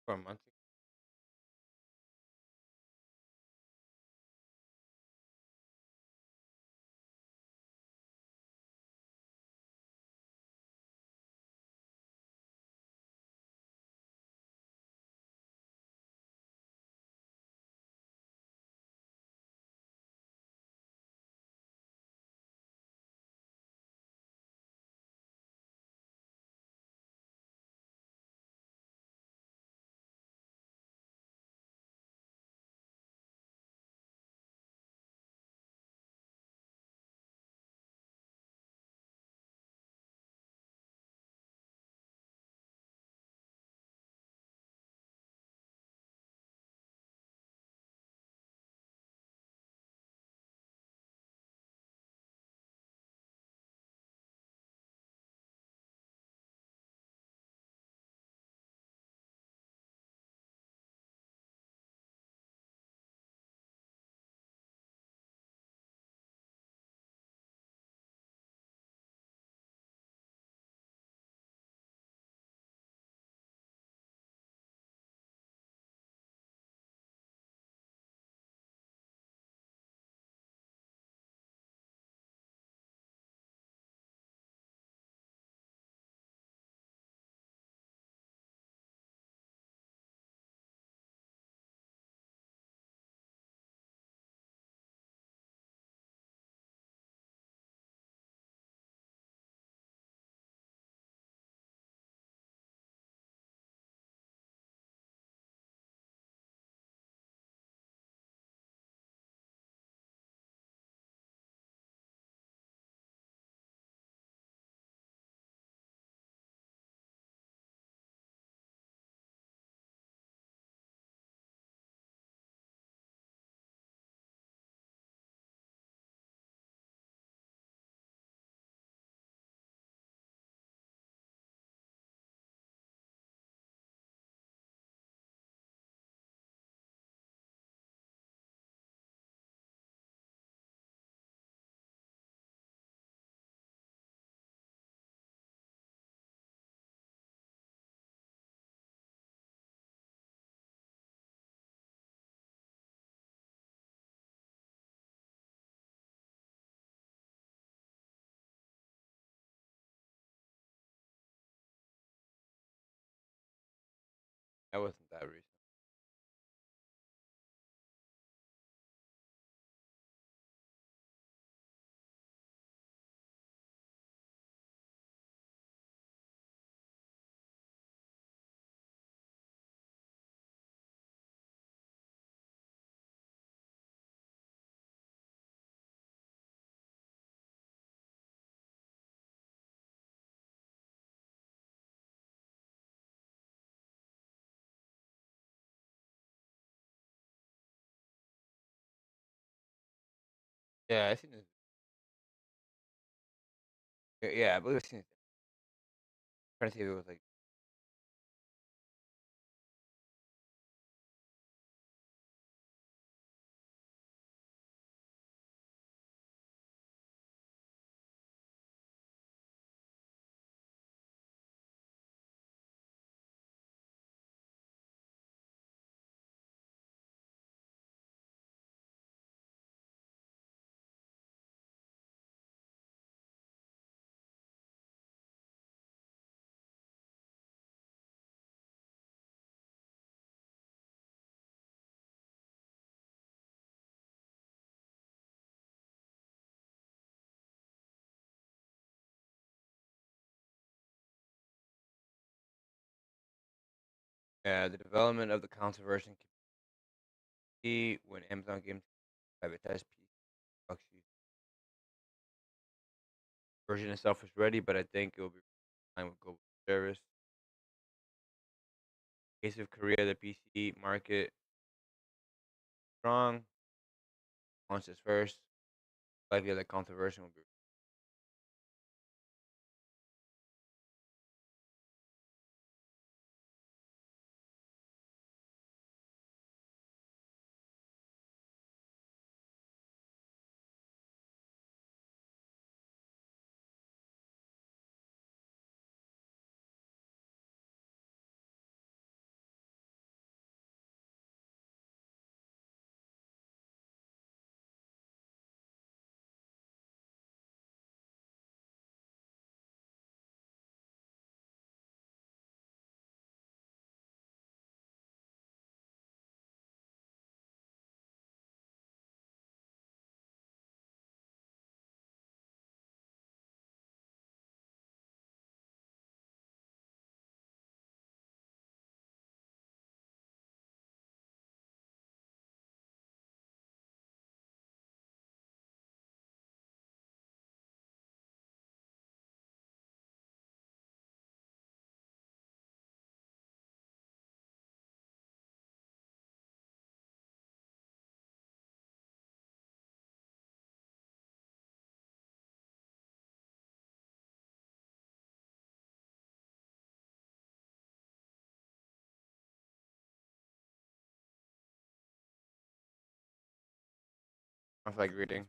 For a month. That wasn't that recent. Yeah, I seen this. Yeah, I believe I seen it. Trying to see if it was like. Yeah, the development of the console version can be when Amazon Games privatized PC production. Version itself is ready, but I think it will be fine with global service. In case of Korea, the PC market strong. Launches first. Likely the console version will be. I feel like reading.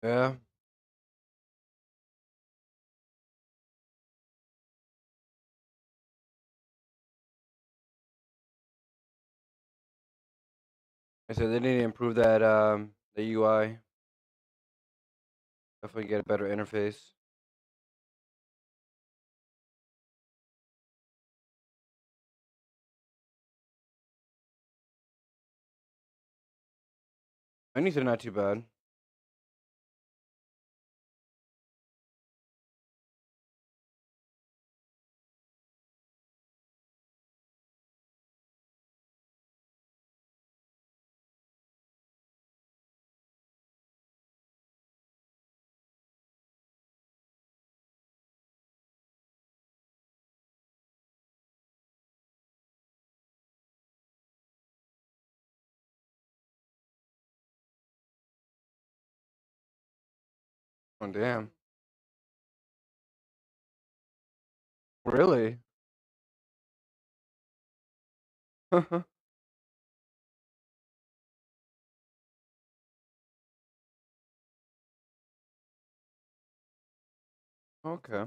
Yeah. I said they need to improve that the UI. Definitely get a better interface. Anything not too bad. Oh, damn. Really? Okay.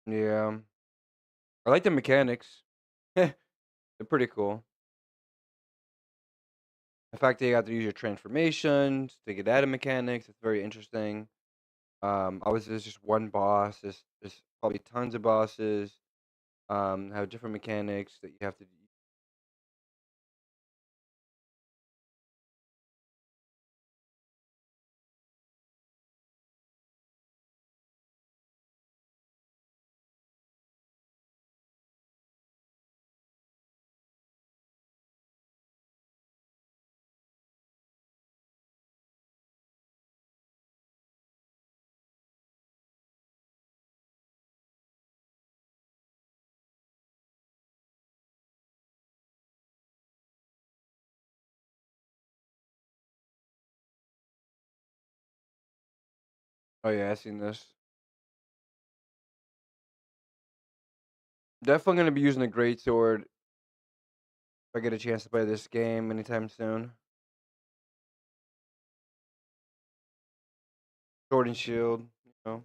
Yeah. I like the mechanics. They're pretty cool. The fact that you have to use your transformations to get out of mechanics, it's very interesting. There's just one boss. There's probably tons of bosses. Have different mechanics that you have to. Oh yeah, I've seen this. Definitely gonna be using the great sword if I get a chance to play this game anytime soon. Sword and shield, you know.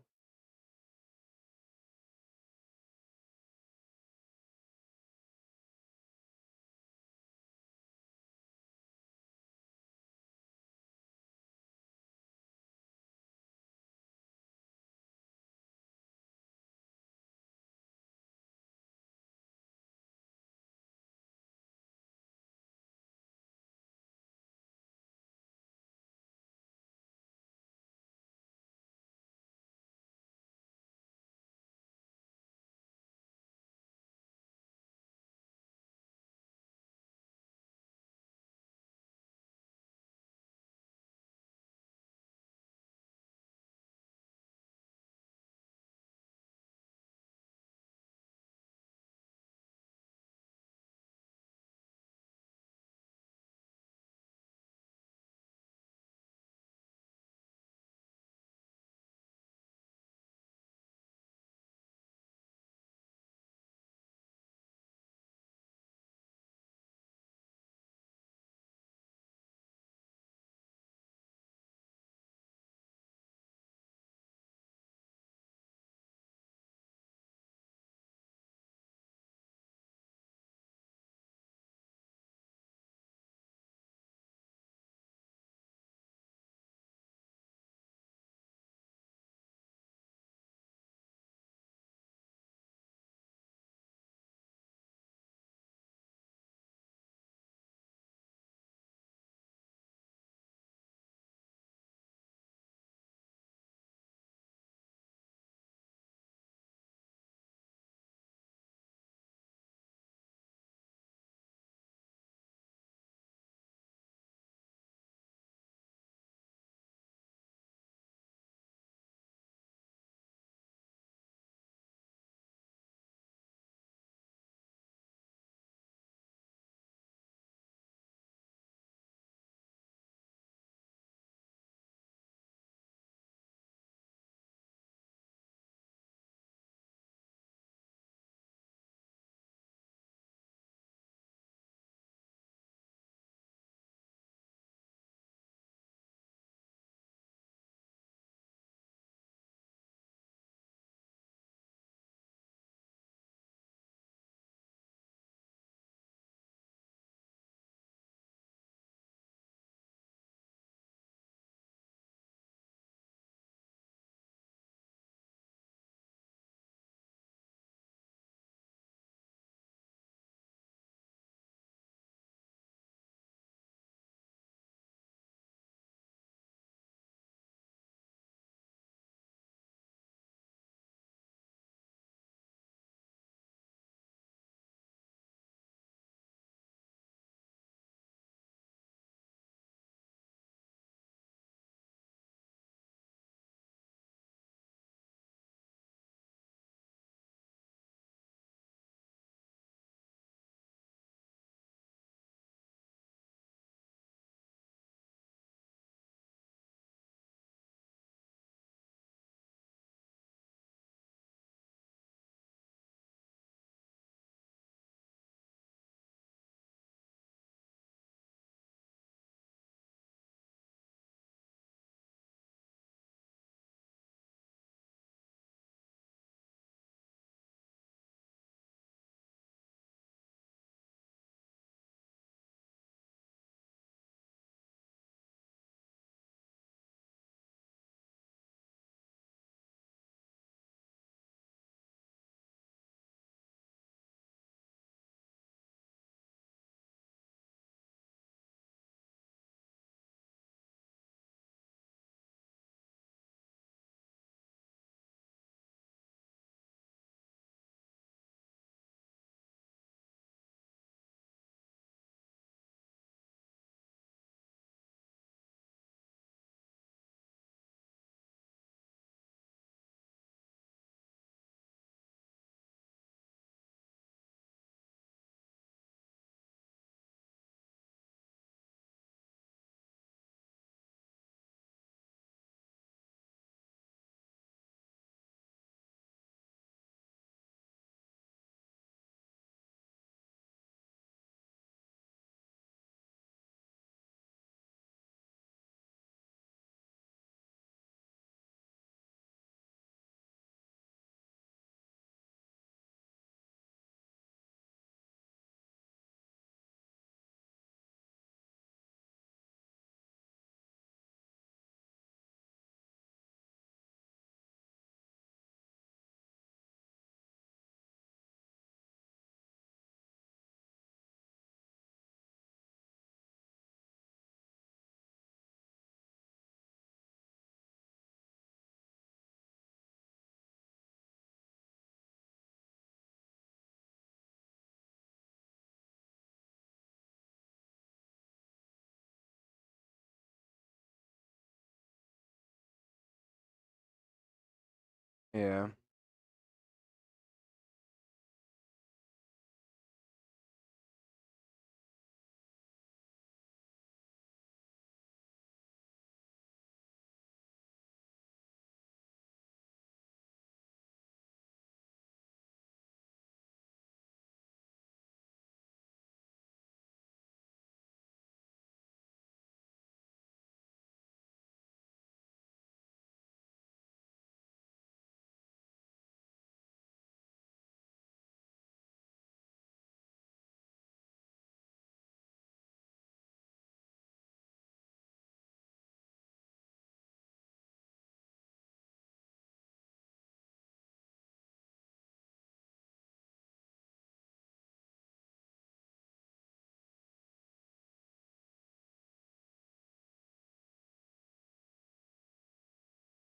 Yeah.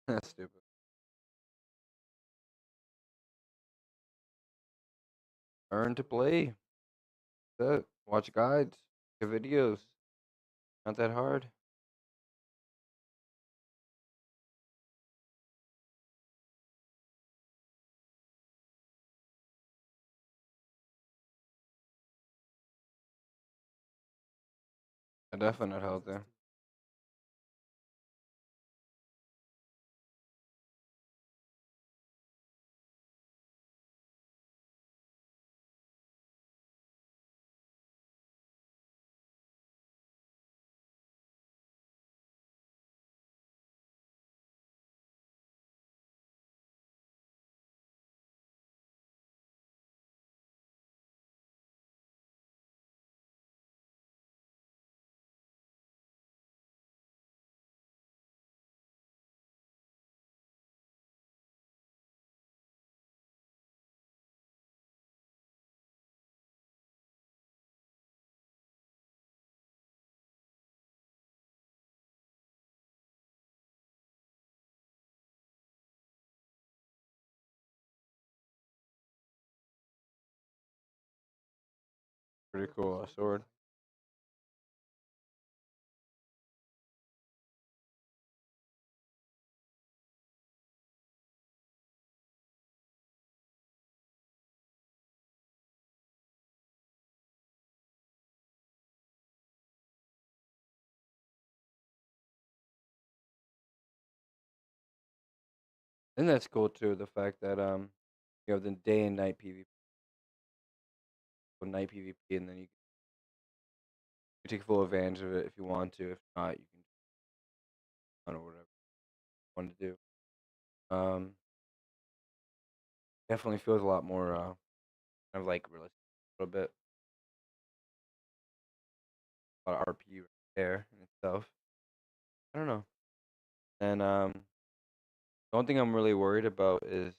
That's stupid. Learn to play. That's it. Watch guides. Get videos. Not that hard. I definitely not healthy. Pretty cool. Sword. And that's cool too. The fact that you have the day and night PvP, night PvP, and then you take full advantage of it if you want to. If not, you can I don't know whatever you want to do. Um, Definitely feels a lot more kind of like realistic a little bit. A lot of RP right there and stuff. I don't know. And the only thing I'm really worried about is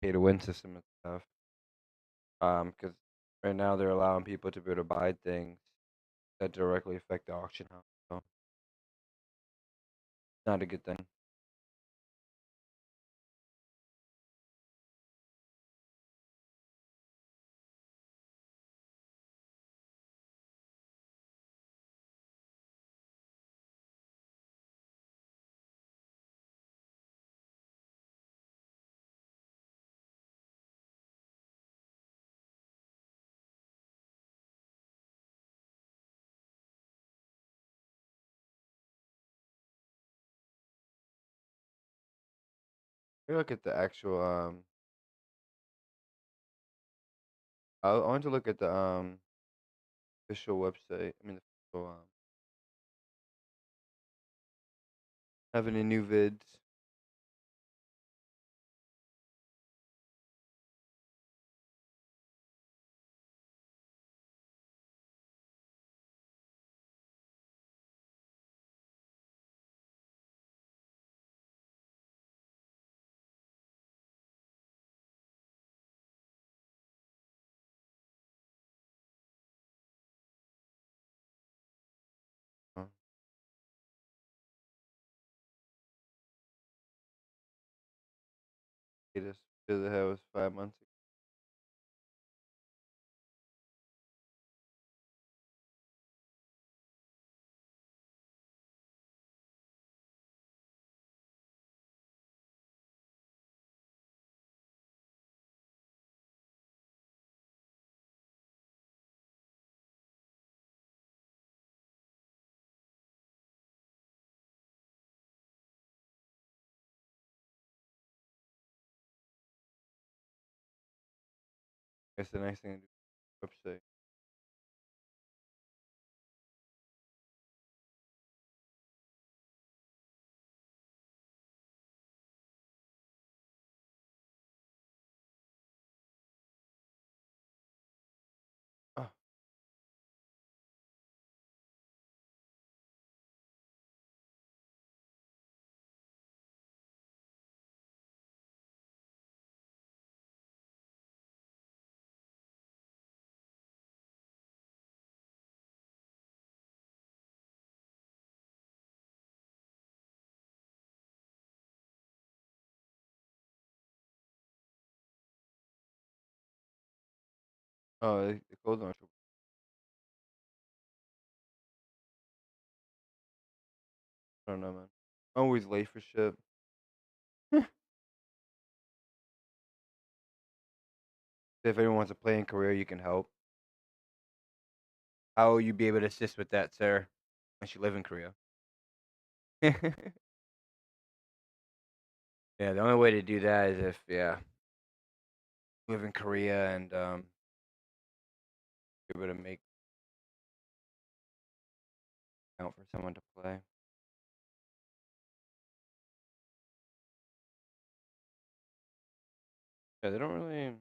pay to win system and stuff. Because right now they're allowing people to be able to buy things that directly affect the auction house. So not a good thing. Let me look at the actual I want to look at the official website. I mean the official having any new vids. Uh, It is to the hell was 5 months ago. That's the nice thing to do. Website. Oh, oh, the code launcher. I don't know, man. I'm always late for shit. If anyone wants to play in Korea, you can help. How will you be able to assist with that, sir? Unless you live in Korea. Yeah, the only way to do that is if live in Korea and be able to make account for someone to play. Yeah, they don't really.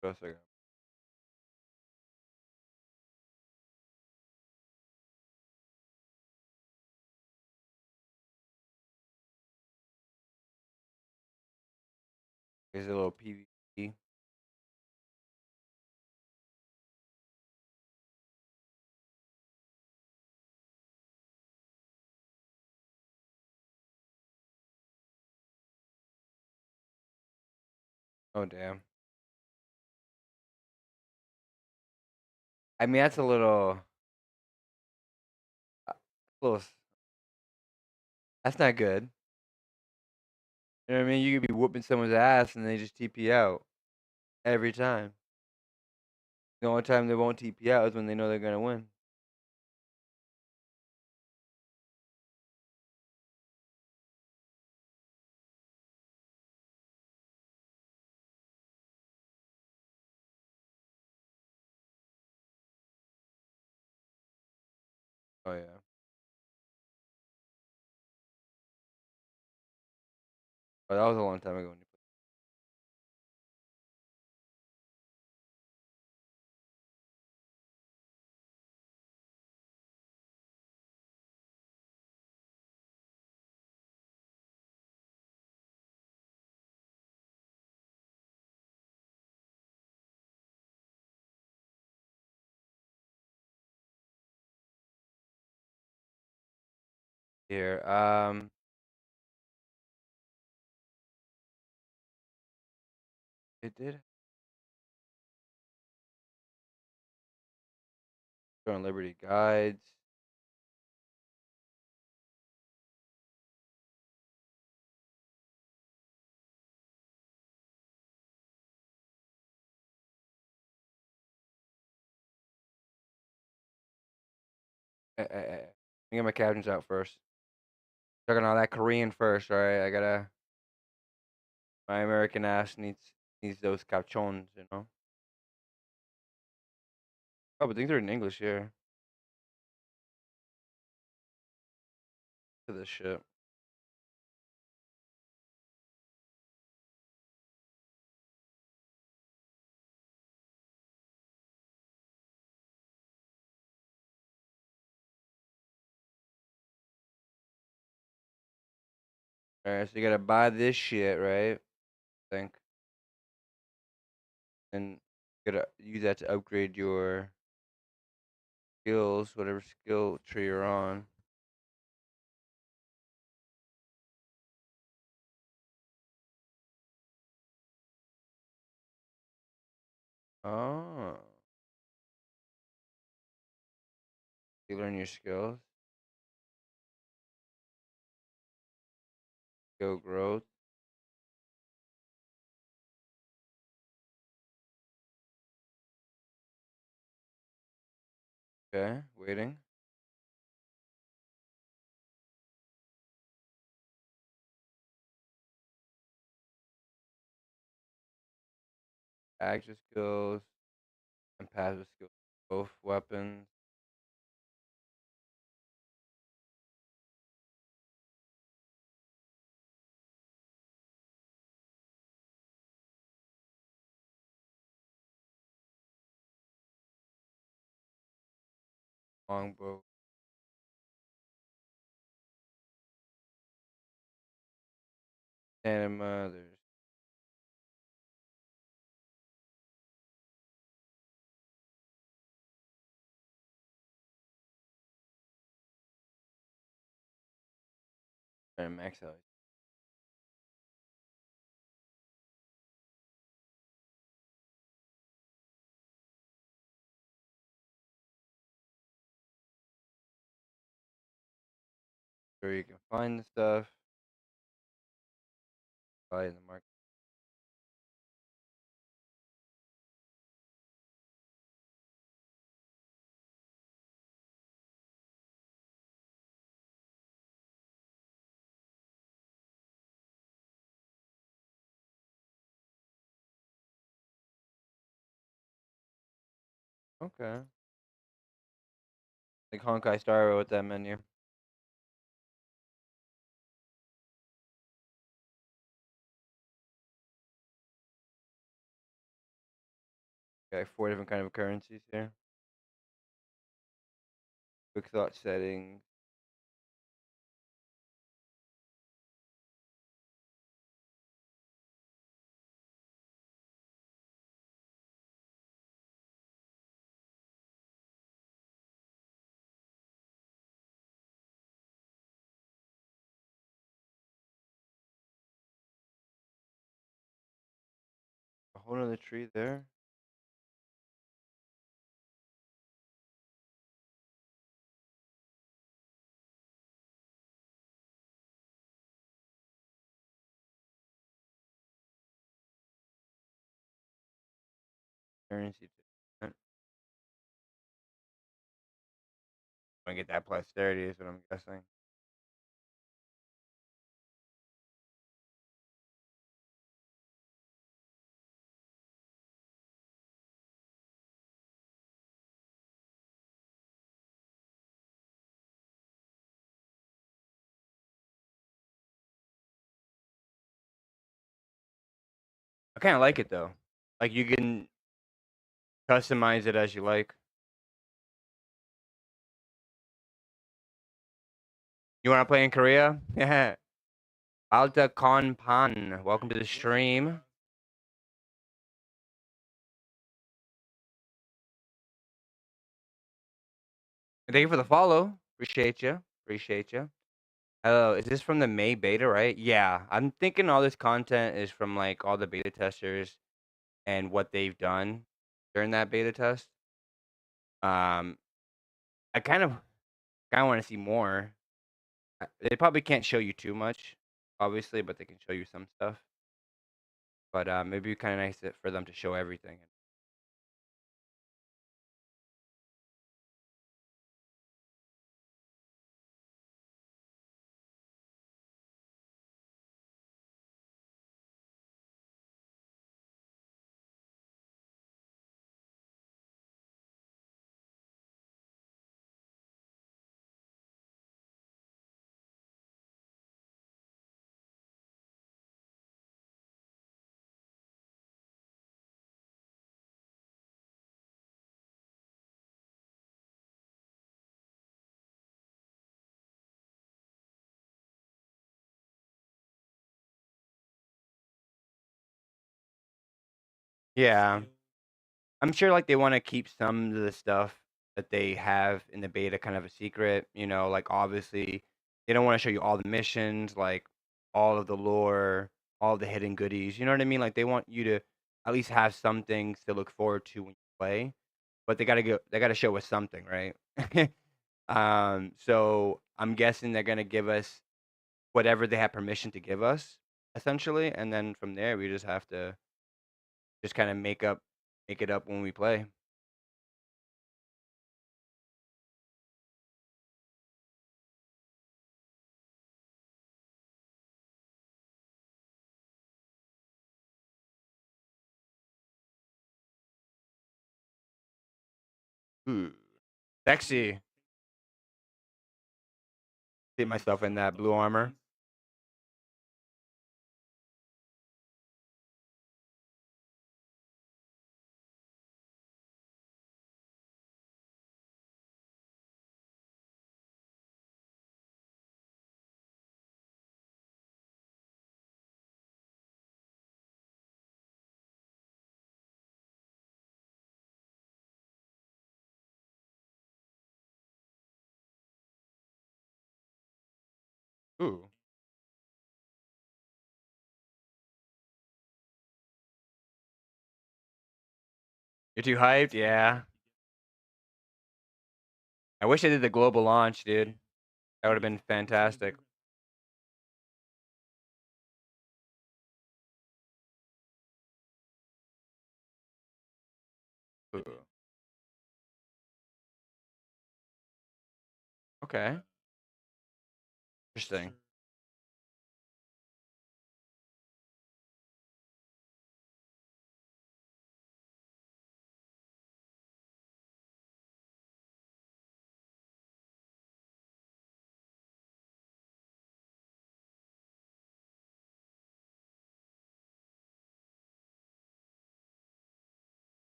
What else I got? Is a little PvP. Oh damn. I mean, that's a uh, little. That's not good. You know what I mean? You could be whooping someone's ass and they just TP out every time. The only time they won't TP out is when they know they're gonna win. Oh yeah. Oh, that was a long time ago. When you Here, it did. Showing Liberty guides. Let me get my captions out first. Talking all that Korean first, all right? I gotta. My American ass needs those captions, you know. Oh, but things are in English here. To this shit. All right, so you gotta buy this shit, right? I think, and you gotta use that to upgrade your skills, whatever skill tree you're on. Oh, you learn your skills, skill growth. Okay, waiting. Active skills and passive skills. Both weapons. Longbow. Anima. There's max out. Where you can find the stuff. Buy in the market. Okay. Like Honkai Star with that menu. Okay, 4 different kind of currencies here. Quick thought settings. A whole nother tree there. Currency. I'm gonna get that plus 30 is what I'm guessing. I kind of like it though. Like you can customize it as you like. You want to play in Korea? Yeah. Alta Konpan. Welcome to the stream. Thank you for the follow. Appreciate you. Appreciate you. Hello, is this from the May beta, right? Yeah, I'm thinking all this content is from like all the beta testers and what they've done during that beta test. Um, I kind of want to see more. They probably can't show you too much, obviously, but they can show you some stuff. But maybe it'd be kind of nice for them to show everything. Yeah, I'm sure like they want to keep some of the stuff that they have in the beta kind of a secret. Like obviously they don't want to show you all the missions, like all of the lore, all the hidden goodies. You know what I mean? Like they want you to at least have some things to look forward to when you play, but they gotta show us something, right? So I'm guessing they're gonna give us whatever they have permission to give us, essentially, and then from there we just have to just kind of make it up when we play. Ooh, sexy. See myself in that blue armor. Ooh, you're too hyped? Yeah. I wish I did the global launch, dude. That would have been fantastic. Ooh. Okay. Interesting.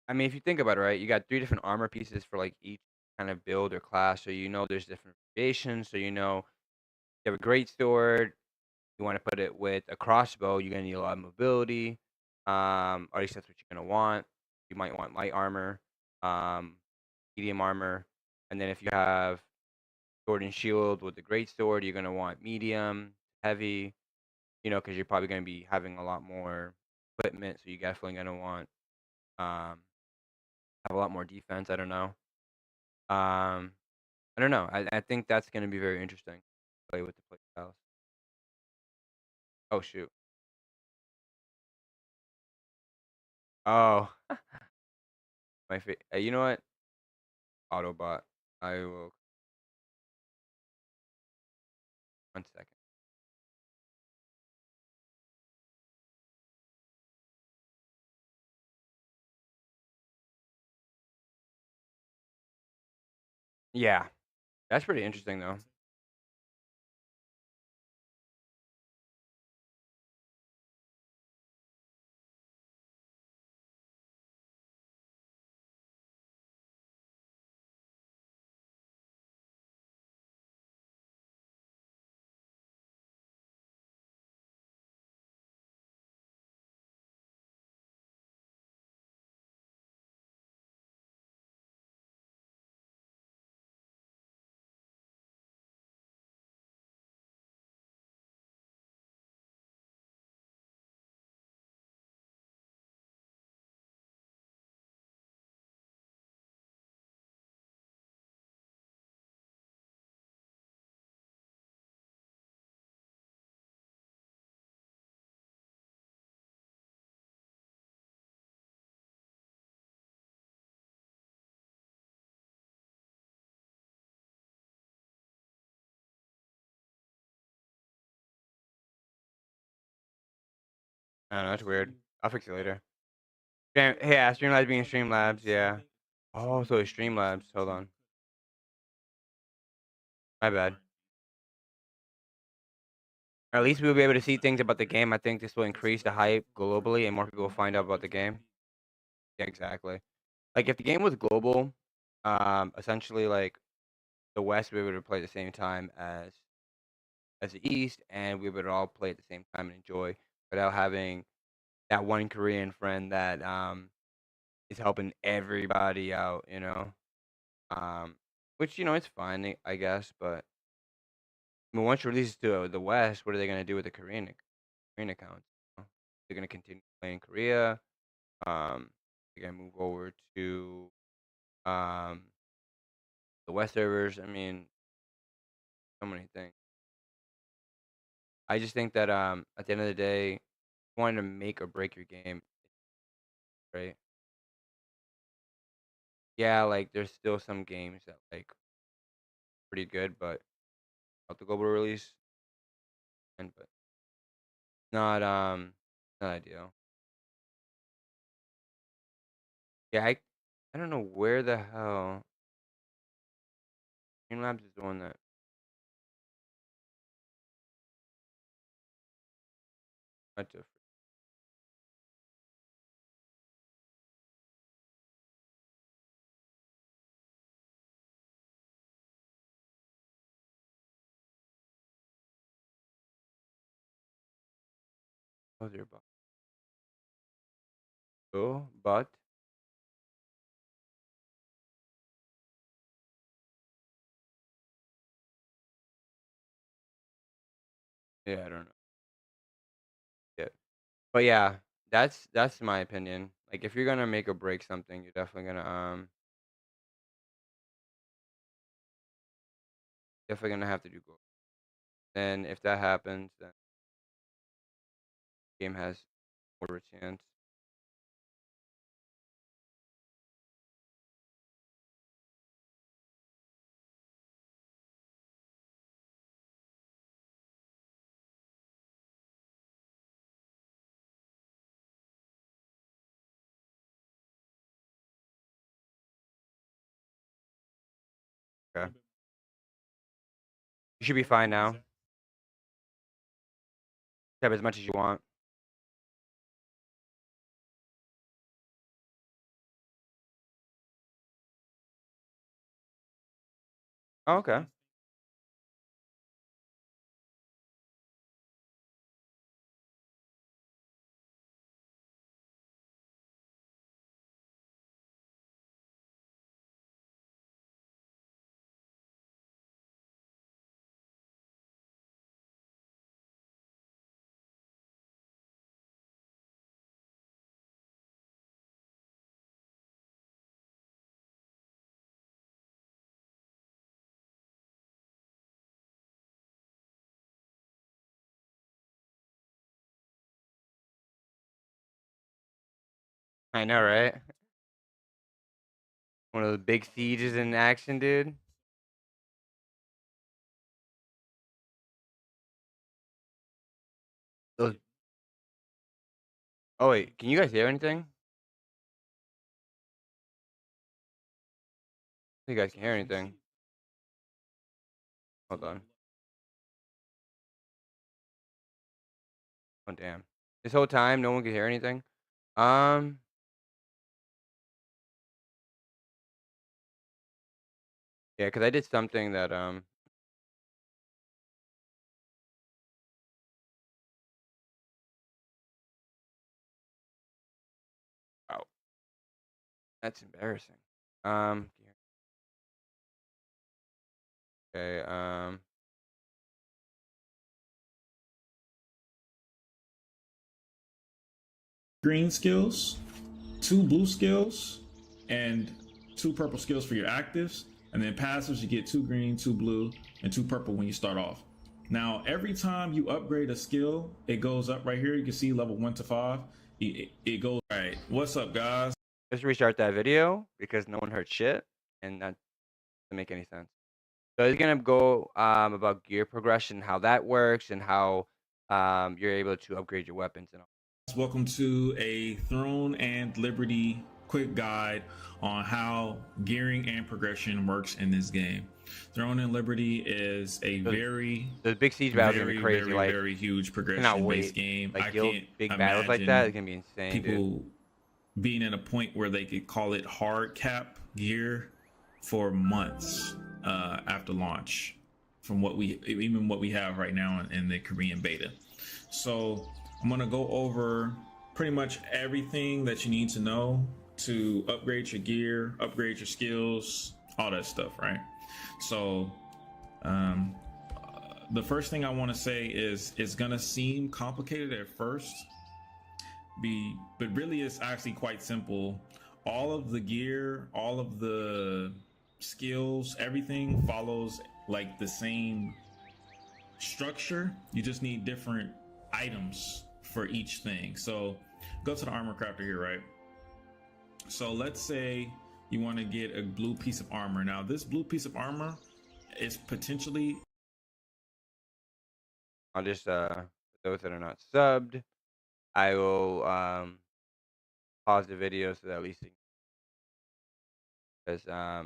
I mean, if you think about it, right, you got 3 different armor pieces for, like, each kind of build or class, so you know there's different variations, so you know you have a great sword, you wanna put it with a crossbow, you're gonna need a lot of mobility, or at least that's what you're gonna want. You might want light armor, um, medium armor, and then if you have sword and shield with the great sword, you're gonna want medium, heavy, you know, because 'cause you're probably gonna be having a lot more equipment, so you're definitely gonna want, um, have a lot more defense, I don't know. Um I don't know. I think that's gonna be very interesting. Play with the play styles. Oh shoot. Oh, you know what? Autobot. I will 1 second. Yeah, that's pretty interesting though. I don't know. That's weird. I'll fix it later. Yeah, Streamlabs being Streamlabs. Yeah. Oh, so it's Streamlabs. Hold on. My bad. Or at least we'll be able to see things about the game. I think this will increase the hype globally, and more people will find out about the game. Yeah, exactly. Like if the game was global, essentially like the West we would play at the same time as the East, and we would all play at the same time and enjoy without having that one Korean friend that is helping everybody out, you know. Which you know it's fine, I guess, but I mean, once you release it to the West, what are they gonna do with the Korean accounts? You know? They're gonna continue playing Korea. They're gonna move over to um the West servers. I mean, so many things. I just think that at the end of the day, wanting to make or break your game, right? Yeah, like there's still some games that like pretty good, but not the global release, and but not not ideal. Yeah, I don't know where the hell Labs is the one that went to. Oh, dear, but yeah, I don't know. Yeah, but yeah, that's my opinion. Like, if you're gonna make or break something, you're definitely gonna have to do goal. And if that happens, then the game has more of a chance. Okay, you should be fine now. Have as much as you want. Oh, okay. I know, right? One of the big sieges in action, dude. Those. Oh wait, can you guys hear anything? You guys can hear anything? Hold on. Oh damn. This whole time, no one could hear anything. Um. Yeah, because I did something that Oh, that's embarrassing. Um. Okay. Green skills, 2 blue skills, and 2 purple skills for your actives. And then passives, you get 2 green, 2 blue, and 2 purple when you start off. Now, every time you upgrade a skill, it goes up right here. You can see level 1 to 5. It goes. All right, what's up, guys? Just restart that video because no one heard shit, and that doesn't make any sense. So it's gonna go about gear progression, how that works, and how you're able to upgrade your weapons and all. Welcome to a Throne and Liberty quick guide on how gearing and progression works in this game. Throne and Liberty is a Those big siege battles are gonna be crazy. Like, very huge cannot progression-based wait. game. Like I guild can't big battles like that is gonna be insane, people dude. being at a point where they could call it hard cap gear for months after launch, from what we have right now in the Korean beta. So I'm going to go over pretty much everything that you need to know to upgrade your gear, upgrade your skills, all that stuff, right? So the first thing I want to say is it's going to seem complicated at first, but really it's actually quite simple. All of the gear, all of the skills, everything follows like the same structure. You just need different items for each thing. So go to the armor crafter here, right? So let's say you want to get a blue piece of armor. Now, this blue piece of armor is potentially. I'll just for those that are not subbed, I will pause the video so that at least because I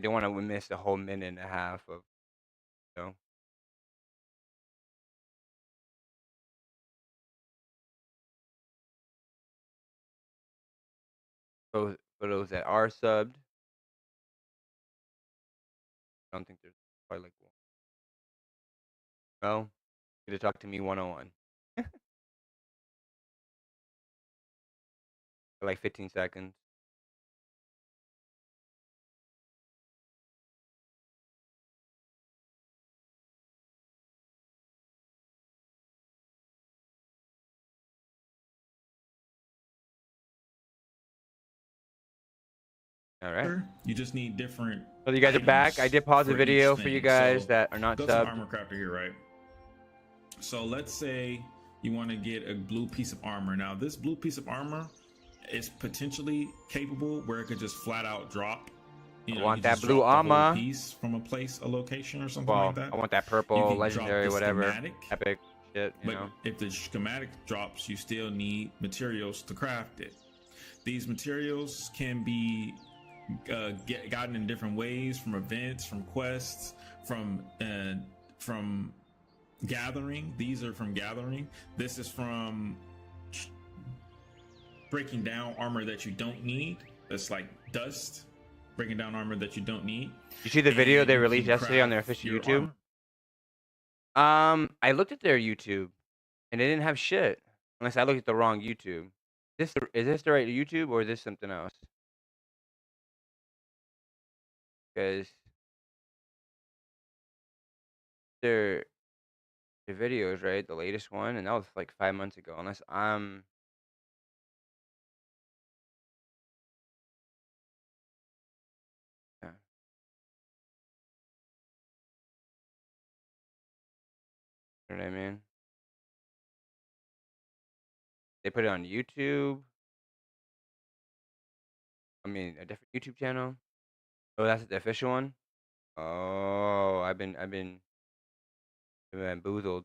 don't want to miss a whole minute and a half of you know. For those that are subbed, I don't think there's probably like one. No, get to talk to me 1-on-1 for like 15 seconds. All right. You just need different. So you guys are back. I did pause the video for you guys So that are not go to subbed. Armor Crafter here, right? So let's say you want to get a blue piece of armor. Now, this blue piece of armor is potentially capable where it could just flat out drop. I want that blue armor piece from a place, a location, or something like that. I want that purple, legendary, whatever, epic shit. But if the schematic drops, you still need materials to craft it. These materials can be gotten in different ways, from events, from quests, from gathering. These are from gathering. This is from breaking down armor that you don't need. That's like dust. Breaking down armor that you don't need. You see the video they released yesterday on their official YouTube? I looked at their YouTube and they didn't have shit. Unless I looked at the wrong YouTube. Is this the right YouTube or is this something else? Because their videos, right? The latest one, and that was like 5 months ago. Unless I'm you know what I mean? They put it on YouTube. I mean, a different YouTube channel. Oh, that's the official one. Oh, I've been bamboozled.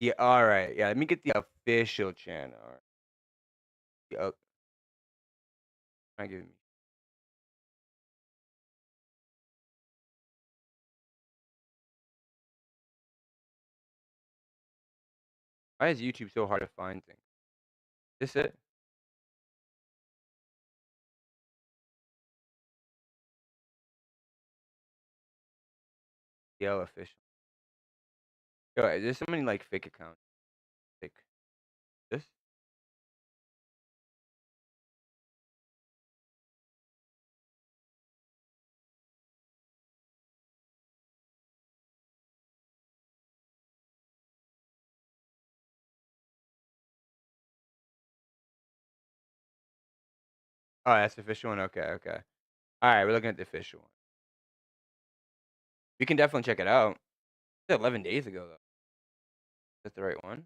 Yeah, all right. Yeah, let me get the official channel. All right. Yeah, try giving me. Why is YouTube so hard to find things? Is this it? Yeah, official. Yo, is there so many like fake accounts? Like this? Oh, that's the official one. Okay, okay. All right, we're looking at the official one. We can definitely check it out. It's 11 days ago though. Is that the right one?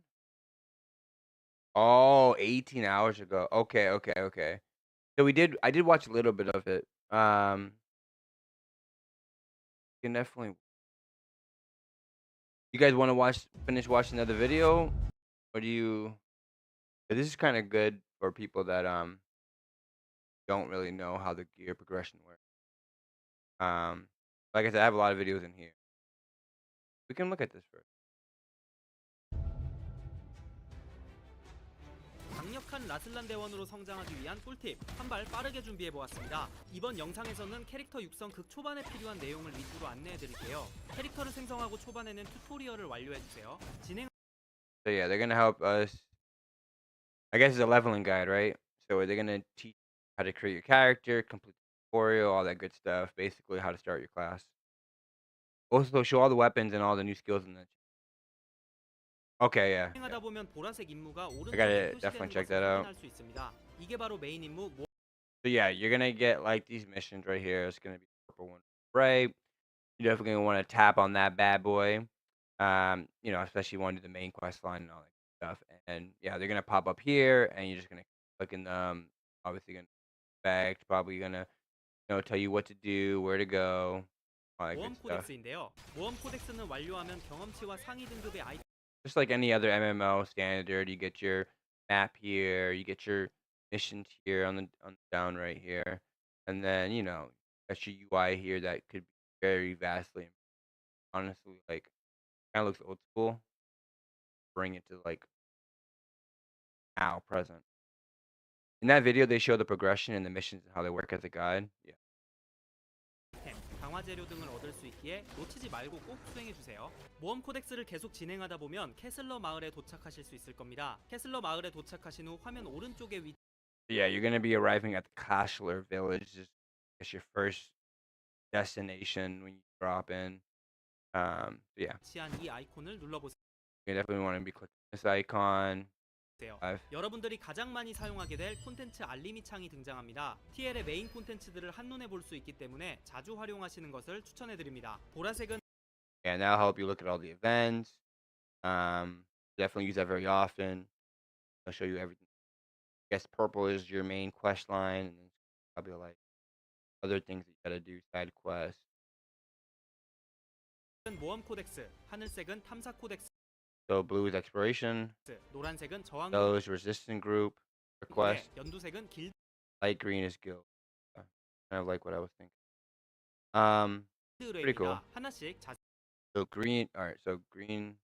Oh, 18 hours ago. Okay, okay, okay. So I did watch a little bit of it. You can definitely. You guys want to finish watching another video, or do you? This is kind of good for people that don't really know how the gear progression works. Like I said, I have a lot of videos in here. We can look at this first. 강력한 라슬란 대원으로 성장하기 위한 꿀팁 한 발 빠르게 준비해보았습니다. 이번 영상에서는 캐릭터 육성 극초반에 필요한 내용을 위주로 안내해드릴게요. 캐릭터를 생성하고 초반에는 튜토리얼을 완료해주세요. So yeah, they're gonna help us. I guess it's a leveling guide, right? So they're gonna teach how to create your character, complete the tutorial, all that good stuff. Basically, how to start your class. Also, show all the weapons and all the new skills in the. Okay, yeah. 진행하다 보면 보라색 임무가 I 오른쪽에 gotta definitely 표시되는 check 것을 that out. 확인할 수 있습니다. 이게 바로 메인 임무. So yeah, you're gonna get like these missions right here. It's gonna be purple one, right? You're definitely gonna want to tap on that bad boy. You know, especially want to do the main quest line and all that stuff. And yeah, they're gonna pop up here, and you're just gonna click in them. Obviously, gonna expect. Probably gonna, tell you what to do, where to go, all that good 모험 stuff. 코덱스인데요. 모험 코덱스는 완료하면 경험치와 상위 등급의 아이템 Just like any other MMO standard, you get your map here, you get your missions here on the down right here, and then that's your UI here that could be very vastly improved. Honestly, like kind of looks old school. Bring it to like now present. In that video, they show the progression and the missions and how they work as a guide. Yeah. 강화 재료 등을 얻을 수 있기에 놓치지 말고 꼭 수행해 주세요. 모험 코덱스를 계속 진행하다 보면 캐슬러 마을에 도착하실 수 있을 겁니다. 캐슬러 마을에 도착하신 후 화면 오른쪽에 Yeah, you're gonna be arriving at the Cashler village. It's your first destination when you drop in. Yeah, 위치한 이 아이콘을 눌러보세요. you definitely want to be clicking this icon. 여러분들이 가장 많이 사용하게 될 콘텐츠 알림이 창이 등장합니다. TL의 메인 콘텐츠들을 한눈에 볼 수 있기 때문에 자주 활용하시는 것을 추천해드립니다. 보라색은 And that'll help you look at all the events. Definitely use that very often. I'll show you everything. I guess purple is your main quest line, and then probably like other things that you gotta do, side quests. 모험 코덱스, 하늘색은 탐사 코덱스, So blue is exploration. 노란색은 저항 Yellow is resistant group request. 연두색은 길 Light green is guild. Kind of like what I was thinking. Pretty cool. 하나씩 So green. All right. So green.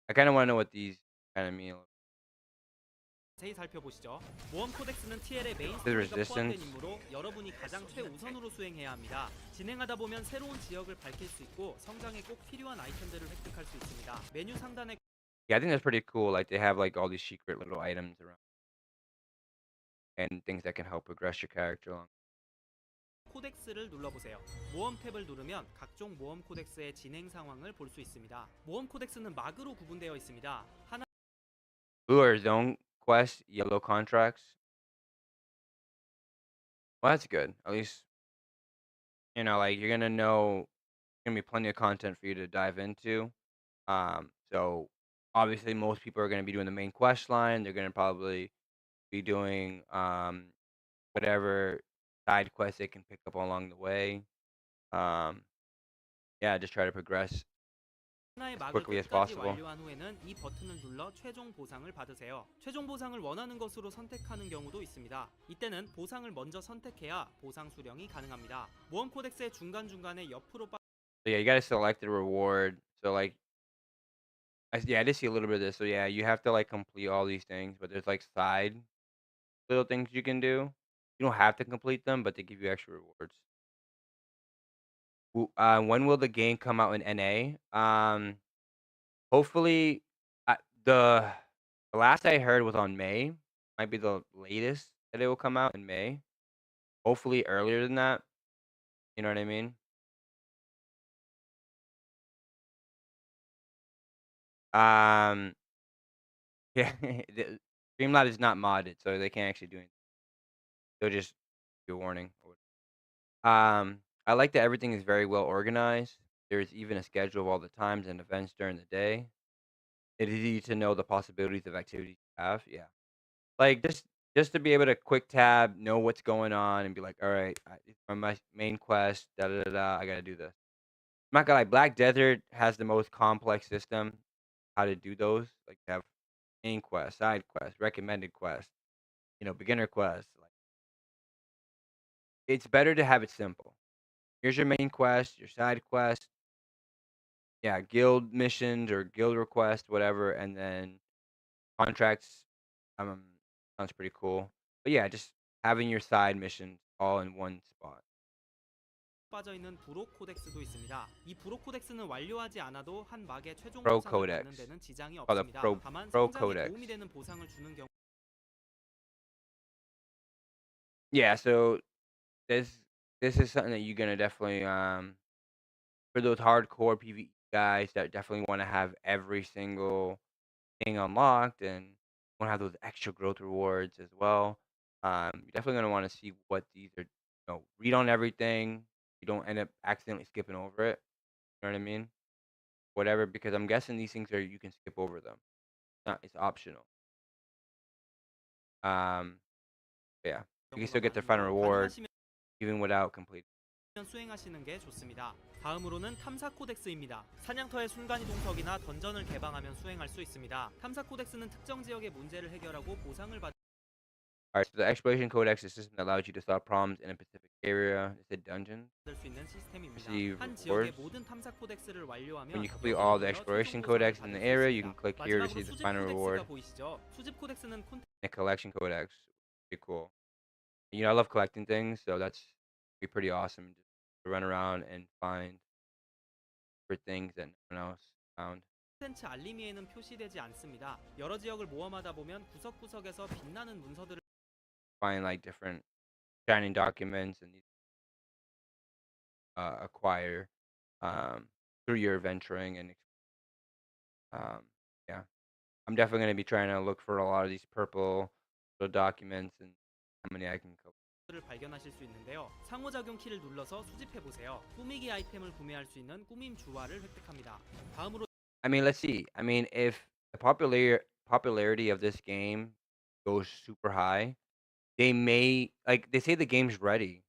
I kind of want to know what these kind of mean. 자세히 살펴보시죠. 모험 코덱스는 TL의 메인 There's 스토리가 포함된 resistance. 임무로 여러분이 가장 최우선으로 수행해야 합니다. 진행하다 보면 새로운 지역을 밝힐 수 있고 성장에 꼭 필요한 아이템들을 획득할 수 있습니다. 메뉴 상단에 Yeah, I think that's pretty cool. Like they have like all these secret little items around and things that can help progress your character along. 코덱스를 눌러보세요. 모험 탭을 누르면 각종 모험 코덱스의 진행 상황을 볼 수 있습니다. 모험 코덱스는 막으로 구분되어 있습니다. 하나 Blue are zone quests, yellow contracts. Well, that's good. At least like you're gonna know gonna be plenty of content for you to dive into. So obviously most people are gonna be doing the main quest line. They're gonna probably be doing whatever side quests they can pick up along the way. Yeah, just try to progress 하나의 as 막을 quickly as 끝까지 possible. 완료한 후에는 이 버튼을 눌러 최종 보상을 받으세요. 최종 보상을 원하는 것으로 선택하는 경우도 있습니다. 이때는 보상을 먼저 선택해야 보상 수령이 가능합니다. 모험 코덱스의 중간중간에 옆으로 So yeah, you gotta select the reward. So like, I did see a little bit of this. So yeah, you have to like complete all these things, but there's like side little things you can do. You don't have to complete them, but they give you extra rewards. When will the game come out in NA? Hopefully, the last I heard was on May. Might be the latest that it will come out in May. Hopefully earlier than that. You know what I mean? Yeah, Streamlabs is not modded, so they can't actually do anything. They'll just give you a warning. I like that everything is very well organized. There's even a schedule of all the times and events during the day. It is easy to know the possibilities of activities you have. Yeah, like just to be able to quick tab, know what's going on, and be like, all right, from my main quest, da da da da, I gotta do this. I'm not gonna lie, Black Desert has the most complex system how to do those. Like you have main quest, side quest, recommended quest, beginner quest. Like it's better to have it simple. Here's your main quest, your side quest, yeah, guild missions or guild request, whatever, and then contracts. Um, sounds pretty cool. But yeah, just having your side missions all in one spot. 빠져 있는 부록 코덱스도 있습니다. 이 부록 코덱스는 완료하지 않아도 한 막의 최종 Pro 보상을 Codex. 받는 데는 지장이 Oh, the 없습니다. 다만 Pro 성장에 Codex. 도움이 되는 보상을 주는 경우 Yeah, so this is something that you're gonna definitely for those hardcore PvE guys that definitely want to have every single thing unlocked and want to have those extra growth rewards as well. You're definitely gonna want to see what these are. Read on everything. You don't end up accidentally skipping over it. You know what I mean? Whatever, because I'm guessing these things you can skip over them. It's optional. Yeah, you can 경우가 still get the final 많은데요. reward 가능하시면 even without complete. 수행하시는 게 좋습니다. 다음으로는 탐사 코덱스입니다. 사냥터의 순간이동석이나 던전을 개방하면 수행할 수 있습니다. 탐사 코덱스는 특정 지역의 문제를 해결하고 보상을 받을 Alright, so the exploration codex is a system that allows you to solve problems in a specific area. It's a dungeon. 수 있는 시스템입니다. Receive 한 지역의 rewards. 모든 탐사 코덱스를 완료하면 When you complete 여기로 all the 모여 exploration 최종 보상을 codex in 받을 the 수 area, you 있습니다. can click here to 마지막으로 see the 수집 final 코덱스가 reward. 보이시죠? 수집 코덱스는 A collection codex. Pretty cool. You know, I love collecting things, so that's be pretty awesome just to run around and find for things that no one else found. 콘텐츠 알림이에는 표시되지 않습니다. 여러 지역을 모험하다 보면 구석구석에서 빛나는 문서들을 Find like different shining documents and acquire through your adventuring and yeah. I'm definitely going to be trying to look for a lot of these purple little documents and how many I can collect. 발견하실 수 있는데요. 상호작용 키를 눌러서 수집해 보세요. 꾸미기 아이템을 구매할 수 있는 꾸밈 주화를 획득합니다. 다음으로 I mean, let's see. I mean, if the popularity of this game goes super high, they may like they say the game's ready.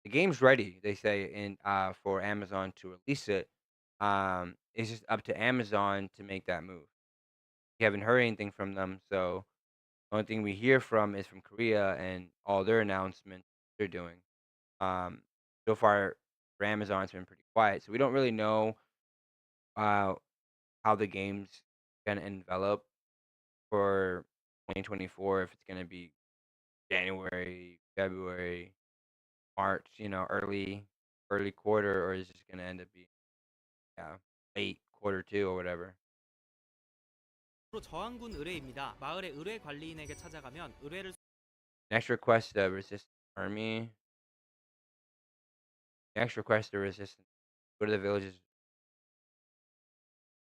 The game's ready, they say in for Amazon to release it. It's just up to Amazon to make that move. We haven't heard anything from them, so the only thing we hear from is from Korea and all their announcements they're doing. Um, so far for Amazon, it's been pretty quiet, so we don't really know uh, how the game's gonna envelop for 2024. If it's gonna be January, February, March, you know, early quarter, or is it just gonna end up being late quarter two or whatever. 저항군 의뢰입니다. 마을의 의뢰 관리인에게 찾아가면 의뢰를 Next request the resistance army. Next request the resistance. Go to the villages.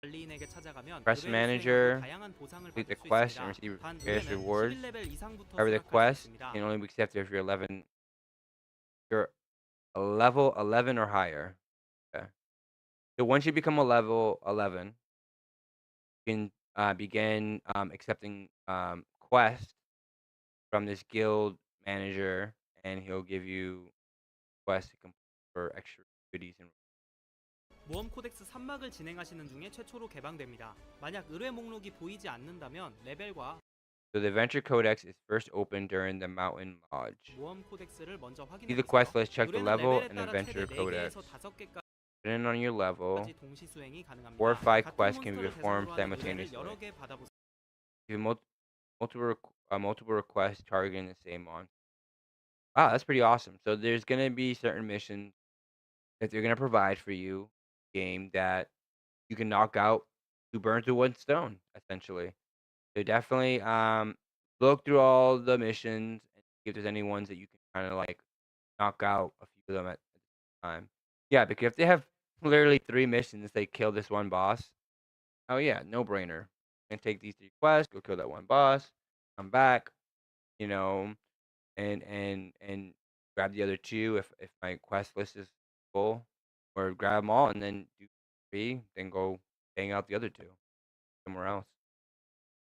관리인에게 찾아가면 Quest 의뢰를 manager. 수행하고 다양한 보상을 Complete 받을 the 수 quest and 있습니다. receive 단 various 의뢰는 rewards. 11레벨 이상부터 However, the 수락할 수 quest 있습니다. can only be accepted if you're a level 11 or higher. Okay. So once you become a level 11, you can begin accepting quests from this guild manager, and he'll give you quests to complete for extra goodies and. 모험 코덱스 3막을 진행하시는 중에 최초로 개방됩니다. 만약 의뢰 목록이 보이지 않는다면 레벨과 So the adventure codex is first opened during the mountain lodge. 모험 코덱스를 먼저 See 확인해 the 보세요. quest list, check the 의뢰는 level 레벨에 and 따라 adventure 최대 codex. 4개에서 5개까지 Depending on your level, 동시 수행이 가능합니다. 4 or 5 같은 quests can be 몬스터를 performed 대상으로 하는 의뢰를 simultaneously. 여러 개 받아보세요. You have multiple requests targeting the same monster. Wow, that's pretty awesome. So there's gonna be certain missions that they're gonna provide for you, game that you can knock out 2 birds with 1 stone, essentially. So definitely look through all the missions and see if there's any ones that you can kind of like knock out a few of them at a time. Yeah, because if they have literally 3 missions, they kill this one boss. Oh yeah, no brainer. And take these 3 quests, go kill that one boss, come back, you know, and grab the other 2 if my quest list is full, or grab them all and then do 3, then go hang out the other 2 somewhere else.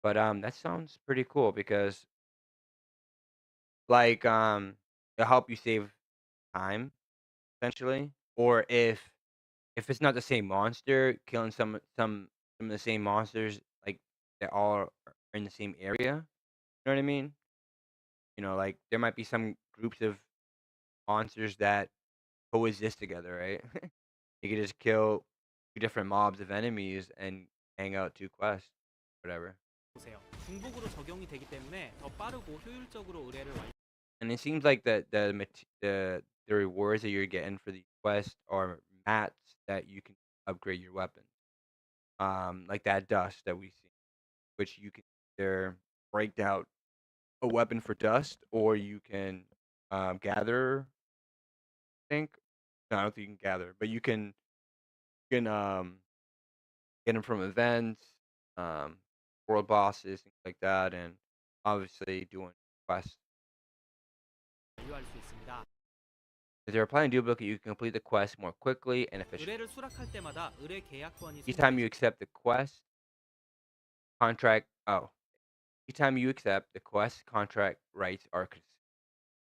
But that sounds pretty cool because like it'll help you save time essentially, or if it's not the same monster, killing some of the same monsters like that all are in the same area. You know what I mean? You know, like there might be some groups of monsters that coexist together, right? You could just kill 2 different mobs of enemies and hang out 2 quests, whatever. 보세요. 중복으로 적용이 되기 때문에 더 빠르고 효율적으로 의뢰를 완료. And it seems like the rewards that you're getting for the quest are mats that you can upgrade your weapon. Like that dust that we see, which you can either break out a weapon for dust, or you can gather. I think no, I don't think you can gather, but you can get them from events, um, world bosses, things like that, and obviously doing quests. 완료할 수 있습니다. If they're applying duplicate, you can complete the quest more quickly and efficiently. 의뢰를 수락할 때마다 의뢰 계약권이 Each time you accept the quest, contract. Oh, each time you accept the quest, contract rights are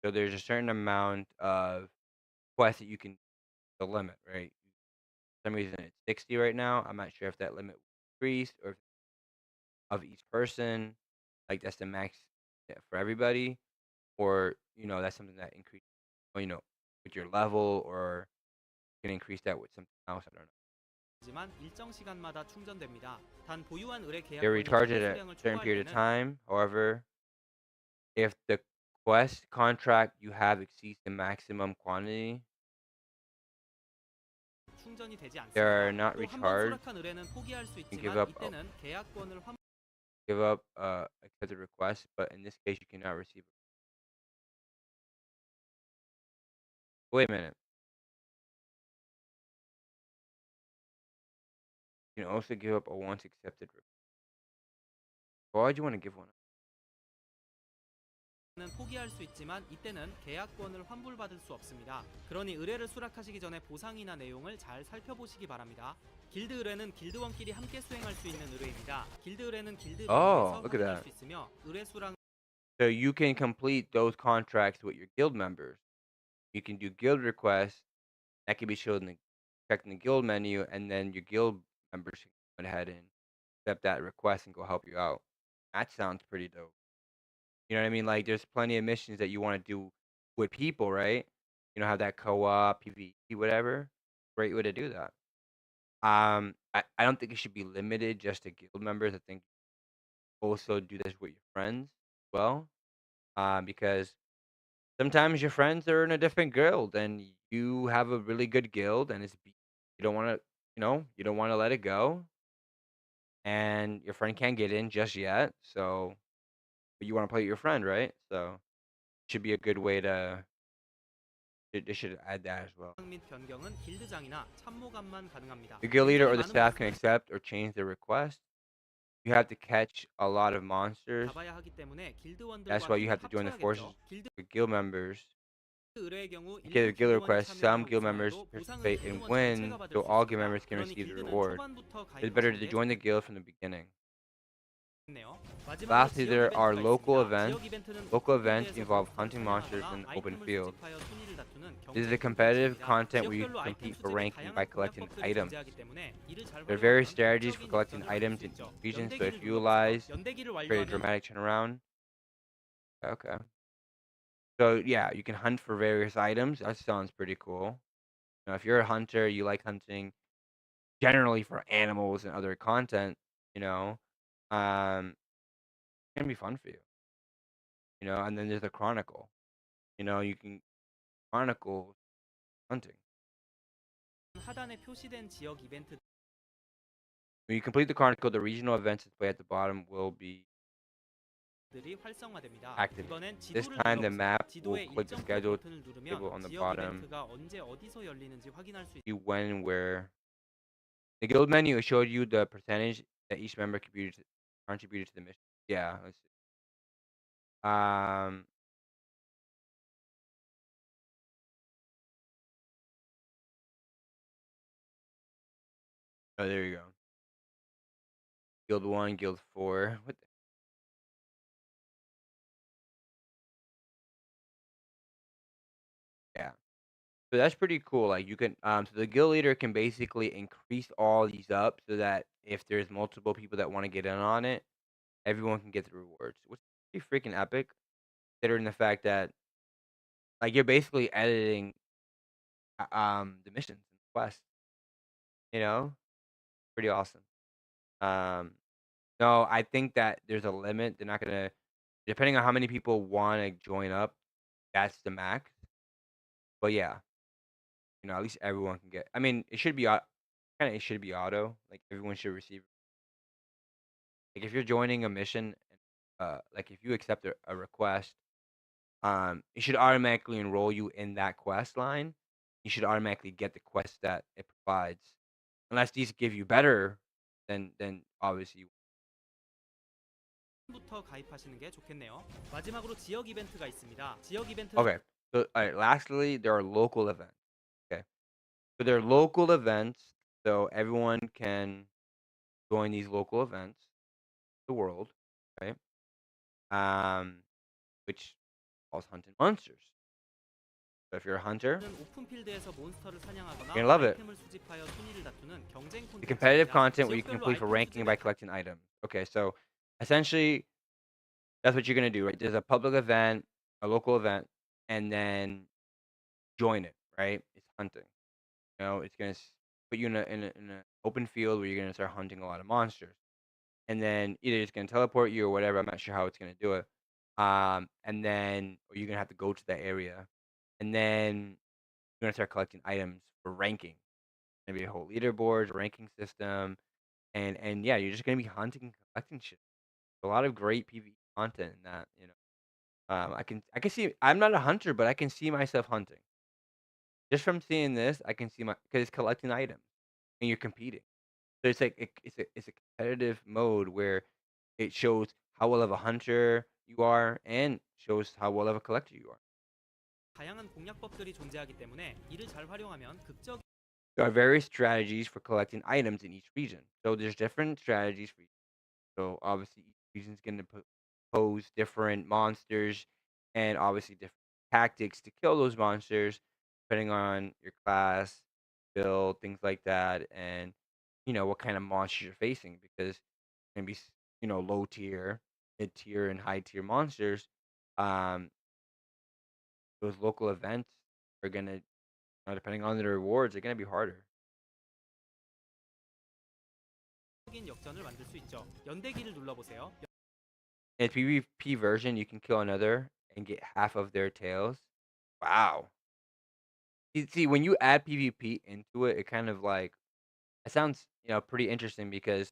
So there's a certain amount of quests that you can the limit, right? For some reason it's 60 right now. I'm not sure if that limit will increase or of each person, like that's the max for everybody, or that's something that increase, with your level, or you can increase that with something else. I don't know. 지만 일정 시간마다 충전됩니다. 단 보유한 의뢰 They're 계약권이 recharged 일정 at a 수량을 certain 초과할 period of 때는 time. However, if the quest contract you have exceeds the maximum quantity, 충전이 되지 they 않습니다. are not 또 한 번 recharged. 수락한 의뢰는 포기할 수 You can give 있지만 up 이때는 계약권을 환 accepted request, but in this case you cannot receive it. Wait a minute. You can also give up a once accepted request. Why would you want to give one up? 는 포기할 수 있지만 이때는 계약권을 환불받을 수 없습니다. 그러니 의뢰를 수락하시기 전에 보상이나 내용을 잘 살펴보시기 바랍니다. 길드 의뢰는 길드원끼리 함께 수행할 수 있는 의뢰입니다. 길드 의뢰는 길드 메뉴에서 Look at 확인할 that. 수 있으며 의뢰 수량 So you can complete those contracts with your guild members. You can do guild requests that can be shown checked in the guild menu, and then your guild members can go ahead and accept that request and go help you out. That sounds pretty dope. You know what I mean? Like there's plenty of missions that you want to do with people, right? Have that co-op, PvE, whatever. Great way to do that. I don't think it should be limited just to guild members. I think also do this with your friends as well. Because sometimes your friends are in a different guild and you have a really good guild and you don't want to, you don't want to let it go, and your friend can't get in just yet. So, but you want to play with your friend, right? So, it should be a good way to. They should add that as well. 및 변경은 길드장이나 참모관만 가능합니다. The guild leader 굉장히 or the 많은 staff can 보스는 accept or change their request. You have to catch a lot of monsters. 잡아야 하기 때문에 길드원들과 That's why you 힘을 have to join the forces 합쳐야겠죠. 길드 with guild members. 의뢰의 경우 To get a 일부 guild 길드원이 request, some 참여하고 guild members 있으므로 보상은 participate and 길드원 win, 전체가 받을 so 수 all guild 있습니다. members can 그러니 receive the 길드는 reward. 초반부터 It's better 가입하시는 to 게 join the guild from the beginning. 좋겠네요. 마지막으로 Lastly, 지역 there are 이벤트가 local 있습니다. events. 지역 이벤트는 Local 오픈 events 필드에서 involve 몬스터를 hunting monsters 사냥하거나 in open 아이템을 fields. 수집하여 순위를 다투는 This is a 경쟁 competitive 콘텐츠입니다. content where you 지역별로 아이템 compete for 수집에 ranking by 다양한 collecting 공략법들이 items. 존재하기 때문에 이를 잘 There are various 활용하면 strategies for 극적인 collecting 역전을 items 수 in 있죠. each region, so if 연대기를 you 눌러보세요. utilize, 연대기를 create a 완료하면 dramatic turnaround. Okay. So yeah, you can hunt for various items. That sounds pretty cool. If you're a hunter, you like hunting generally for animals and other content, it's gonna be fun for you. And then there's a chronicle. You can chronicle hunting. 하단에 표시된 지역 이벤트 When you complete the chronicle, the regional events displayed at the bottom will be 들이 활성화됩니다. activated. 이번엔 This 지도를 time the 눌러보세요. map will 지도의 click the 일정표 schedule 버튼을 table on 누르면 the 지역 bottom. 이벤트가 언제 어디서 열리는지 확인할 수 You when where the guild menu showed you the percentage that each member contributed to the mission. Yeah, let's see. Oh, there you go. Guild 1, Guild 4. What the? Yeah. So that's pretty cool. Like you can so the guild leader can basically increase all these up so that if there's multiple people that want to get in on it, everyone can get the rewards. Which is pretty freaking epic, considering the fact that like you're basically editing the missions and quests, you know? Pretty awesome. Um no, I think that there's a limit. They're not gonna depending on how many people wanna join up, that's the max. But yeah, at least everyone can get I mean, it should be kinda it should be auto. Like everyone should receive like if you're joining a mission, like if you accept a request, it should automatically enroll you in that quest line. You should automatically get the quest that it provides. Unless these give you better, then obviously 부터 가입하시는 게 좋겠네요. 마지막으로 지역 이벤트가 있습니다. 지역 이벤트 okay. So lastly, there are local events. Okay. So there are local events, so everyone can join these local events, the world, right? Which involves hunting monsters. So if you're a hunter, 는 오픈필드에서 몬스터를 사냥하거나 you're gonna love it. 아이템을 수집하여 순위를 다투는 경쟁 The competitive 콘텐츠입니다. content where you can 지역별로 complete for 아이템 ranking 수집에 by collecting items. Okay, so essentially that's what you're gonna do, right? There's a public event, a local event, and then join it, right? It's hunting. You know, it's gonna put you in a open field where you're gonna start hunting a lot of monsters, and then either it's gonna teleport you or whatever. I'm not sure how it's gonna do it. And then or you're gonna have to go to that area, and then you're gonna start collecting items for ranking. Maybe a whole leaderboard, ranking system, and yeah, you're just gonna be hunting, and collecting shit. A lot of great PvE content in that, you know. I can see. I'm not a hunter, but I can see myself hunting. Just from seeing this, I can see my because it's collecting items and you're competing. So it's like it's a competitive mode where it shows how well of a hunter you are and shows how well of a collector you are. 다양한 공략법들이 존재하기 때문에 이를 잘 활용하면 극적 There are various strategies for collecting items in each region. So there's different strategies for each. So obviously each region is going to pose different monsters and obviously different tactics to kill those monsters, depending on your class, build, things like that, and you know what kind of monsters you're facing because it can be you know low tier, mid tier, and high tier monsters. Um, those local events are gonna, depending on the rewards, they're gonna be harder. 인 역전을 만들 수 있죠. 연대기를 눌러보세요. In PvP version, you can kill another and get half of their tails. Wow. See, when you add PvP into it, it kind of like it sounds, pretty interesting because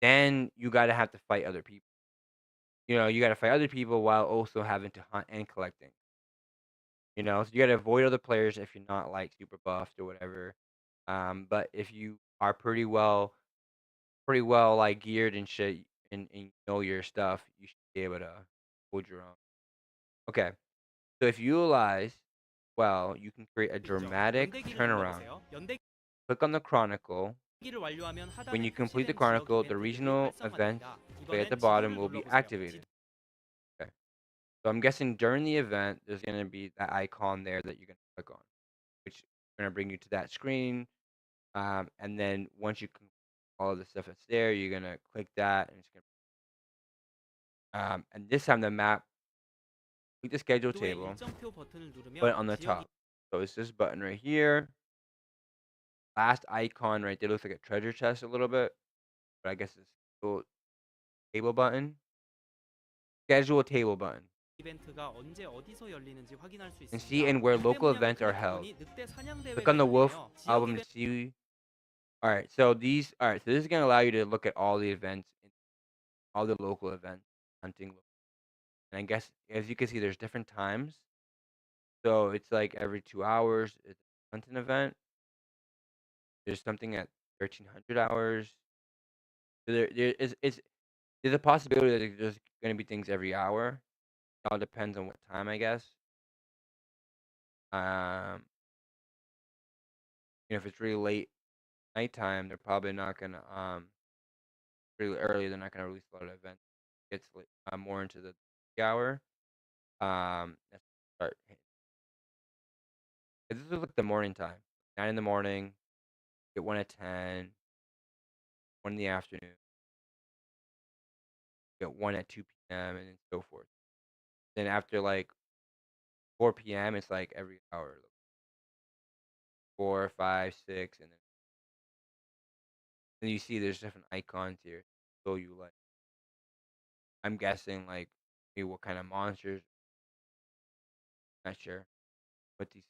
then you gotta have to fight other people. You know, you gotta fight other people while also having to hunt and collecting. You know, so you gotta avoid other players if you're not like super buffed or whatever. But if you are pretty well like geared and shit, and you know your stuff, you should be able to hold your own. Okay, so if you utilize well, you can create a dramatic 연대기를 turnaround. 눌러보세요. 연대기를 Click on the chronicle. 완료하면 When 하단에 you complete the 표시된 지역 chronicle, the 이벤트들이 regional events 활성화됩니다. way at the 이번엔 bottom 지도를 will be 눌러보세요. activated. Okay. So I'm guessing during the event, there's going to be that icon there that you're going to click on, which is going to bring you to that screen. And then once you complete all of the stuff that's there, you're going to click that, and it's going to. And this time the map, click the schedule 지도의 table, 일정표 버튼을 누르면 put it on the 지역 top. So it's this button right here. Last icon right there looks like a treasure chest a little bit, but I guess it's a table button. Schedule table button. 이벤트가 언제 어디서 열리는지 확인할 수 And see 있습니다. and where 늑대 local 문양을 events are held. 클릭해보니 늑대 사냥 Click 대회가 on the wolf 열리네요. 지역 album to 이벤트 see. Alright, so this is gonna allow you to look at all the events, all the local events, hunting. And I guess as you can see, there's different times. So it's like every 2 hours, it's a hunting event. There's something at 1300 hours. So there's a possibility that there's gonna be things every hour. It all depends on what time, I guess. Um, if it's really late nighttime, they're probably not gonna really early. They're not gonna release a lot of events. It's more into the hour. That's start. This is like the morning time. 9 in the morning. Get one at 10. One in the afternoon. Get one at 2 p.m. and so forth. Then after like 4 p.m., it's like every hour. 4, 5, 6, and then you see there's different icons here. So you like, I'm guessing like maybe what kind of monsters. Not sure. But these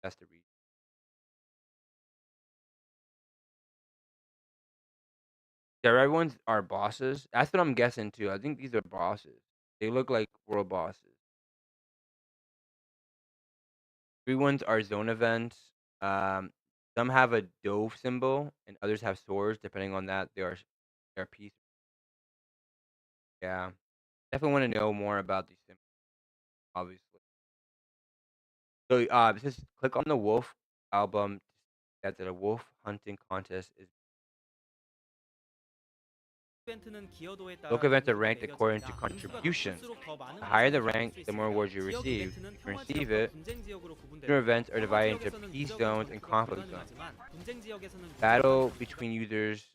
that's the reason. The red ones are bosses. That's what I'm guessing too. I think these are bosses. They look like world bosses. Green ones are zone events. Um, some have a dove symbol, and others have swords. Depending on that, they are peace. Yeah, definitely want to know more about these symbols. Obviously. So, just click on the wolf album. That the wolf hunting contest is. Local events are ranked according to contribution. The higher the rank, the more rewards you receive. If you receive it, regional events are divided into peace zones and conflict zones. Battle between users.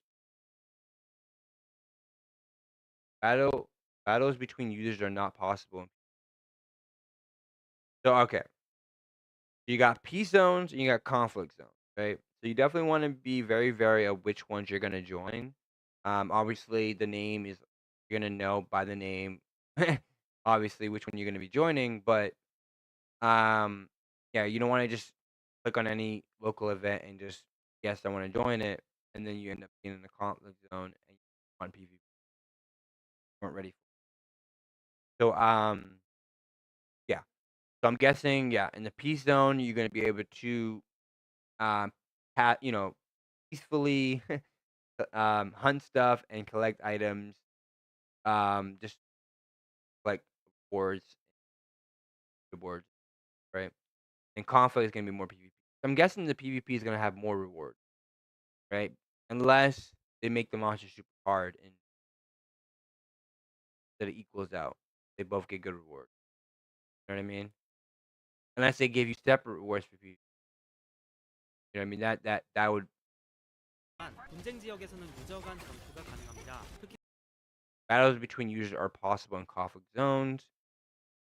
Battles between users are not possible. So okay, you got peace zones and you got conflict zones, right? So you definitely want to be very, very of which ones you're gonna join. Obviously the name is you're gonna know by the name, obviously which one you're gonna be joining, but um, yeah, you don't want to just click on any local event and just yes, I want to join it, and then you end up being in the conflict zone and you on PvP weren't ready for. So yeah. So I'm guessing yeah, in the peace zone you're gonna be able to um peacefully hunt stuff and collect items. Just like boards, the boards, right? And conflict is gonna be more PvP. So I'm guessing the PvP is gonna have more rewards, right? Unless they make the monster super hard and that it equals out. They both get good rewards. You know what I mean? Unless they give you separate rewards for PvP. You know what I mean? That would battles between users are possible in conflict zones.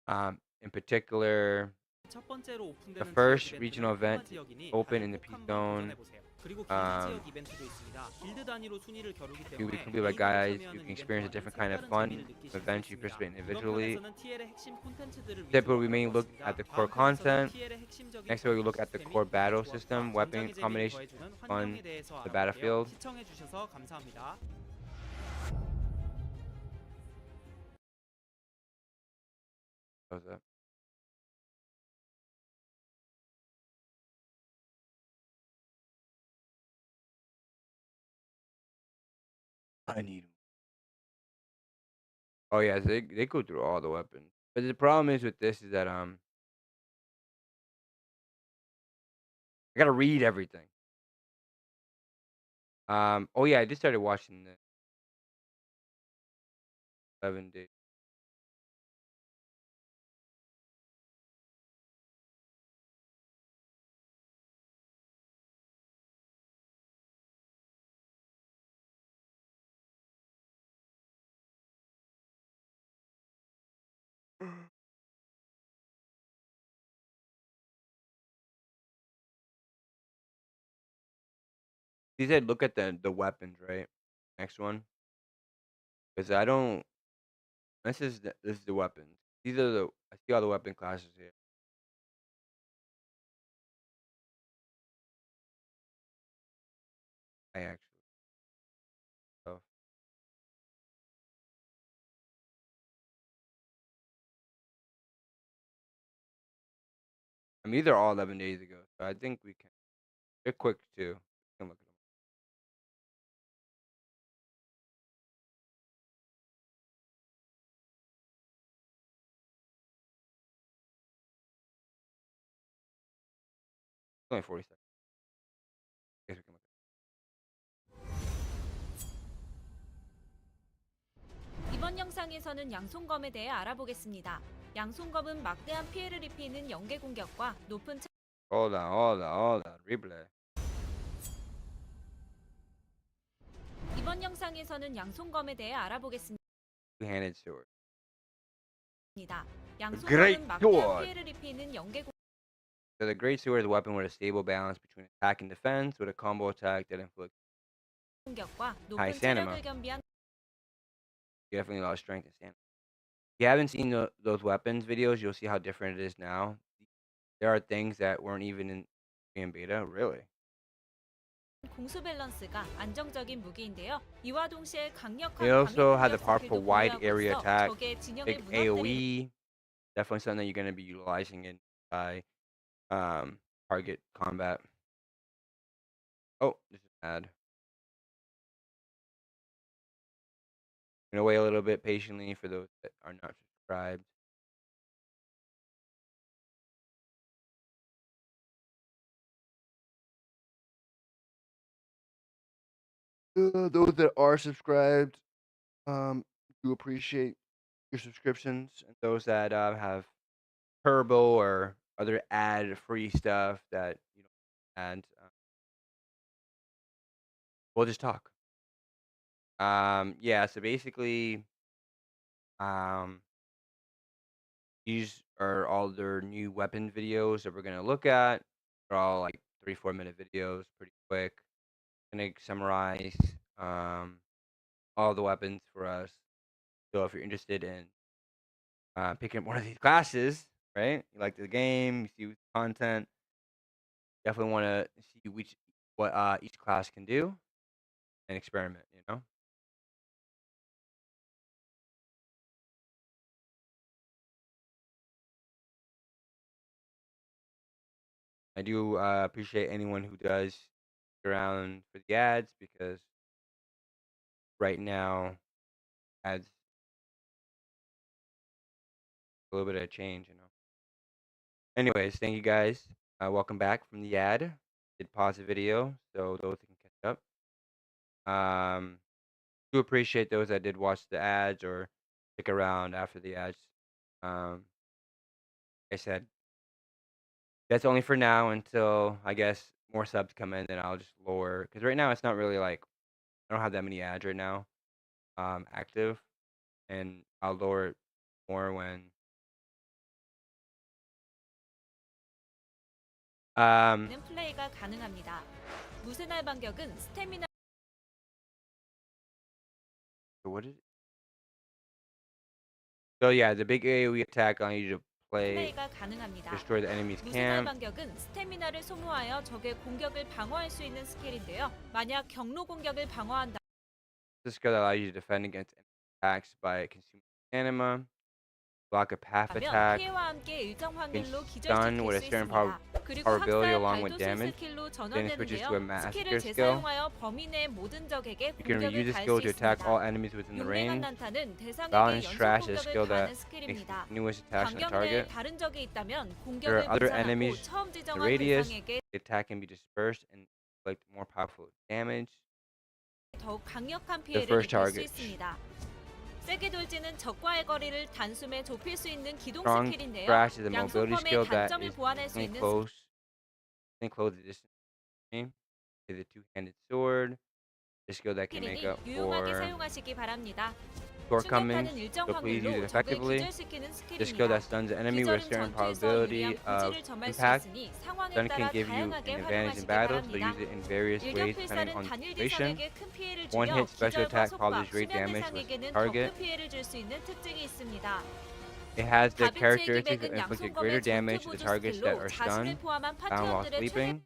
In particular, the first regional event open in the peace zone. You can be like guys, you can experience a different kind of fun events you participate in individually. Typically, we mainly look at the core content. Next, we look at the core battle system, weapon combination, fun, the battlefield. What was that? I need them. Oh yeah, so they go through all the weapons. But the problem is with this is that I gotta read everything. Oh yeah, I just started watching the 7 days. He said look at the weapons, right? Next one. Because I don't this is the weapons. These are the I see all the weapon classes here. I actually so I mean these are all 11 days ago, so I think we can they're quick too. We can look at them. It's only 40 seconds. I guess we can look 이번 영상에서는 양손검에 대해 알아보겠습니다. 양손검은 막대한 피해를 입히는 연계 공격과 높은 hold on. Replay. 이번 영상에서는 양손검에 대해 알아보겠습니다. Two-handed sword. Great 양손검은 막대한 sword. 피해를 입히는 연계 So the great sword is a weapon with a stable balance between attack and defense, with a combo attack that inflicts 공격과 high 높은 stamina. 체력을 겸비한 Definitely a lot of strength and stamina. If you haven't seen those weapons videos, you'll see how different it is now. There are things that weren't even in beta, really. 공수 밸런스가 안정적인 무기인데요. 이와 동시에 강력한 They also 방위 have the 공격 powerful 스킬도 wide 보유하고 area 있어 attack, 적의 진영을 big 무너뜨리는 AoE. Definitely something that you're going to be utilizing in by target combat. Oh, this is bad. I'm gonna wait a little bit patiently for those that are not subscribed. Those that are subscribed, Do appreciate your subscriptions and those that have Turbo or other ad-free stuff that and we'll just talk. Yeah. So basically, um, these are all their new weapon videos that we're gonna look at. They're all like 3-4 minute videos, pretty quick. Gonna summarize all the weapons for us. So if you're interested in picking up one of these classes, right? You like the game, you see the content, definitely want to see what each class can do and experiment. I do appreciate anyone who does stick around for the ads because right now ads a little bit of change. Anyways, thank you guys. Welcome back from the ad. Did pause the video so those can catch up. Do appreciate those that did watch the ads or stick around after the ads. Like I said, that's only for now until I guess more subs come in. Then I'll just lower because right now it's not really like I don't have that many ads right now active, and I'll lower it more when 는 플레이가 가능합니다. 무쇠날 반격은 스태미나 what is it? So yeah, the big AoE attack on you to play 플레이가 가능합니다. destroy the enemy's 무쇠날 camp. 반격은 스태미나를 소모하여 적의 공격을 방어할 수 있는 스킬인데요. 만약 경로 공격을 방어한다. This skill that allows you to defend against attacks by consuming anima, block a path 하면 attack, 피해와 함께 일정 확률로 stun with 기절시킬 a 수 certain 있습니다. 그리고 probability 학살 along with 발도술 damage. 스킬로 Then it switches to a 전환되는데요. massacre 스킬을 skill. 재사용하여 범위 내 모든 적에게 You can 공격을 use the 가할 skill 수 to attack all 있습니다. enemies within the 용맹한 range. 난타는 대상에게 Balance 연속 trash is a skill 공격을 가하는 that makes 스킬입니다. continuous attacks on the 반격 내 target. 다른 적이 있다면 There 공격을 are other 분산하고 enemies 처음 in the 지정한 radius. 대상에게 The attack can be dispersed and inflict more powerful damage. 더욱 강력한 The 피해를 first 입힐 수 target. 있습니다. 세게 돌지는 적과의 거리를 단숨에 좁힐 수 있는 기동 Strong 스킬인데요. thrash is a mobility 양손검의 skill that 단점을 is 보완할 수 instantly 있는 close the distance. Is a two-handed sword. The skill that can make 스킬이니 up 유용하게 for 사용하시기 바랍니다. shortcomings, 충격파는 일정 so please use 확률로 it 적을 effectively. 기절시키는 The skill that 스킬입니다. stuns the enemy with a 기절은 certain 전투에서 probability 유리한 of 고지를 점할 수 impact. 있으니 상황에 Stun can 따라 give you 다양하게 an advantage in 활용하시기 battle, so 바랍니다. use it in various 일격 ways depending 필살은 on the 단일 situation. 대상에게 큰 피해를 One 주며 hit special 기절과 attack 속박, causes great 수면 damage to the 대상에게는 더 target. 큰 피해를 줄 수 있는 특징이 있습니다. It has the 다빈치의 characteristics of 기백은 inflicting greater 양손검의 damage to 전투 the 보조 targets that 스킬로 are 자신을 stunned, 포함한 bound while 파티원들의 최대 sleeping.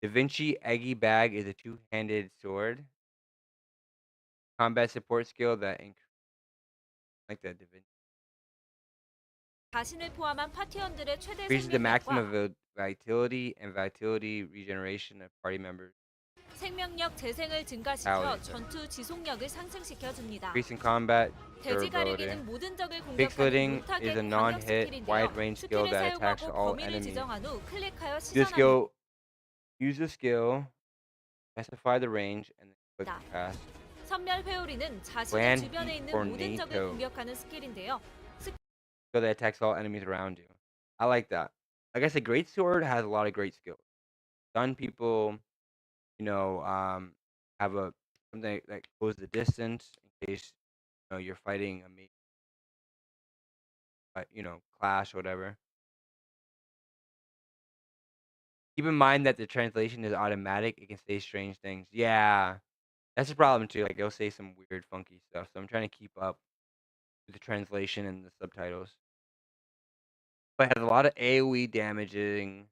Da Vinci Eggy Bag is a two-handed sword. Combat support skill that like that Da Vinci. 자신을 포함한 파티원들의 최대 Increases the maximum 생명력과 vitality and vitality regeneration of party members. 생명력 재생을 증가시켜 전투 지속력을 상승시켜 줍니다. Increasing combat 돼지 durability. 가리기는 모든 적을 Pig 공격하는 slitting 못하게 is a 광역 non-hit, 스킬인데요. wide-range skill 스킬을 that attacks 사용하고 all 범위를 enemies. 지정한 후 클릭하여 Use 시선하면 use the skill, specify the range, and then click 다. the cast. 선멸 회오리는 자신의 Plan 주변에 있는 for 모든 적을 NATO. 공격하는 스킬인데요. Skill that attacks all enemies around you. I like that. Like I said, Great Sword has a lot of great skills. Stun people, have something that goes the distance in case you're fighting clash or whatever. Keep in mind that the translation is automatic. It can say strange things. Yeah, that's a problem too. Like it'll say some weird, funky stuff. So I'm trying to keep up with the translation and the subtitles. But it has a lot of AOE damaging,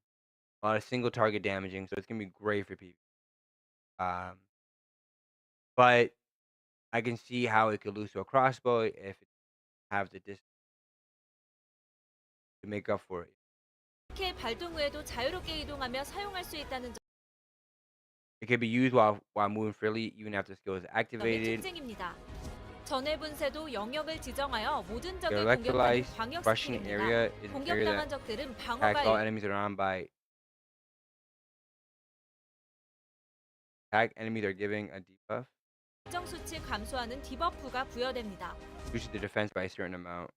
a lot of single target damaging, so it's gonna be great for people. But I can see how it could lose to a crossbow if it have the distance to make up for it. 스킬 발동 후에도 자유롭게 이동하며 사용할 수 있다는 It can be used while moving freely, even after the skill is 점이 activated. 특징입니다. 전해 분쇄도 영역을 지정하여 모든 The 적을 공격하는 electrolyzed 광역 rushing 스킬입니다. area is an area 공격당한 that 적들은 attacks 방어가 all enemies around by attack enemies are giving a stuff. 일정 수치 감소하는 디버프가 부여됩니다. Boosted the defense by a certain amount.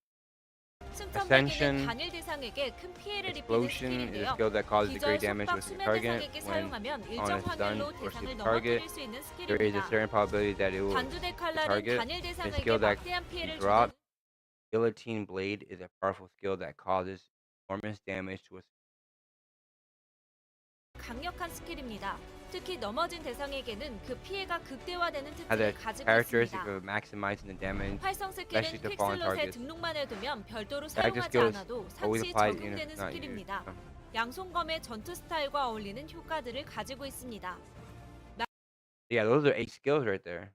승천배기는 Ascension, 단일 대상에게 큰 피해를 입히는 Explosion is a 스킬인데요. skill that causes a 기절, great damage 속박, with the 수면 target 대상에게 when 사용하면 on 일정 a stun 확률로 or 대상을 sleep target. 넘어뜨릴 수 있는 There is a 스킬입니다. certain probability that it will 단두대 칼날은 target. 단일 A 대상에게 skill that 막대한 can 피해를 주는 drop. Guillotine Blade is a powerful skill that causes enormous damage to a 강력한 스킬입니다. 특히 넘어진 대상에게는 그 피해가 극대화되는 has 특징을 a 가지고 characteristic 있습니다. of maximizing the damage. 활성 especially 스킬은 to fallen 퀵슬롯에 targets. 등록만 해두면 별도로 The active 사용하지 skill is 않아도 always 상시 applied, 적용되는 not used. 스킬입니다. 양손검의 전투 스타일과 어울리는 효과들을 가지고 있습니다. Yeah, those are 8 skills right there.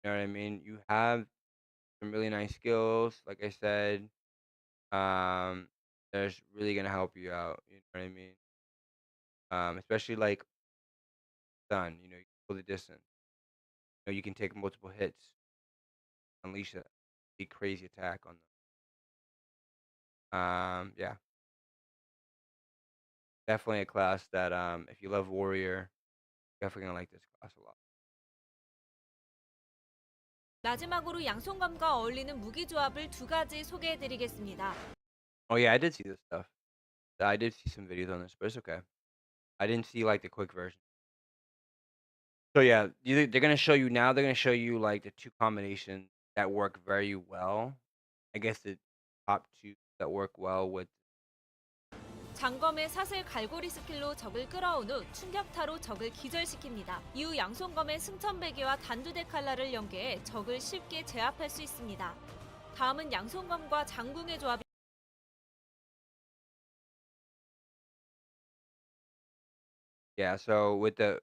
You know what I mean? You have some really nice skills, like I said. That's really gonna help you out. You know what I mean? Especially like stun. You know, you can go the distance. You know, you can take multiple hits, unleash a big crazy attack on them. Yeah, definitely a class that if you love warrior, definitely gonna like this class a lot. 마지막으로 양손검과 어울리는 무기 조합을 두 가지 소개해드리겠습니다. Oh yeah, I did see this stuff. I did see some videos on this, but it's okay. I didn't see like the quick version. So yeah, they're gonna show you now. They're gonna show you like the 2 combinations that work very well. I guess the top 2 that work well with. 장검의 사슬 갈고리 스킬로 적을 끌어온 후 충격타로 적을 기절시킵니다. 이후 양손검의 승천배기와 단두대 칼날을 연계해 적을 쉽게 제압할 수 있습니다. 다음은 양손검과 장궁의 조합. Yeah, so with the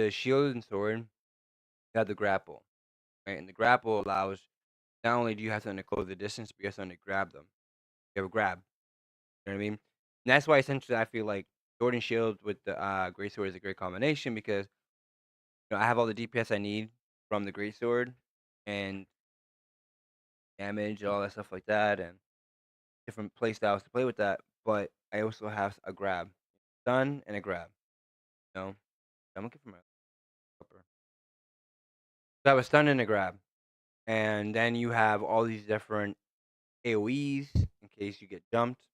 shield and sword, you have the grapple, right? And the grapple allows not only do you have something to close the distance, but you have something to grab them. You have a grab. You know what I mean? And that's why essentially I feel like sword and shield with the great sword is a great combination because I have all the DPS I need from the great sword and damage, all that stuff like that, and different play styles to play with that. But I also have a grab, stun and a grab. You know, I'm looking for my upper. So I have a stun and a grab, and then you have all these different AOE's in case you get jumped,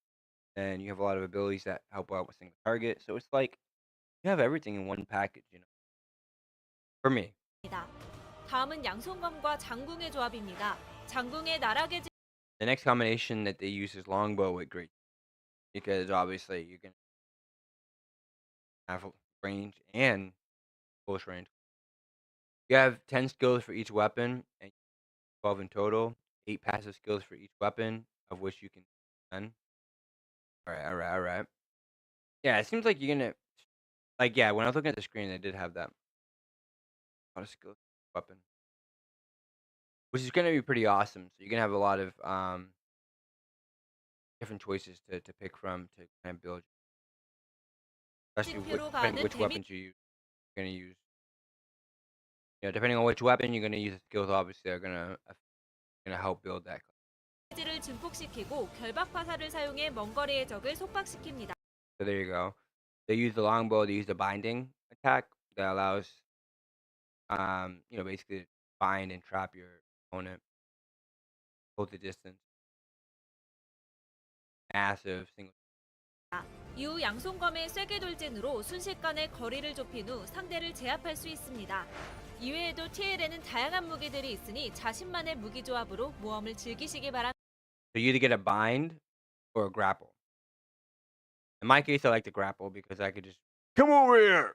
and you have a lot of abilities that help out with single target. So it's like you have everything in one package, for me. 다음은 양손검과 장궁의 조합입니다. 장궁의 나락의 The next combination that they use is longbow with great, because obviously you can have range and close range. You have 10 skills for each weapon, and 12 in total. 8 passive skills for each weapon, of which you can 10. All right. Yeah, it seems like you're gonna yeah. When I was looking at the screen, they did have that a lot of skills weapon, which is gonna be pretty awesome. So you're gonna have a lot of different choices to pick from to kind of build, especially depending which weapons you're gonna use. Depending on which weapon you're gonna use, the skills obviously are gonna help build that. 를 증폭시키고 결박 화살을 사용해 먼 거리의 적을 속박시킵니다. So there you go. They use the longbow. They use the binding attack that allows, basically bind and trap your opponent. Hold the distance. Massive single. 이후 양손검의 쐐기 돌진으로 순식간에 거리를 좁힌 후 상대를 제압할 수 있습니다. 이외에도 TL에는 다양한 무기들이 있으니 자신만의 무기 조합으로 모험을 즐기시기 바랍니다. So you either get a bind or a grapple. In my case, I like the grapple because I could just come over here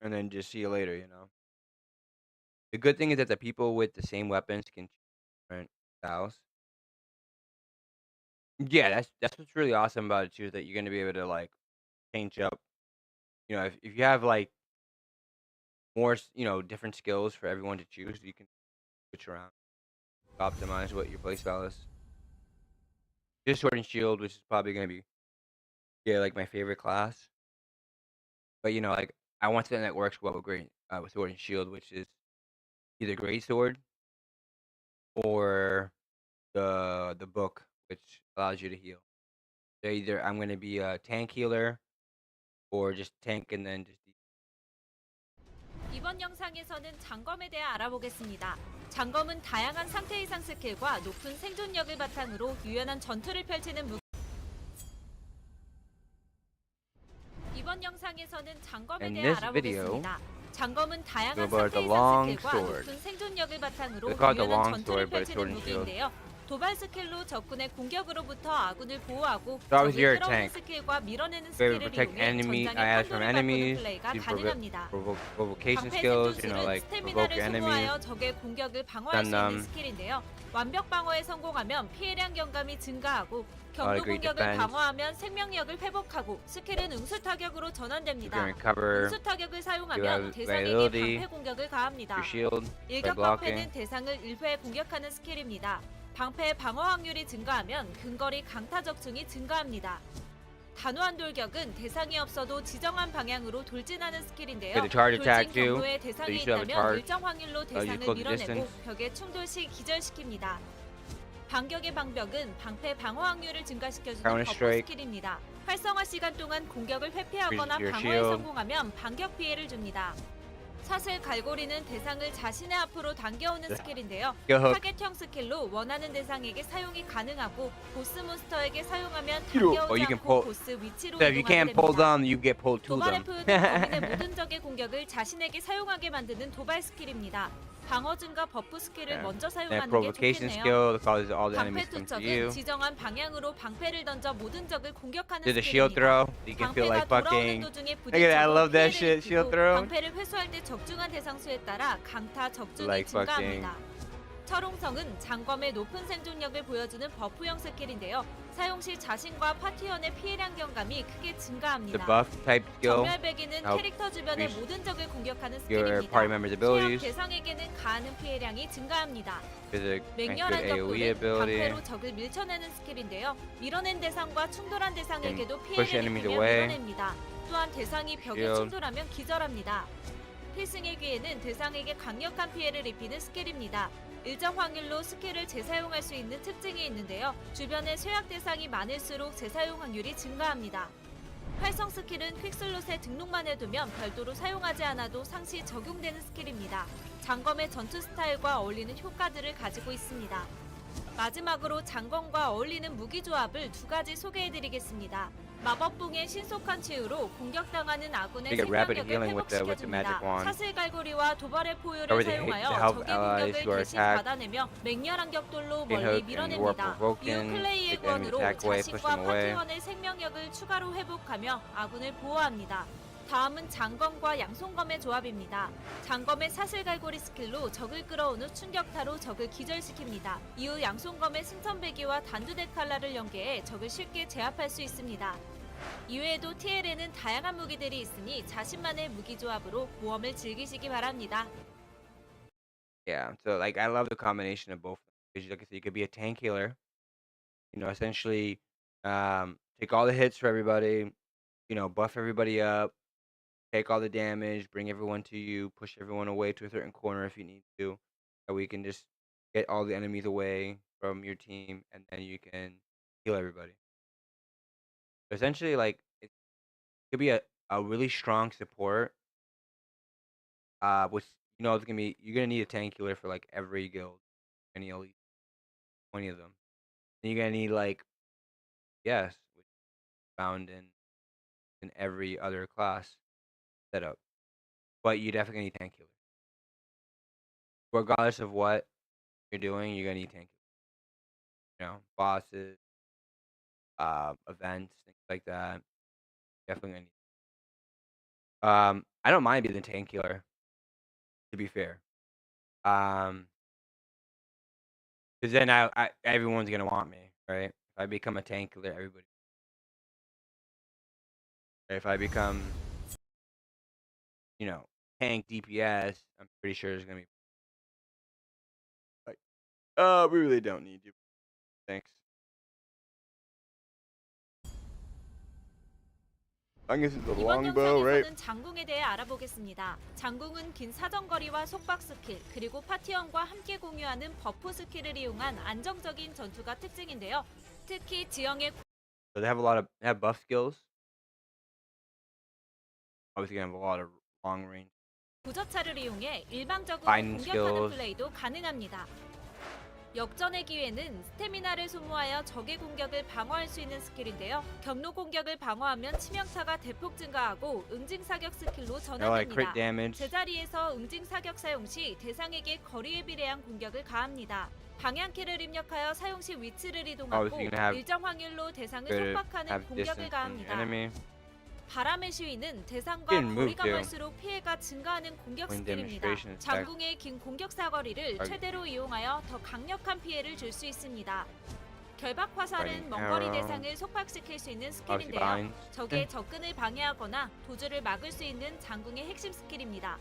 and then just see you later. The good thing is that the people with the same weapons can choose different styles. Yeah, that's what's really awesome about it too. Is that you're gonna be able to like change up. If you have like more different skills for everyone to choose, you can switch around, optimize what your playstyle is. Just sword and shield, which is probably gonna be like my favorite class. But like I want something that works well with sword and shield, which is either great sword or the book, which allows you to heal. So either I'm gonna be a tank healer or just tank and then just 이번 영상에서는 장검에 대해 알아보겠습니다. 장검은 다양한 상태 이상 스킬과 높은 생존력을 바탕으로 유연한 전투를 펼치는 무기. 이번 영상에서는 장검에 In 대해 this video, 알아보겠습니다. 장검은 다양한 about 상태 the 이상 long 스킬과 sword. 높은 생존력을 바탕으로 They call it the 유연한 long 전투를 sword, but it's 펼치는 sword and shield. 무기인데요. 도발 스킬로 적군의 공격으로부터 아군을 보호하고 So obviously you're 적을 a 끌어오는 tank. 스킬과 밀어내는 So you 스킬을 protect 이용해 enemy 전장의 from 판도를 바꾸는 enemies. 플레이가 You 가능합니다. provocation 방패 skills, 생존술은 like provoke 스태미나를 your enemies. 소모하여 적의 공격을 방어할 수 stun 있는 them. 스킬인데요. 완벽 방어에 성공하면 피해량 경감이 증가하고 경로 great 공격을 defense. 방어하면 생명력을 회복하고 스킬은 응수 타격으로 You 전환됩니다. can recover 응수 타격을 you 사용하면 have 대상에게 availability, 방패 공격을 가합니다. your shield by 일격 blocking. 방패는 대상을 1회 공격하는 스킬입니다. 방패의 방어 확률이 증가하면 근거리 강타 적중이 증가합니다. 단호한 돌격은 대상이 없어도 지정한 방향으로 돌진하는 스킬인데요. With the charge attack 돌진 too, 경로에 대상이 you should have a 있다면 charge. 일정 확률로 you 대상을 close the 밀어내고 distance. 벽에 충돌 시 기절시킵니다. 반격의 방벽은 방패 방어 확률을 증가시켜주는 Counter 버프 strike. 스킬입니다. 활성화 시간 동안 공격을 회피하거나 Your 방어에 shield. 성공하면 반격 피해를 줍니다. 사슬 갈고리는 대상을 자신의 앞으로 당겨오는 스킬인데요. Go hook. 타겟형 스킬로 원하는 대상에게 사용이 가능하고 보스 몬스터에게 사용하면 you 당겨오지 can 않고 pull- 보스 위치로 So if you 이동하게 can't pull 됩니다. them, you get pulled to 도발의 them. 표현은 범인의 모든 적의 공격을 자신에게 사용하게 만드는 도발 스킬입니다. 방어 증가 버프 스킬을 Yeah. 먼저 And 사용하는 게 provocation 좋겠네요. skill that causes all the 방패 enemies to come to 투척은 you. 지정한 방향으로 방패를 던져 모든 적을 공격하는 There's a shield 스킬입니다. throw. You can feel 방패가 like 돌아오는 fucking. 도중에 Look at that, I 부딪혀도 love that 피해를 shit. Shield 입히고 throw. 방패를 회수할 때 적중한 대상 수에 따라 강타 적중이 Like 증가합니다. 철옹성은 장검의 높은 생존력을 보여주는 버프형 스킬인데요. 사용 시 자신과 파티원의 피해량 경감이 크게 The 증가합니다. buff type skill. 전멸배기는 help 캐릭터 주변의 increase 모든 적을 공격하는 Your 스킬입니다. party members' 취약 abilities. 대상에게는 가하는 피해량이 증가합니다. There's a 맹렬한 good AoE 격도는 ability. 방패로 적을 밀쳐내는 스킬인데요. 밀어낸 대상과 충돌한 대상에게도 push 피해를 enemies 입히며 away. 밀어냅니다. 또한 대상이 벽에 shield. 충돌하면 기절합니다. 필승의 기회는 대상에게 강력한 피해를 입히는 스킬입니다. 일정 확률로 스킬을 재사용할 수 있는 특징이 있는데요. 주변에 쇠약 대상이 많을수록 재사용 확률이 증가합니다. 활성 스킬은 퀵슬롯에 등록만 해두면 별도로 사용하지 않아도 상시 적용되는 스킬입니다. 장검의 전투 스타일과 어울리는 효과들을 가지고 있습니다. 마지막으로 장검과 어울리는 무기 조합을 두 가지 소개해드리겠습니다. 마법봉의 신속한 치유로 공격당하는 아군의 You get rapid 생명력을 healing with the magic 회복시켜줍니다. wand. 사슬 갈고리와 도발의 포효를 Or the 사용하여 to help 적의 allies 공격을 who are 대신 attacked. 받아내며 맹렬한 격돌로 Can 멀리 hook and 밀어냅니다. warp provoking, 이후 클레이의 take enemy 구원으로 attack away, push 자신과 them away. 파티원의 생명력을 추가로 회복하며 아군을 보호합니다. 다음은 장검과 양손검의 조합입니다. 장검의 사슬 갈고리 스킬로 적을 끌어온 후 충격타로 적을 기절시킵니다. 이후 양손검의 승천배기와 단두대 칼날을 연계해 적을 쉽게 제압할 수 있습니다. 이외에도 TL에는 다양한 무기들이 있으니 자신만의 무기 조합으로 모험을 즐기시기 바랍니다. Yeah, so like I love the combination of both. Because like I said, you could be a tank healer, essentially take all the hits for everybody, buff everybody up, take all the damage, bring everyone to you, push everyone away to a certain corner if you need to. And we can just get all the enemies away from your team, and then you can heal everybody. Essentially, like it could be a really strong support. Which it's gonna be you're gonna need a tank healer for like every guild, any at least 20 of them. And you're gonna need which is found in every other class setup. But you definitely need tank healer. Regardless of what you're doing, you're gonna need tank healer. Bosses, events, things like that. Definitely gonna need. I don't mind being the tank healer, to be fair. Because then I everyone's gonna want me, right? If I become a tank killer, everybody. If I become, tank DPS, I'm pretty sure there's gonna be we really don't need you. Thanks. I guess it's a 이번 longbow, right? 영상에서는 장궁에 대해 알아보겠습니다. 장궁은 긴 사정거리와 속박 스킬, 그리고 파티원과 함께 공유하는 버프 스킬을 이용한 안정적인 전투가 특징인데요. 특히 지형의 So they have buff skills. Obviously, gonna have a lot of long range 부저차를 이용해 일방적으로 Fighting 공격하는 skills. 플레이도 가능합니다. 역전의 기회는 스태미나를 소모하여 적의 공격을 방어할 수 있는 스킬인데요. 경로 공격을 방어하면 치명타가 대폭 증가하고 응징 사격 스킬로 Like crit 전환됩니다. damage. 제자리에서 응징 사격 사용 시 대상에게 거리에 비례한 공격을 가합니다. 방향키를 입력하여 사용 시 위치를 이동하고 so you can have 일정 확률로 대상을 good 속박하는 have 공격을 distance from your 가합니다. enemy. 바람의 시위는 대상과 Didn't move 거리가 too. 멀수록 피해가 증가하는 공격 When 스킬입니다. demonstration is back. 장궁의 긴 공격 사거리를 Target. 최대로 이용하여 더 강력한 피해를 줄 수 있습니다. 결박 화살은 Fighting 먼거리 arrow. 대상을 속박시킬 수 있는 Obviously 스킬인데요. binds. 적의 접근을 방해하거나 도주를 막을 수 있는 장궁의 핵심 스킬입니다.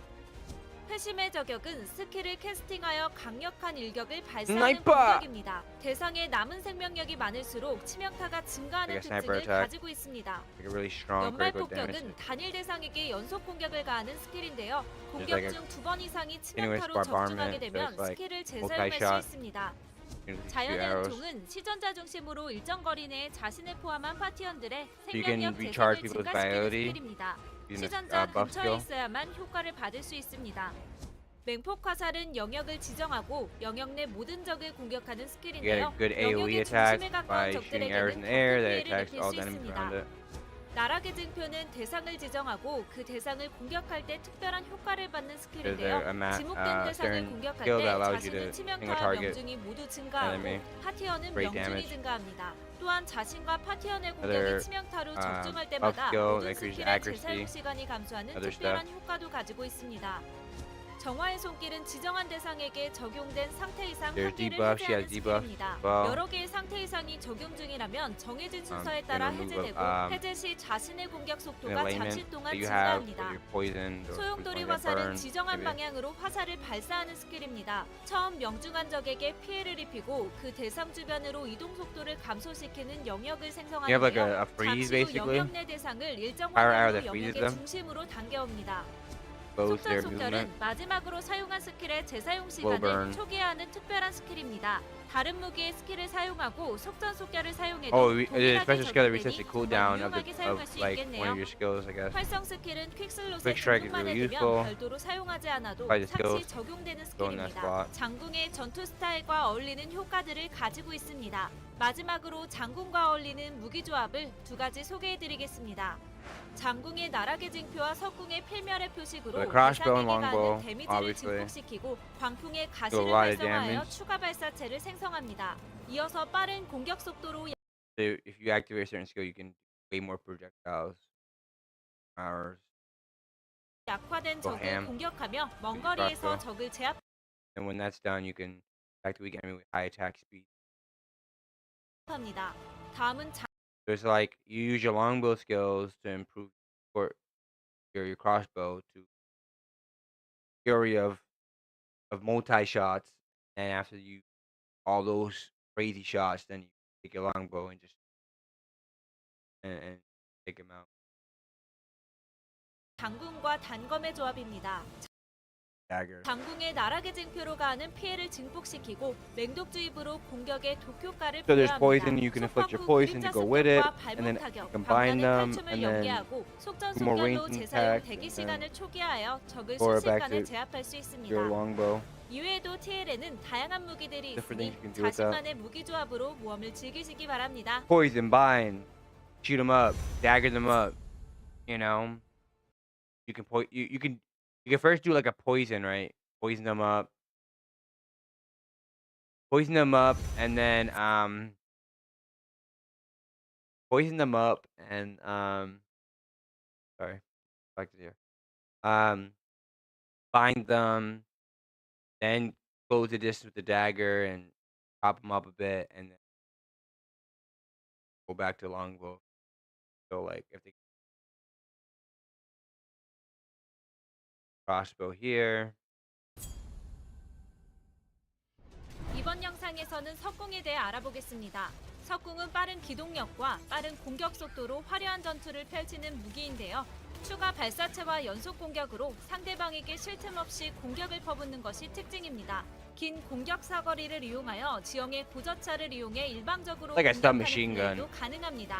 회심의 저격은 스킬을 캐스팅하여 강력한 일격을 발사하는 스나이퍼! 공격입니다. 대상의 남은 생명력이 많을수록 치명타가 증가하는 Like a sniper 특징을 attack. 가지고 있습니다. Like a really strong 연발 critical damage. 폭격은 단일 대상에게 연속 공격을 가하는 스킬인데요. 공격 like a 중 2번 이상이 continuous 치명타로 적중하게 bombardment, so 되면 it's like 스킬을 재사용할 수 multi-shot. 있습니다. You can shoot 자연의 arrows. 은총은 시전자 중심으로 일정 거리 내에 자신을 포함한 파티원들의 you can 생명력 recharge 재생을 people's 증가시키는 vitality 스킬입니다. using this 시전자 buff 근처에 skill. 있어야만 효과를 받을 수 있습니다. 맹폭 화살은 영역을 지정하고 영역 내 모든 적을 공격하는 You get 스킬인데요. a good AoE 영역의 attack 중심에 가까운 by shooting arrows in 적들에게는 the air 큰 that 피해를 attacks 입힐 all 수 the enemies 있습니다. around it. 나락의 증표는 대상을 지정하고 그 대상을 공격할 때 특별한 효과를 받는 There's 스킬인데요. a 지목된 대상을 certain 공격할 skill 때 that allows you 자신의 to single 치명타와 target 명중이 모두 증가하고 enemy. 파티원은 Great 명중이 damage. 증가합니다. 또한 자신과 파티원의 Other, 공격이 치명타로 적중할 buff 때마다 skill 모든 increases 스킬의 accuracy. 재사용 시간이 감소하는 Other 특별한 효과도 가지고 있습니다. 정화의 손길은 지정한 대상에게 적용된 상태 이상 There's 한계를 debuff, she 해제하는 has debuff 스킬입니다. as well. 여러 개의 상태 이상이 적용 중이라면 정해진 순서에 can 따라 remove 해제되고 a- 해제 시 자신의 공격 An 속도가 alignment 잠시 동안 that you have 증가합니다. where you're poisoned or 소용돌이 get 화살은 burned. 지정한 maybe. 방향으로 화살을 발사하는 스킬입니다. 처음 명중한 적에게 피해를 입히고 그 대상 주변으로 이동 속도를 감소시키는 영역을 You have like 생성하는데요. a freeze 잠시 후 basically. 영역 내 대상을 일정 Fire arrow 방향으로 that freezes 영역의 them. 중심으로 당겨옵니다. Slows their movement. 속전속결은 마지막으로 사용한 스킬의 재사용 Slow burn. 시간을 초기화하는 특별한 스킬입니다. 다른 무기의 스킬을 사용하고 속전속결을 사용해도 Oh, it is a 동일하게 special skill that 적용되니 resets the 정말 cooldown 유용하게 사용할 of 수 like one 있겠네요. of your skills, I guess. 활성 스킬은 퀵슬롯에 Quick strike is 등록만 really 해두면 useful. 별도로 사용하지 않아도 By the 상시 skills, 적용되는 go in that 스킬입니다. spot. 장궁의 전투 스타일과 어울리는 효과들을 가지고 있습니다. 마지막으로 장궁과 어울리는 무기 조합을 두 가지 소개해드리겠습니다. 장궁의 나락의 징표와 석궁의 필멸의 표식으로 The crossbow and 대상에게 longbow, 가는 데미지를 obviously, 증폭시키고 광풍의 do a 가시를 lot of 활성화하여 damage. 추가 발사체를 생성합니다. 이어서 빠른 공격 속도로 So if you activate a certain skill, you can do way more projectiles. Hours. 약화된 Go 적을 ham. 공격하며 먼 거리에서 crossbow. 적을 제압 And when that's done, you can attack the weak enemy with high attack speed. 합니다. 다음은 So it's like you use your longbow skills to improve your crossbow to fury of multi shots, and after you all those crazy shots, then you take your longbow and just and take him out. 장궁과 단검의 조합입니다. Dagger. 장궁의 나락의 징표로 가하는 피해를 증폭시키고 맹독주입으로 공격의 독효과를 So there's 부여합니다. poison, you can inflict your poison to go with it, and then you combine them, and then 연계하고 do more 속전속결로 ranged 재사용 attacks, 대기 and then 시간을 초기화하여 적을 throw it back 순식간에 to 제압할 수 있습니다. your longbow. 이외에도 TL에는 다양한 무기들이 Different 있으니 things you can do with that. 자신만의 무기 조합으로 모험을 즐기시기 바랍니다. Poison, bind, shoot them up, dagger them up. You know, you can you can first do like a poison, right? Poison them up, and then poison them up, and sorry, back to here. Bind them, then close the distance with the dagger and chop them up a bit, and then go back to longbow. So like if they crossbow here. 이번 영상에서는 석궁에 대해 알아보겠습니다. 석궁은 빠른 기동력과 빠른 공격 속도로 화려한 전투를 펼치는 무기인데요. 추가 발사체와 연속 공격으로 상대방에게 쉴 틈 없이 공격을 퍼붓는 것이 특징입니다. 긴 공격 사거리를 이용하여 지형의 고저차를 이용해 일방적으로 Like a 공격하는 submachine gun. 플레이도 가능합니다.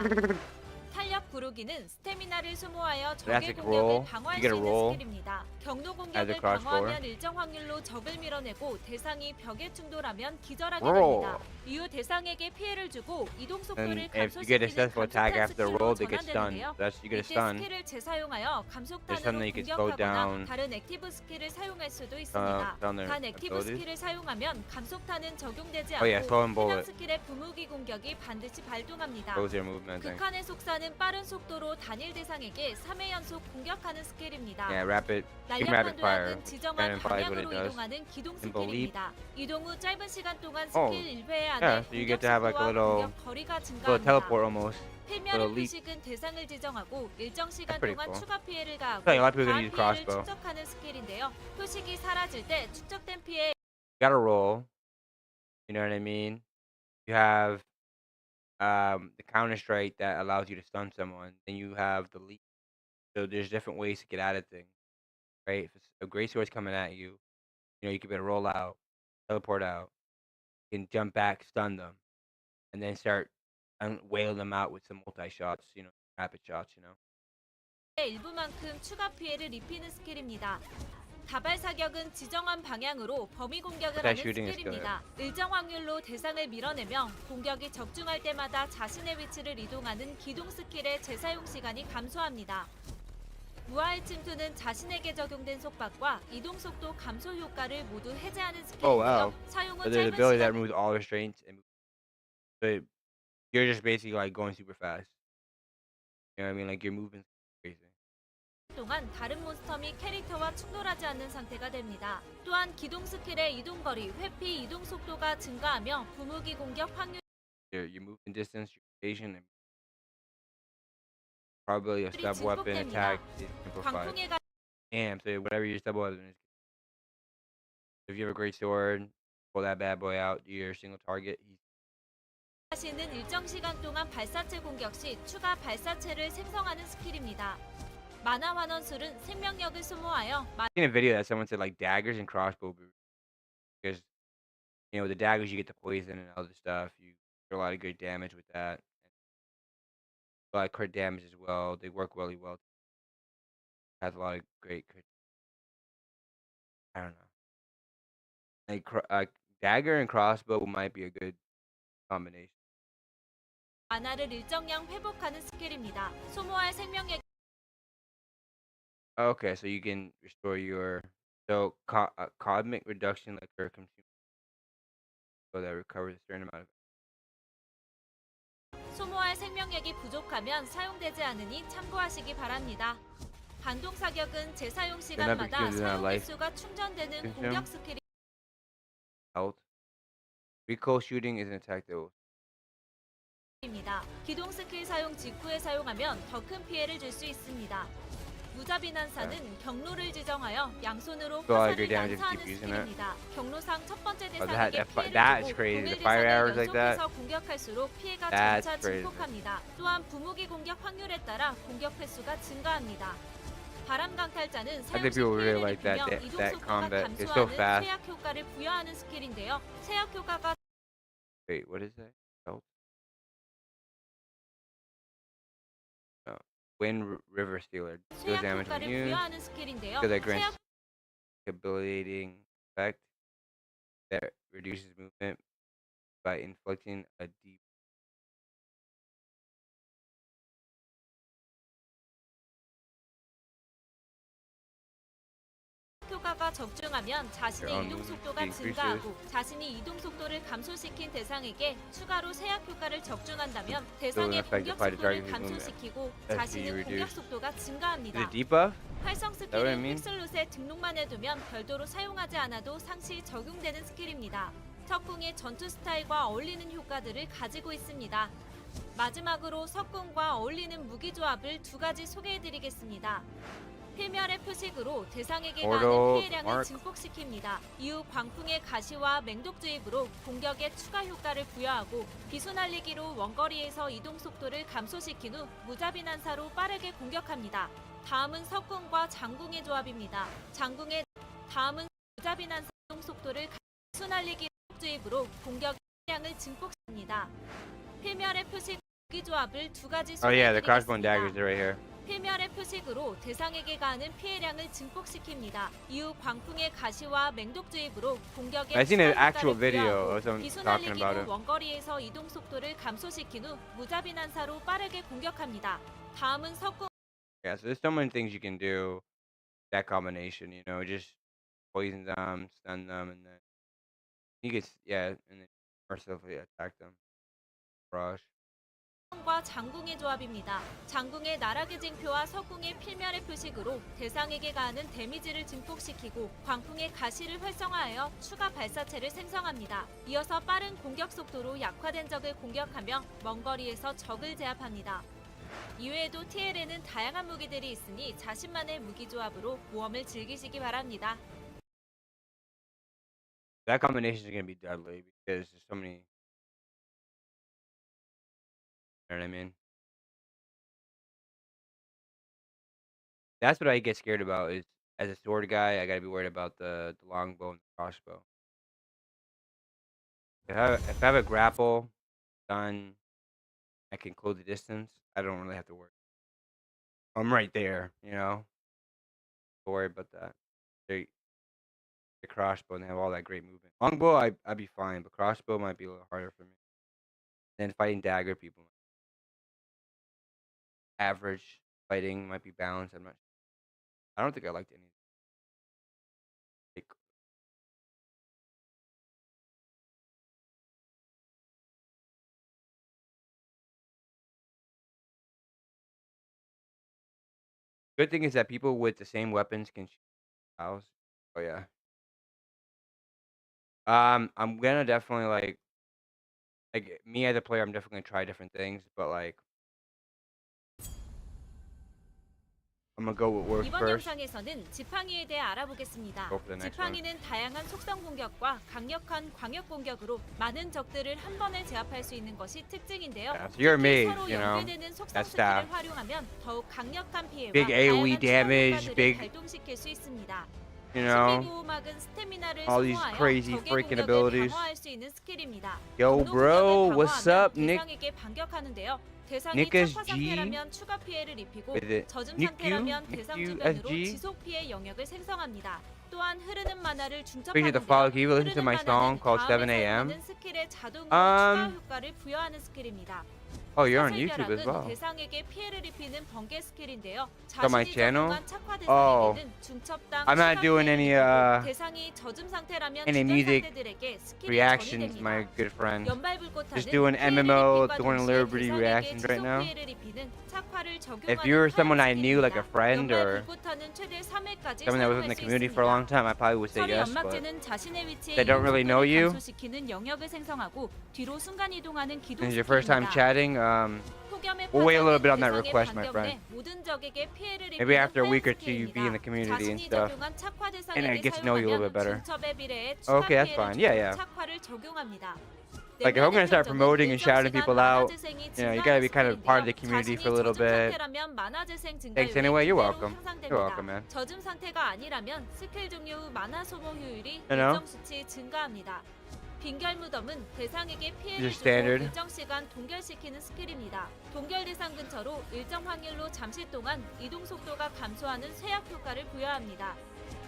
탄력 구르기는 스태미나를 소모하여 적의 Classic 공격을 roll. 방어할 You 수 get a 있는 roll 스킬입니다. 경로 as a 공격을 crossbow. 방어하면 일정 확률로 적을 밀어내고 대상이 벽에 충돌하면 기절하게 Roll. 됩니다. 이후 대상에게 피해를 주고 이동 속도를 And if you get a 감소시키는 successful attack 감속탄 after the 스킬로 roll, they get stunned. 전환되는데요. That's you get a 이때 stun. 스킬을 재사용하여 There's 감속탄으로 something you can slow 공격하거나 down. 다른 액티브 스킬을 사용할 수도 있습니다. down their 단 액티브 abilities. 스킬을 사용하면 감속탄은 적용되지 Oh yeah, slow 않고 and 해당 bullet. 스킬의 부무기 공격이 반드시 발동합니다. Slows their movement. Thing. 극한의 속사는 빠른 속도로 단일 대상에게 3회 연속 공격하는 스킬입니다. Yeah, rapid. 날렵한 rapid fire. 도약은 지정한 Cannon fire is what it 방향으로 does. 이동하는 기동 Simple leap. 스킬입니다. 이동 후 짧은 시간 동안 Oh, 스킬 1회 안에 yeah, so you get 공격 to have like a 속도와 little, 공격 거리가 little 증가합니다. teleport almost. 필멸의 little leap. 표식은 대상을 지정하고 일정 시간 That's pretty 동안 cool. 추가 피해를 가하고 I feel like a lot of people 다음 can use 피해를 crossbow. 축적하는 스킬인데요. 표식이 사라질 때 축적된 피해 Gotta roll. You know what I mean? You have the counter strike that allows you to stun someone. Then you have the leap. So there's different ways to get out of things, right? If a great sword's coming at you, you can be able to roll out, teleport out, you can jump back, stun them, and then start wailing them out with some multi shots, rapid shots, 일부만큼 추가 피해를 입히는 스킬입니다. 다발 사격은 지정한 방향으로 범위 공격을 하는 shooting is 스킬입니다. 일정 확률로 대상을 밀어내며 공격이 적중할 때마다 자신의 위치를 이동하는 기동 스킬의 재사용 시간이 감소합니다. 무아의 침투는 자신에게 적용된 속박과 이동 속도 감소 효과를 모두 해제하는 스킬인데요. Oh, wow. 사용은 But there's an 짧은 ability that 시간 removes all restraints, but you're just basically like going super fast. You know what I mean? Like your movement's crazy. 동안 다른 몬스터 및 캐릭터와 충돌하지 않는 상태가 됩니다. 또한 기동 스킬의 이동 거리, 회피, 이동 속도가 증가하며 부무기 공격 확률 Your movement distance, your evasion, and probably a 이 sub weapon 증폭됩니다. attack is amplified. 광풍의 가 Damn, so whatever your sub weapon is. If you have a great sword, pull that bad boy out, your single target. 시는 일정 시간 동안 발사체 공격 시 추가 발사체를 생성하는 스킬입니다. 만화 환원술은 생명력을 소모하여 In a video that someone said like daggers and crossbow boots. Because, with the daggers you get the poison and other stuff. You do a lot of good damage with that. A lot of crit damage as well. They work really well. Has a lot of great crit. I don't know. Like dagger and crossbow might be a good combination. 만화를 일정량 회복하는 스킬입니다. 소모할 생명력 Okay, so you can restore your cosmic reduction like her consume so that recovers a certain amount of. 소모할 생명력이 부족하면 사용되지 않으니 참고하시기 바랍니다. 반동 사격은 재사용 시간마다 gives them 사용 life 횟수가 충전되는 consume. 공격 스킬이 Health. Recoil shooting is an attack that will. 입니다. 기동 스킬 사용 직후에 사용하면 더 큰 피해를 줄 수 있습니다. 무자비 난사는 경로를 지정하여 양손으로 So I 화살을 agree damage if you 난사하는 keep using it. 스킬입니다. 경로상 첫 번째 that- 대상에게 that 피해를 is 주고 crazy. 공일 The fire 대상을 arrows like that. 연속해서 공격할수록 피해가 That's 점차 crazy. 증폭합니다. 또한 부무기 공격 확률에 따라 공격 횟수가 증가합니다. 바람 강탈자는 사용 시 people really 피해를 like that- 입히며 that- 이동 that 속도가 combat. It's so 감소하는 fast. 쇠약 효과를 부여하는 스킬인데요. 쇠약 효과가 Wait, what is that? Health. Wind River Stealer deals 쇠약 damage when 효과를 used. 부여하는 스킬인데요. So that 쇠약 grants debilitating effect that reduces movement by inflicting a deep. 효과가 적중하면 자신의 Your 이동 own 속도가 decreases. 증가하고 자신이 이동 속도를 감소시킨 대상에게 추가로 세약 효과를 적중한다면 대상의 affect the 공격 fighter 속도를 target's movement. 감소시키고 That's 자신의 be 공격 reduced. 속도가 Is 증가합니다. it debuff? 활성 that what I 스킬은 mean? 픽슬롯에 등록만 해두면 별도로 사용하지 않아도 상시 적용되는 스킬입니다. 석궁의 전투 스타일과 어울리는 효과들을 가지고 있습니다. 마지막으로 석궁과 어울리는 무기 조합을 두 가지 소개해드리겠습니다. 필멸의 표식으로 대상에게 가하는 Portal 피해량을 mark. 증폭시킵니다. 이후 광풍의 가시와 맹독주입으로 공격에 추가 효과를 부여하고 비수 날리기로 원거리에서 이동 속도를 감소시킨 후 무자비 난사로 빠르게 공격합니다. 다음은 석궁과 장궁의 조합입니다. 다음은 무자비 난사 이동 속도를 비수 날리기 맹독주입으로 공격 피해량을 증폭시킵니다. 필멸의 표식 무기 조합을 두 가지 Oh yeah, the crossbow and 소개해드리겠습니다. daggers are right here. 필멸의 표식으로 대상에게 가하는 피해량을 증폭시킵니다. 이후 광풍의 가시와 맹독주입으로 공격에 I seen an 추가 actual 효과를 video 부여하고 of someone 비수 talking 날리기 about 후 it. 원거리에서 이동 속도를 감소시킨 후 무자비 난사로 빠르게 공격합니다. 다음은 석궁 Yeah, so there's so many things you can do. That combination, you know, just poison them, stun them, and then he gets and then mercifully attack them. Rush. 과 장궁의 조합입니다. 장궁의 나락의 징표와 석궁의 필멸의 표식으로 대상에게 가하는 데미지를 증폭시키고 광풍의 가시를 활성화하여 추가 발사체를 생성합니다. 이어서 빠른 공격 속도로 약화된 적을 공격하며 먼 거리에서 적을 제압합니다. 이외에도 TL에는 다양한 무기들이 있으니 자신만의 무기 조합으로 모험을 즐기시기 바랍니다. That combination is gonna be deadly because there's so many. You know what I mean? That's what I get scared about. Is as a sword guy, I gotta be worried about the longbow and the crossbow. If I have a grapple, stun, I can close the distance. I don't really have to worry. I'm right there, you know. Don't worry about that. The crossbow and they have all that great movement. Longbow, I'd be fine, but crossbow might be a little harder for me. Then fighting dagger people, average fighting might be balanced. I'm not. I don't think I liked any. Like, good thing is that people with the same weapons can shoot styles. Oh yeah. I'm gonna definitely like me as a player. I'm definitely gonna try different things, but like I'm gonna go with work 이번 first. 영상에서는 지팡이에 대해 알아보겠습니다. Go for the next one. 지팡이는 다양한 속성 공격과 강력한 광역 공격으로 많은 적들을 한 번에 제압할 수 있는 것이 특징인데요. Yeah, so you're a 특히 mage, 서로 you know. 연계되는 속성 That's 스킬을 staff. 활용하면 더욱 강력한 피해와 Big AoE 다양한 추가 damage, 효과들을 big, 발동시킬 수 있습니다. you 신비 know, 보호막은 스태미나를 all these 소모하여 crazy 적의 freaking 공격을 abilities. 방어할 수 있는 스킬입니다. Yo, 경로 bro, 공격을 what's 방어하면 up, Nick? 대상에게 반격하는데요. 대상이 Nick 착화 SG? 상태라면 추가 피해를 입히고 Is it 젖은 Nick 상태라면 U? 대상 Nick U 주변으로 SG? 지속 피해 영역을 생성합니다. 또한 흐르는 만화를 Appreciate the follow. 중첩하는데요. Can you listen to 흐르는 my song 만화는 called 7 다음에 a.m.? 사용하는 스킬에 자동으로 추가 Um, 효과를 부여하는 스킬입니다. oh, you're on YouTube as 사슬벼락은 well. 대상에게 피해를 입히는 번개 스킬인데요. So my 자신이 channel? 적응한 착화 Oh, 대상에게는 중첩당 I'm not 추가 doing 피해를 any 입히고 대상이 젖음 상태라면 any 주변 music 상대들에게 스킬이 reactions, 전이됩니다. my good friend. 연발불꽃하는 Just doing 피해를 MMO, 입힘과 doing 동시에 Liberty 대상에게 reactions right 지속 now. 피해를 입히는 착화를 If 적용하는 you were someone I 화염 knew, like a 스킬입니다. friend or 연발불꽃하는 최대 3회까지 someone that was 사용할 in the 수 community for a long 있습니다. time, I probably would say 서리 yes, but 연막제는 자신의 위치에 they don't really know you. 감소시키는 영역을 생성하고 뒤로 순간 이동하는 기동 this is your first time 스킬입니다. chatting, 폭염의 we'll wait a little 파장은 bit on that 대상의 request, my 반격 friend. 내 모든 적에게 피해를 Maybe 입히는 after a 화염 week or two, you be in the 스킬입니다. community and 자신이 stuff, 적용한 착화 and I 대상에게 get to know you a little bit better. 사용하면 중첩에 비례해 추가 Okay, that's 피해를 fine. Yeah, 주는 yeah. 착화를 적용합니다. Like if I'm gonna start 내면의 promoting and 결정은 shouting 일정 people 시간 out, 만화 재생이 you know, you gotta 증가하는 be kind of part of the 스킬인데요. community 자신이 for a little 젖음 bit. 상태라면 만화 재생 증가 Thanks 효율이 anyway. You're 그대로 welcome. You're 향상됩니다. welcome, man. 젖음 상태가 아니라면 스킬 종료 후 만화 소모 효율이 You know? 일정 수치 증가합니다. 빈결 무덤은 대상에게 피해를 Just 주고 standard. 일정 시간 동결시키는 스킬입니다. 동결 대상 근처로 일정 확률로 잠시 동안 이동 속도가 감소하는 쇠약 효과를 부여합니다.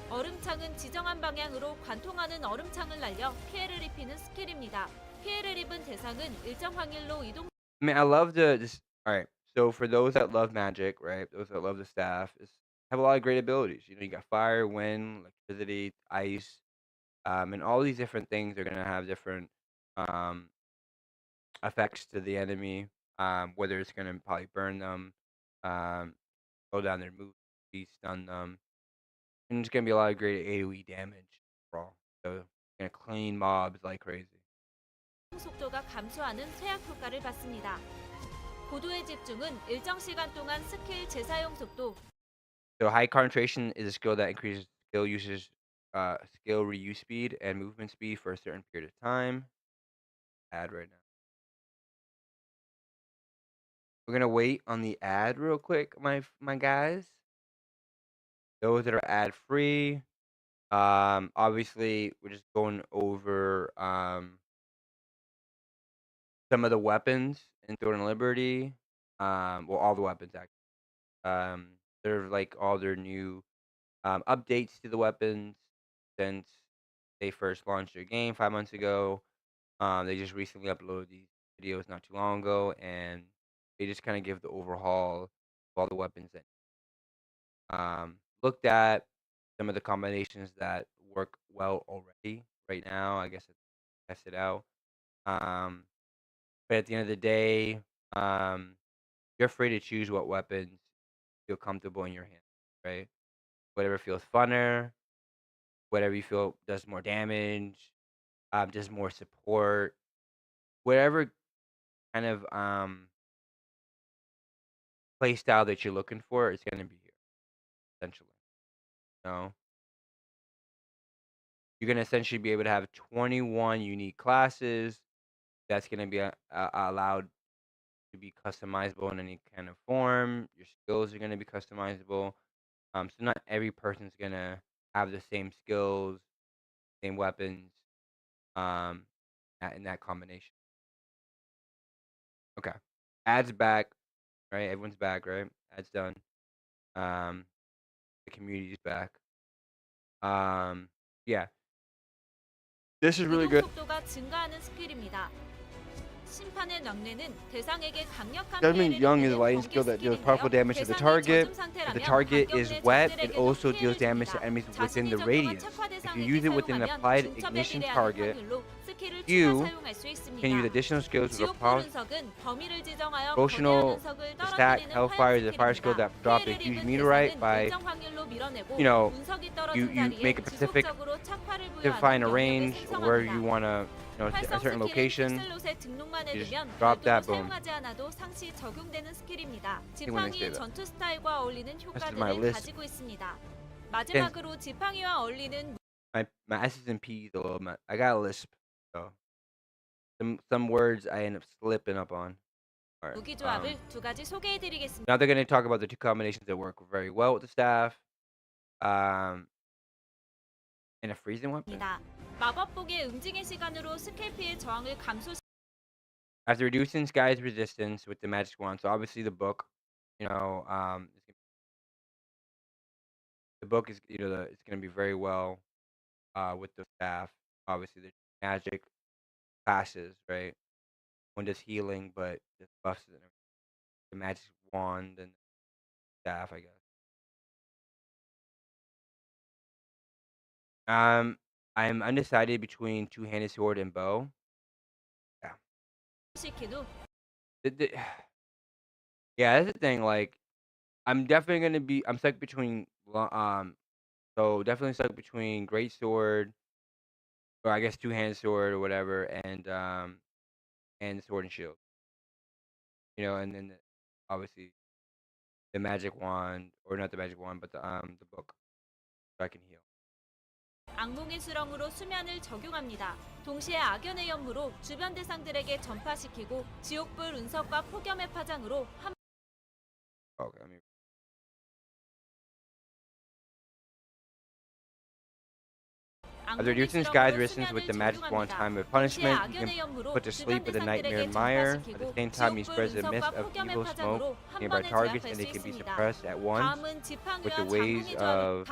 얼음창은 지정한 방향으로 관통하는 얼음창을 날려 피해를 입히는 스킬입니다. 피해를 입은 대상은 일정 확률로 이동 I mean, I love this. All right, so for those that love magic, right? Those that love the staff, have a lot of great abilities. You know, you got fire, wind, electricity, ice, and all these different things are gonna have different um effects to the enemy. Whether it's gonna probably burn them, um, slow down their move speed, stun them, and it's gonna be a lot of great AoE damage overall. So gonna clean mobs like crazy. 속도가 감소하는 쇠약 효과를 받습니다. 고도의 집중은 일정 시간 동안 스킬 재사용 속도, So high concentration is a skill that increases skill reuse speed and movement speed for a certain period of time. Ad right now. We're gonna wait on the ad real quick, my guys. Those that are ad free. Obviously we're just going over some of the weapons in Throne and Liberty, well, all the weapons actually. They're like all their new updates to the weapons since they first launched their game 5 months ago. They just recently uploaded these videos not too long ago, and they just kind of give the overhaul of all the weapons that looked at some of the combinations that work well already right now. I guess test it out. Um, but at the end of the day, um, you're free to choose what weapons feel comfortable in your hand, right? Whatever feels funner, whatever you feel does more damage, does more support, whatever kind of play style that you're looking for is going to be here, essentially. You know, you're going to essentially be able to have 21 unique classes that's going to be allowed to be customizable in any kind of form. Your skills are going to be customizable. So not every person's going to have the same skills, same weapons, um, in that combination. Okay. Ads back, right? Everyone's back, right? Ads done. Um, the community's back. Yeah. This is really 이동 good. 속도가 증가하는 스킬입니다. 심판의 명례는 대상에게 강력한 Judgment 피해를 Young is a 입히는 lighting 번개 skill that deals 스킬인데요. powerful damage to the 대상이 target. 젖은 If the 상태라면 target 반격 is 내 wet, it 적들에게도 also deals 피해를 damage to 줍니다. enemies within 자신이 the 적용한 radius. 착화 If you 대상에게 use it within the 사용하면 applied 중첩에 ignition 비례하는 target, 확률로 스킬을 추가 you 사용할 수 있습니다. can use additional skills with a 지옥불 운석은 범위를 지정하여 거대한 proportional 운석을 stack. 떨어뜨리는 Hellfire is 화염 a fire skill 스킬입니다. that drops a 피해를 huge 입은 meteorite 대상은 by, 일정 확률로 밀어내고 you know, 운석이 you 떨어진 make 자리에 a specific 지속적으로 착화를 define 부여하는 a 영역을 range where 생성합니다. you want to, a 활성 certain 스킬은 location. 픽셀롯에 등록만 You just 해두면 drop 별도로 that, boom. 사용하지 않아도 상시 적용되는 스킬입니다. when they say 지팡이의 that. 전투 스타일과 어울리는 my 효과들을 list. 가지고 있습니다. 마지막으로 지팡이와 어울리는 My S's and P's a little bit. I got a lisp, so some words I end up slipping up on. All right. 무기 조합을 두 가지 소개해드리겠습니다. Now they're going to talk about the two combinations that work very well with the staff. And a freezing weapon. 마법복의 응징의 시간으로 스킬 피해 저항을 감소시. After reducing Sky's resistance with the magic wand, so obviously the book, the book is, it's going to be very well with the staff. Obviously, the magic classes, right? One does healing, but just buffs it. The magic wand and staff, I guess. I'm undecided between two-handed sword and bow. Yeah. Yeah, that's the thing. Like, I'm definitely gonna be. I'm stuck between. So definitely stuck between great sword, or I guess two-handed sword or whatever, and sword and shield. And then obviously the magic wand, or not the magic wand, but the book, so I can heal. 악몽의 수렁으로 수면을 적용합니다. 동시에 악연의 연무로 주변 대상들에게 전파시키고 지옥불 운석과 폭염의 파장으로 한 Okay, let me. After reducing Sky's resistance with the magic wand time of punishment, you can put to sleep with a nightmare mire. At the same time, he spreads a mist of evil smoke nearby targets, and they can be suppressed at once with the waves of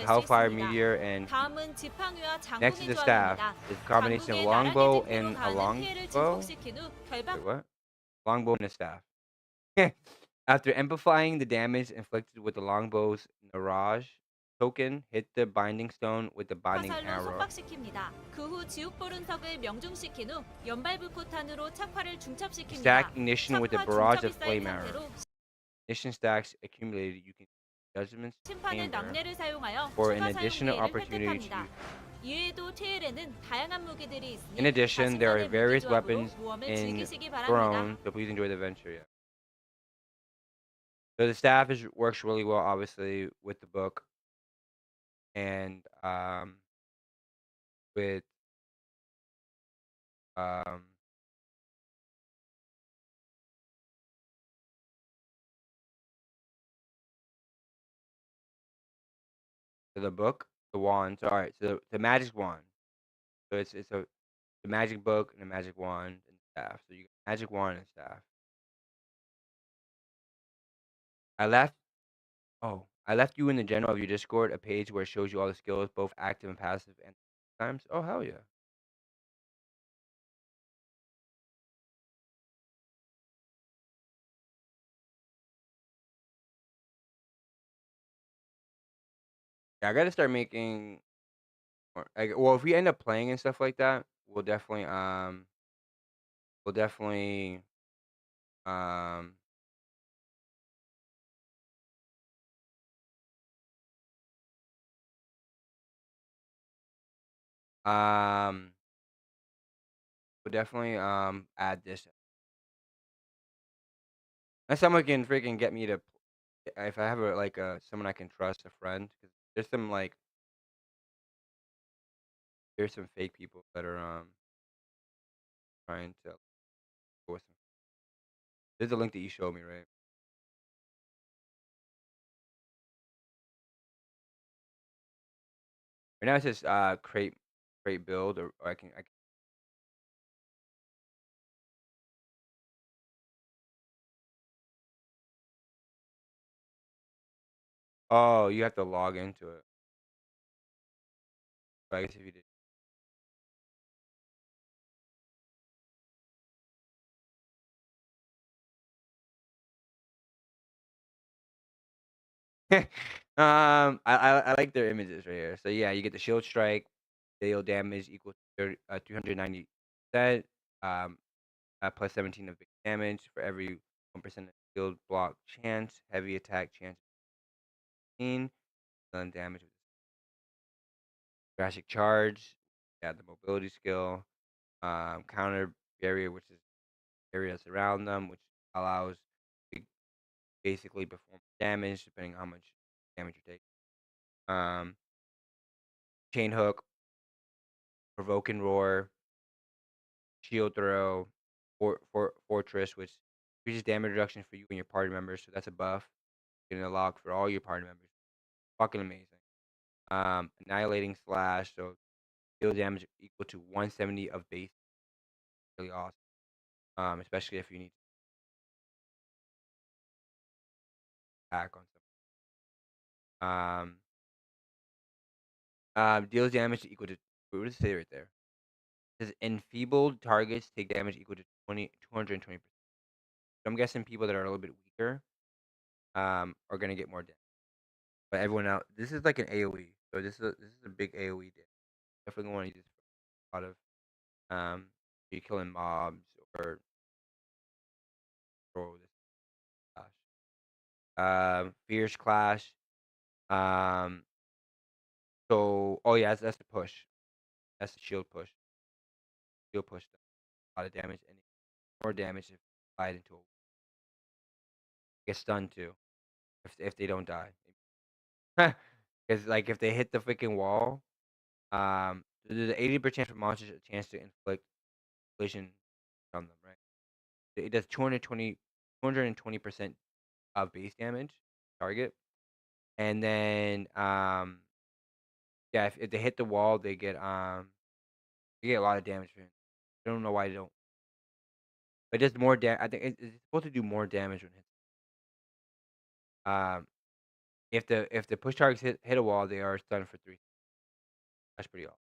Hellfire Meteor. And next is the staff. It's a combination of longbow and a longbow. Wait, what? Longbow and a staff. After amplifying the damage inflicted with the longbow's Mirage token, hit the binding stone with the binding 화살로 arrow. 속박시킵니다. 그 후 지옥불 운석을 명중시킨 후 연발불꽃탄으로 착화를 중첩시킵니다. Stack ignition with the 착화 barrage of 중첩이 flame 쌓인 arrow. 상태로 Ignition stacks accumulated. You can judgments 심판의 chamber 낙뢰를 사용하여 for 추가 an 사용 additional 기회를 opportunity to 획득합니다. 이외에도 TL에는 다양한 무기들이 있으니 In addition, there are 자신만의 various 무기 조합으로 weapons 모험을 in 즐기시기 바랍니다. Throne, so please enjoy the adventure. Yeah. So the staff works really well, obviously, with the book, and with the book, the wands. All right, so the magic wand. So it's a the magic book and the magic wand and staff. So you get magic wand and staff. I left. Oh, I left you in the general of your Discord a page where it shows you all the skills, both active and passive, and times. Oh hell yeah! Yeah, I gotta start making. Well, if we end up playing and stuff like that, we'll definitely um um we'll definitely add this. And someone can freaking get me to if I have someone I can trust, a friend, because there's some fake people that are trying to go with some. There's a link that you showed me, right? Right now it says create build, or I can. Oh, you have to log into it. But I guess if you did. I like their images right here. So yeah, you get the shield strike, deal damage equal to 390%, plus 17 of big damage for every 1% of shield block chance, heavy attack chance 15, stun damage with drastic charge, yeah, the mobility skill, counter barrier, which is areas around them, which allows to basically perform damage depending on how much damage you take. Chain hook, provoke and roar, shield throw, fortress, which increases damage reduction for you and your party members. So that's a buff. Getting a lock for all your party members. Fucking amazing. Annihilating slash, so deal damage equal to 170 of base. Really awesome. Especially if you need to attack on something. Deals damage equal to, what does it say right there? It says enfeebled targets take damage equal to 220%. So I'm guessing people that are a little bit weaker are gonna get more damage. But everyone else, this is like an AoE, so this is a big AoE damage. Definitely want to use this for a lot of you're killing mobs or throw this clash. Fierce clash. Um, so oh yeah, that's the push. That's the shield push. Shield push does a lot of damage and more damage if applied into a get stunned too if they don't die. Because like if they hit the freaking wall, there's an 80% for monsters a chance to inflict collision on them, right? It does 220% of base damage target, and then yeah, if they hit the wall, they get a lot of damage. I don't know why they don't. But it does more damage. I think it's supposed to do more damage when it hits. Um, if the push targets hit a wall, they are stunned for 3. That's pretty awesome.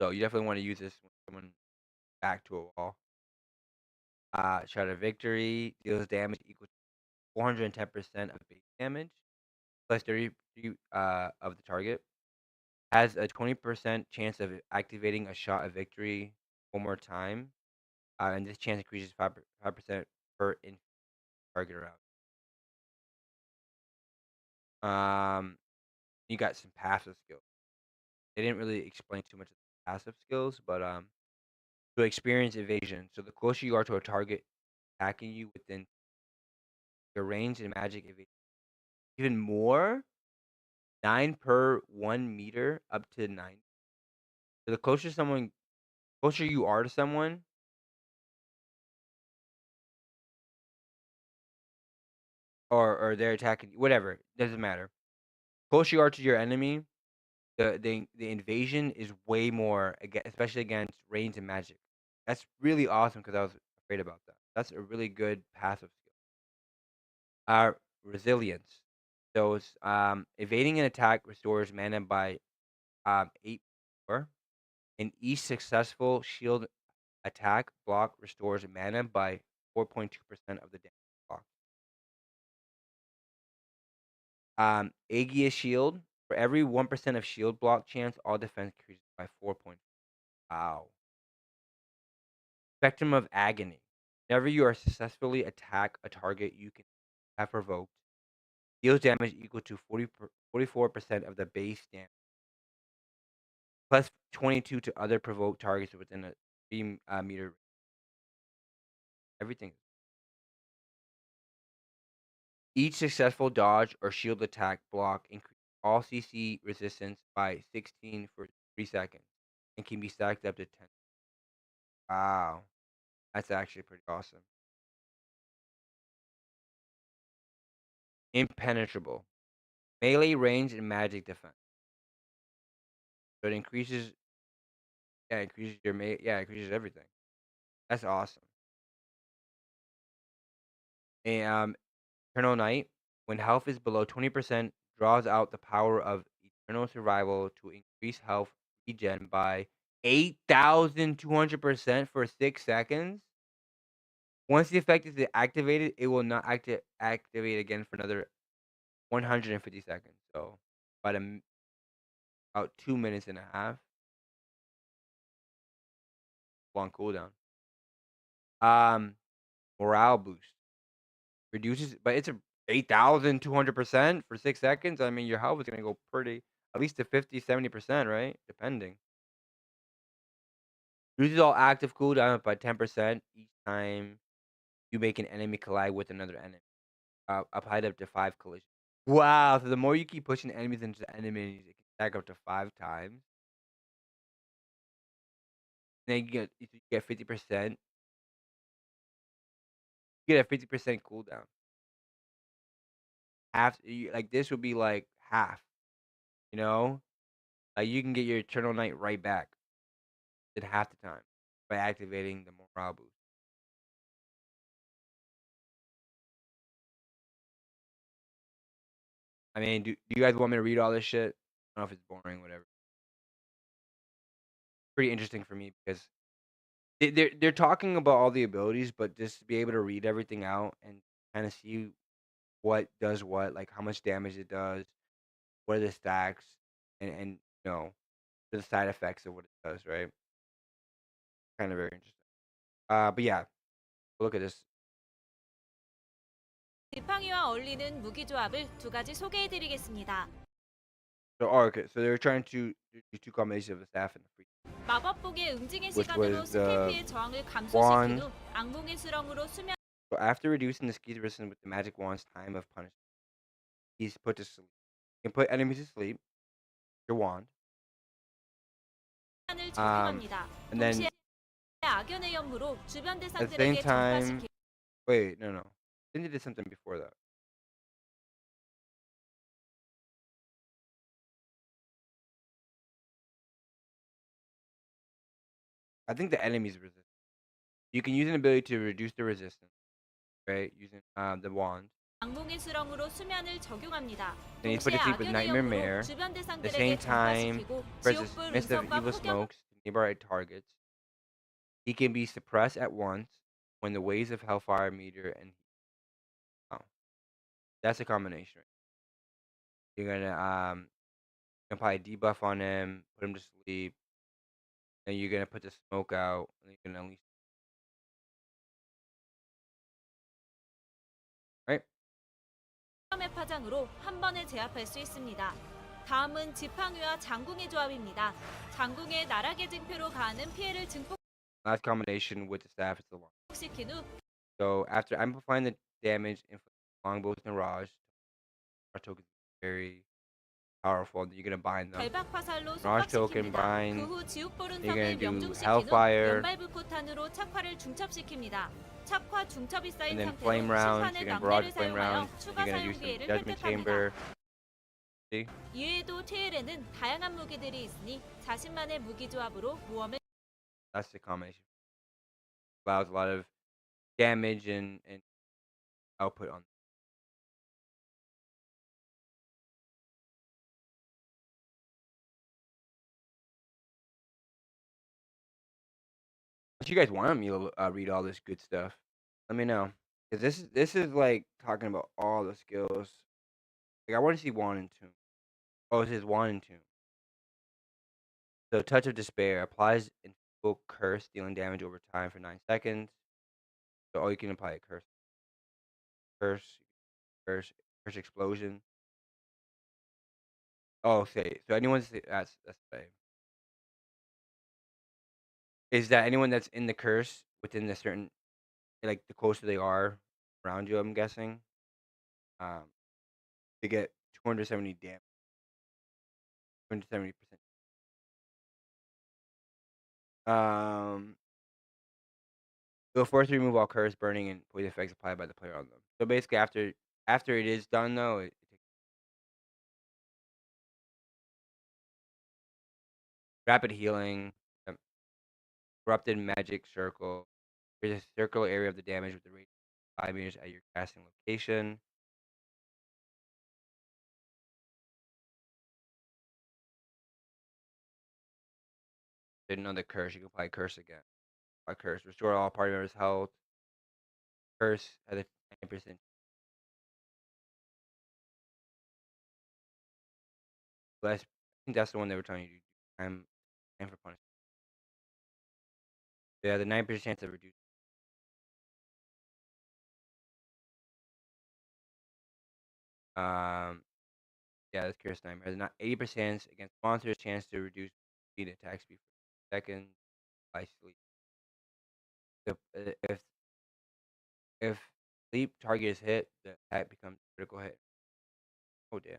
So you definitely want to use this when someone back to a wall. Shot of victory deals damage equal to 410% of base damage plus 30 of the target. Has a 20% chance of activating a shot of victory one more time, and this chance increases 5% per in target round. You got some passive skills. They didn't really explain too much of the passive skills, but to experience evasion. So the closer you are to a target attacking you within your range and magic evasion, even more 9 per 1 meter up to 9. So the closer you are to someone, or they're attacking you, whatever, doesn't matter. Closer you are to your enemy, the invasion is way more, especially against range and magic. That's really awesome because I was afraid about that. That's a really good passive skill. Resilience. So it's evading an attack restores mana by 8 and each successful shield attack block restores mana by 4.2% of the damage block. Aegis shield. For every 1% of shield block chance, all defense increases by 4 points. Wow. Spectrum of Agony. Whenever you are successfully attack a target you can have provoked, deals damage equal to 44% of the base damage, plus 22 to other provoked targets within a 3 meter. Everything. Each successful dodge or shield attack block increases all CC resistance by 16 for 3 seconds and can be stacked up to 10. Wow. That's actually pretty awesome. Impenetrable. Melee range and magic defense. So it increases increases your increases everything. That's awesome. And Eternal Night, when health is below 20%, draws out the power of eternal survival to increase health regen by 8,200% for 6 seconds. Once the effect is activated, it will not activate again for another 150 seconds. So about 2 minutes and a half. Long cooldown. Morale boost. Reduces, but it's a 8,200% for 6 seconds. I mean, your health is going to go at least to 50, 70%, right? Depending. Reduces all active cooldown by 10% each time you make an enemy collide with another enemy. Applied up to 5 collisions. Wow, so the more you keep pushing enemies into the enemies, it can stack up to 5 times. Then you get 50%. You get a 50% cooldown. Like this would be like half, you know? Like you can get your Eternal Night right back in half the time by activating the morale boost. I mean, do you guys want me to read all this shit? I don't know if it's boring, whatever. Pretty interesting for me because they're talking about all the abilities, but just to be able to read everything out and kind of see what does what, like how much damage it does, what are the stacks, and the side effects of what it does, right? Kind of very interesting. But yeah, look at this. 지팡이와 어울리는 무기 조합을 두 가지 소개해드리겠습니다. Okay, so they're trying to do 2 combinations of the staff and the free. 마법복의 응징의 Which 시간으로 was 스킬 피해 저항을 감소시킨 wand. 후 악몽의 수렁으로 수면 So after reducing the ski's resistance with the magic wand's time of punishment, he's put to sleep. You can put enemies to sleep. Your wand. 을 적용합니다. And then 동시에 악연의 연무로 주변 at the same 대상들에게 time, 전파시키. wait, no. I think they did something before that. I think the enemies resist. You can use an ability to reduce the resistance, right? Using the wand. 악몽의 수렁으로 수면을 적용합니다. Then he's put to 동시에 sleep with 악연의 Nightmare 연무로 Mare. 주변 At the 대상들에게 same time, 전파시키고 versus 지옥불 Mist of 운석과 Evil 폭염 Smokes to nearby targets. He can be suppressed at once when the waves of Hellfire meter and that's a combination. You're gonna apply a debuff on him, put him to sleep, and you're gonna put the smoke out, and you're gonna unleash. Right? 폭염의 파장으로 한 번에 제압할 수 있습니다. 다음은 지팡이와 장궁의 조합입니다. 장궁의 나락의 증표로 가하는 피해를 Last combination with the staff is the long. 증폭시킨 후 So after amplifying the damage inflicted longbows and Raj, our token is very powerful. You're gonna bind them. 결박 화살로 Raj token 속박시킵니다. bind. 그 후 지옥불 You're 운석을 gonna do 명중시킨 후 Hellfire. 연발불포탄으로 착화를 중첩시킵니다. 착화 중첩이 쌓인 And then 상태로 flame rounds. 시선의 You're gonna 낭비를 barrage flame 사용하여 rounds. 추가 You're gonna do 사용 some 기회를 judgment 획득합니다. chamber. See? 이외에도 테일에는 다양한 무기들이 있으니 자신만의 무기 조합으로 모험을 That's the combination. Allows a lot of damage and output on. If you guys want me to read all this good stuff, let me know. Cause this is like talking about all the skills. Like I want to see one and two. Oh, it says one and two. So touch of despair applies in full curse, dealing damage over time for 9 seconds. So you can apply a curse, curse, curse explosion. Oh, okay. So anyone that's right. Is that anyone that's in the curse within the certain like the closer they are around you? I'm guessing. Um, they get 270 damage, 270%. It'll force you to remove all curse, burning, and poison effects applied by the player on them. So basically, after it is done, though, it takes rapid healing, um, corrupted magic circle. There's a circular area of the damage with the radius of 5 meters at your casting location. There's another curse. You can apply curse again. Apply curse. Restore all party members' health. Curse at a 9%. I think that's the one they were trying to do. Time for punishment. Yeah, the 9% chance of reduce. Yeah, that's Curse Nightmare. There's not 80% against monsters. Chance to reduce speed attack speed for seconds by sleep. If sleep target is hit, the attack becomes critical hit. Oh damn.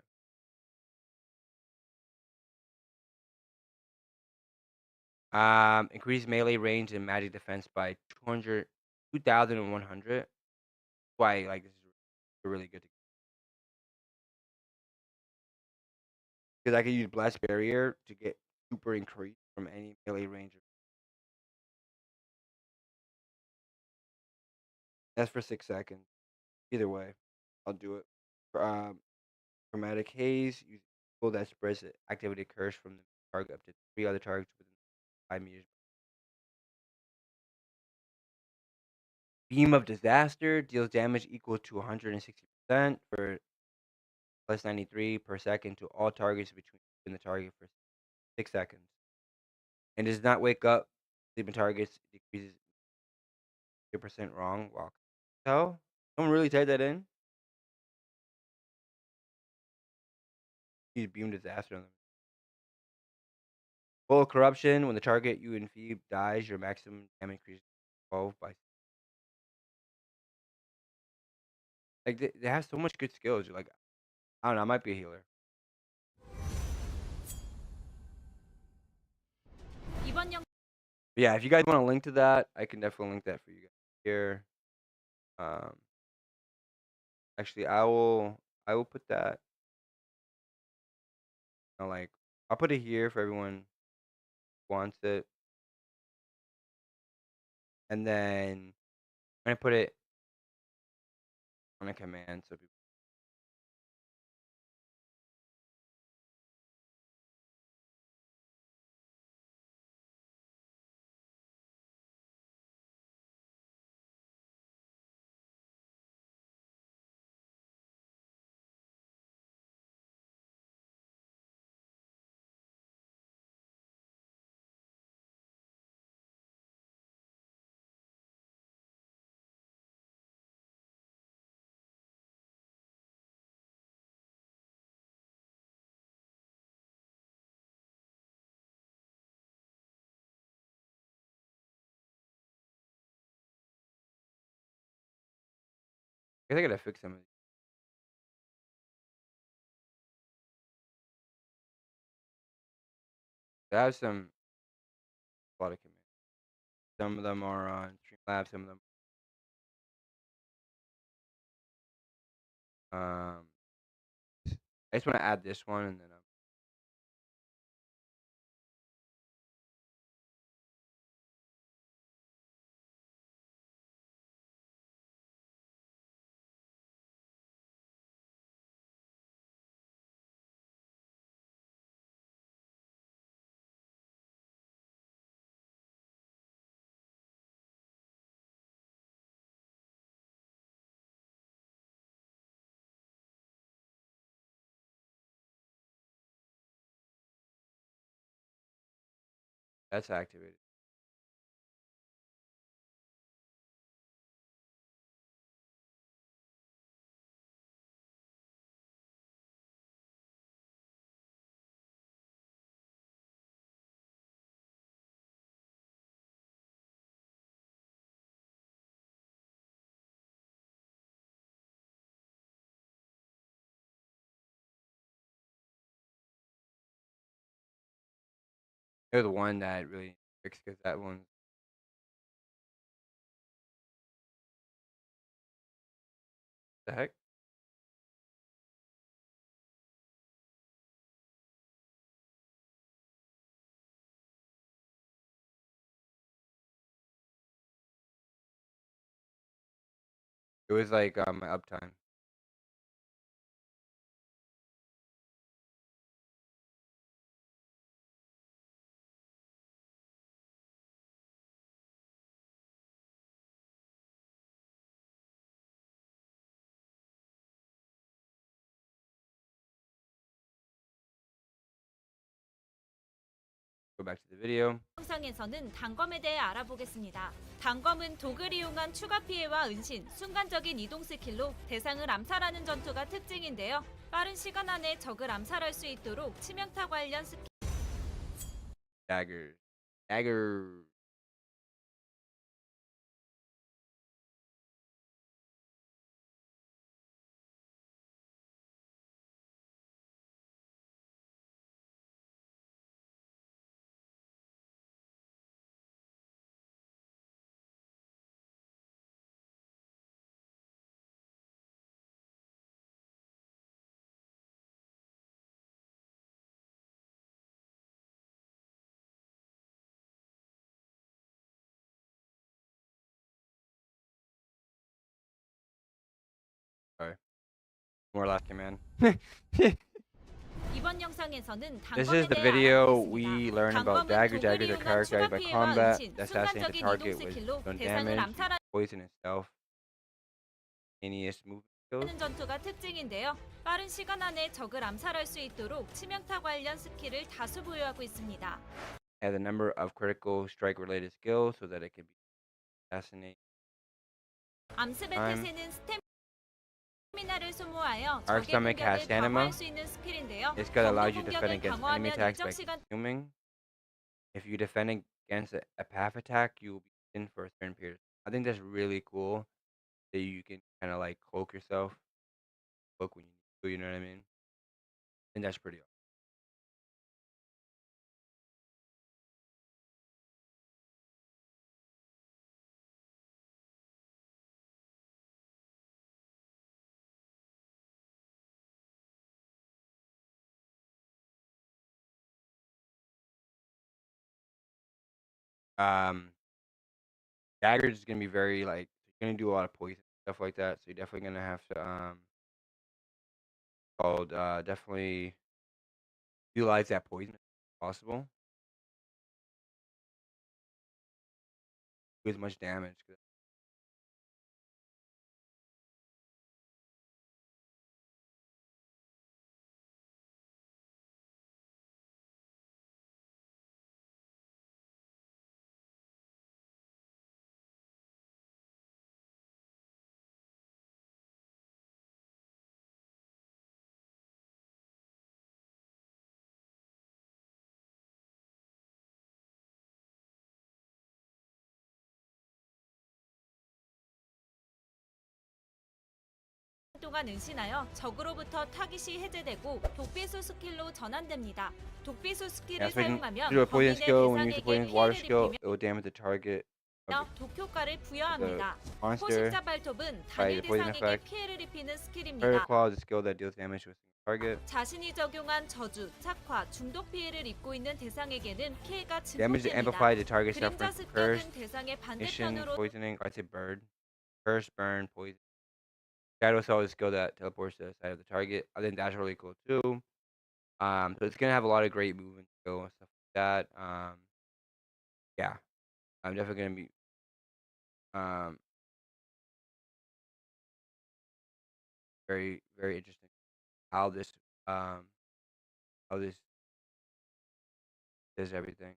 Increase melee range and magic defense by 2,100. Why like this is really good because I can use blast barrier to get super increase from any melee range. That's for 6 seconds. Either way, I'll do it. Chromatic haze. Use tool that spreads the activity curse from the target up to 3 other targets within 5 meters. Beam of Disaster deals damage equal to 160% for plus 93 per second to all targets between you and the target for 6 seconds. And does not wake up sleeping targets. It decreases 2% wrong. Wow. So, someone really type that in? Use Beam Disaster on them. Full of Corruption. When the target you enfeeb dies, your maximum damage increases 12 by. Like, they have so much good skills. You're like, I don't know, I might be a healer. 이번 영 Yeah, if you guys want a link to that, I can definitely link that for you guys here. Actually, I will put that. Like, I'll put it here for everyone who wants it, and then I'm gonna put it on a command so people. I guess I gotta fix some of these. I have a lot of commands. Some of them are on Streamlabs. Some of them. Um, I just want to add this one and then that's activated. They're the one that really fixed because that one. The heck? It was like my uptime. Go back to the video. 영상에서는 단검에 대해 알아보겠습니다. 단검은 독을 이용한 추가 피해와 은신, 순간적인 이동 스킬로 대상을 암살하는 전투가 특징인데요. 빠른 시간 안에 적을 암살할 수 있도록 치명타 관련 스킬 Dagger. Dagger. Sorry. More last command. 이번 영상에서는 This 단검에 is the 대해 video 알아보겠습니다. we learn about 단검은 daggers. 독을 Daggers are 이용한 characterized 추가 by 피해와 combat. 은신, The assassinate the 순간적인 이동 target with 스킬로 done 대상을 damage, 암살하는 poison and stealth. Heinous movement skills. 전투가 특징인데요. 빠른 시간 안에 적을 암살할 수 있도록 치명타 관련 스킬을 다수 보유하고 있습니다. Has a number of critical strike related skills so that it can be assassinate. 암스베테스는 스태미나를 소모하여 Arc 적의 Stomach 공격을 has Anima. 방어할 수 있는 스킬인데요. This skill allows 경고 you to defend 공격을 against enemy 강화하면 attacks by 일정 시간 consuming. If you defend against a path attack, you will be in for a certain period. I think that's really cool that you can kind of like cloak yourself, cloak when you need to, you know what I mean? I think that's pretty awesome. Daggers is gonna be very like you're gonna do a lot of poison stuff like that, so you're definitely gonna have to definitely utilize that poison if possible. Do as much damage. 동안 은신하여 적으로부터 타깃이 해제되고 독비수 스킬로 전환됩니다. 독비수 스킬을 Yeah, so you can 사용하면 do a poison 범인의 skill when you use a 대상에게 poison water 피해를 skill, 입히며 it will damage the target of 독 효과를 부여합니다. the monster. 포식자 발톱은 by 단일 the poison 대상에게 effect. 피해를 입히는 Fire 스킬입니다. Claw is a skill that deals damage with target. 자신이 적용한 저주, 착화, 중독 피해를 입고 있는 대상에게는 피해가 Damage to 증폭됩니다. amplify the target 그림자 suffering from curse, 습격은 대상의 mission, 반대편으로 poisoning, or to burn. Curse, burn, poison. Shadow Cell is a skill that teleports to the side of the target. I think that's really cool too. So it's gonna have a lot of great movement skill and stuff like that. Yeah, I'm definitely gonna be very very interesting how this um how this does everything.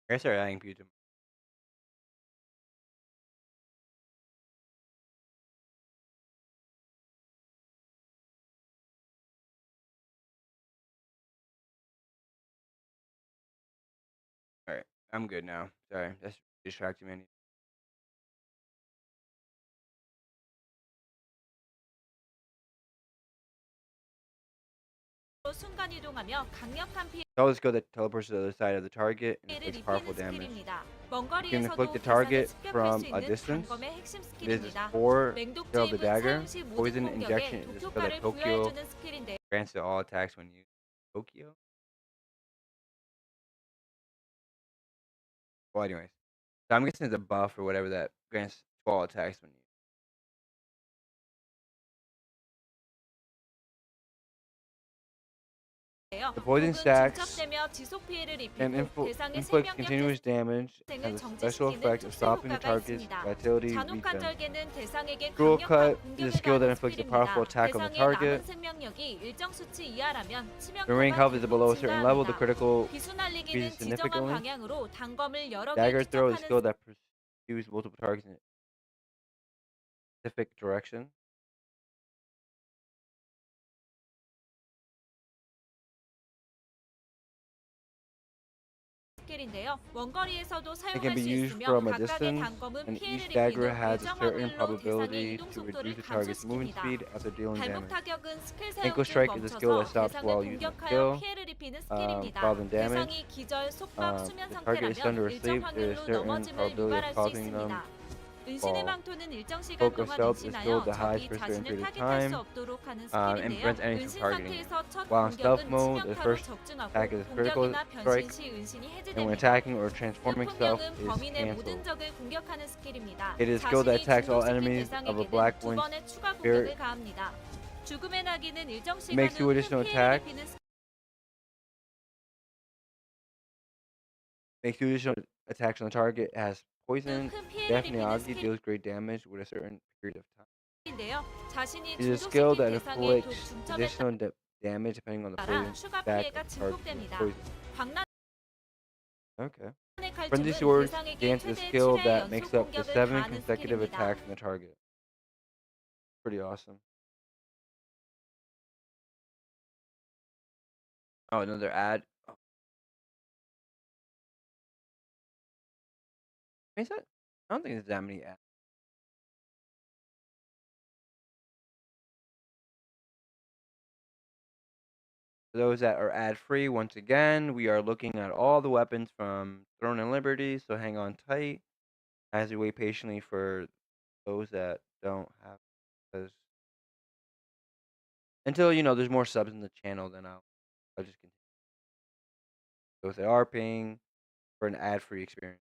I started adding people to all right. I'm good now. Sorry, that's distracting me. 순간 이동하며 강력한 Tell skill that teleports to the other side of the target and 피해를 inflicts powerful 입히는 damage. 스킬입니다. You 먼 can 거리에서도 inflict the 대상을 target 습격할 from 수 a 있는 distance. 단검의 핵심 This is 스킬입니다. 4 맹독 skill of the 주입은 dagger. 사용 시 모든 Poison 공격에 injection is a skill that 독효과를 Tokyo 부여해주는 스킬인데 grants to all attacks when used. Tokyo? Well, anyways. So I'm guessing it's a buff or whatever that grants 12 attacks when used. The poison 독은 stacks 중첩되며 지속 피해를 and 입히고 대상의 inflicts 생명력 continuous damage, 태생을 has a special 정지시키는 effect of 특수 stopping the 효과가 target's 있습니다. vitality 잔혹한 regen. 절개는 대상에게 Cruel 강력한 cut is a 공격을 skill that 가하는 inflicts a powerful 스킬입니다. attack on the 대상의 남은 target. 생명력이 일정 수치 이하라면 When ring health is 치명타가 below a certain level, the 증가합니다. critical 비수 날리기는 increases 지정한 significantly. 방향으로 단검을 여러 개 Dagger throw is a 투척하는 skill that pursues multiple targets in a specific direction. 스킬인데요. 원거리에서도 It can 사용할 be 수 used 있으며 from a 각각의 distance, 단검은 and 피해를 each dagger 입히는 has a 일정 certain 확률로 대상의 probability 이동 to 속도를 reduce the target's movement 감소시킵니다. speed after dealing 발목 damage. 타격은 스킬 사용 Ankle 중 strike is a skill that 멈춰서 stops 대상을 while using the 공격하여 skill. 피해를 입히는 스킬입니다. Causing damage. 대상이 기절, 속박, 수면 The target is stunned or 상태라면 일정 asleep. There is 확률로 certain 넘어짐을 probability 유발할 of 수 causing them 있습니다. 은신의 fall. 망토는 일정 시간 Poke of 동안 stealth is a skill 은신하여 that hides 적이 for a certain 자신을 period of 타겟할 수 time 없도록 하는 and 스킬인데요. prevents enemies 은신 from targeting you. 상태에서 첫 While in stealth 공격은 mode, the 치명타로 first 적중하고 attack is critical 공격이나 strike, 변신 시 은신이 and when 해제됩니다. attacking or transforming self 불폭력은 is 범인의 모든 cancelled. 적을 공격하는 스킬입니다. It is a skill that 자신이 attacks all 중독시킨 enemies of a 대상에게는 black 두 wind 번의 추가 spirit. 공격을 가합니다. 죽음의 나기는 일정 It 시간 makes two 후 additional 큰 피해를 attacks. 입히는 Makes two additional attacks on the target. It has poison. 큰 피해를 Death 입히는 Neagi deals great damage with a certain period of time. 스킬인데요. 자신이 It is a skill 중독시킨 that 대상의 독 inflicts 중첩에 additional damage depending on the 따라 poison 추가 stack 피해가 of the target. 증폭됩니다. Poison. 광란의 Okay. Frenzy 칼춤은 Sword 대상에게 grants a 최대 skill 7회 that 연속 makes up to 공격을 7 가하는 consecutive 스킬입니다. attacks on the target. Pretty awesome. Oh, another ad. Oh. Is that? I don't think there's that many ads. For those that are ad free, once again, we are looking at all the weapons from Throne and Liberty, so hang on tight as we wait patiently for those that don't have, because until there's more subs in the channel, then I'll just continue. Those that are paying for an ad free experience.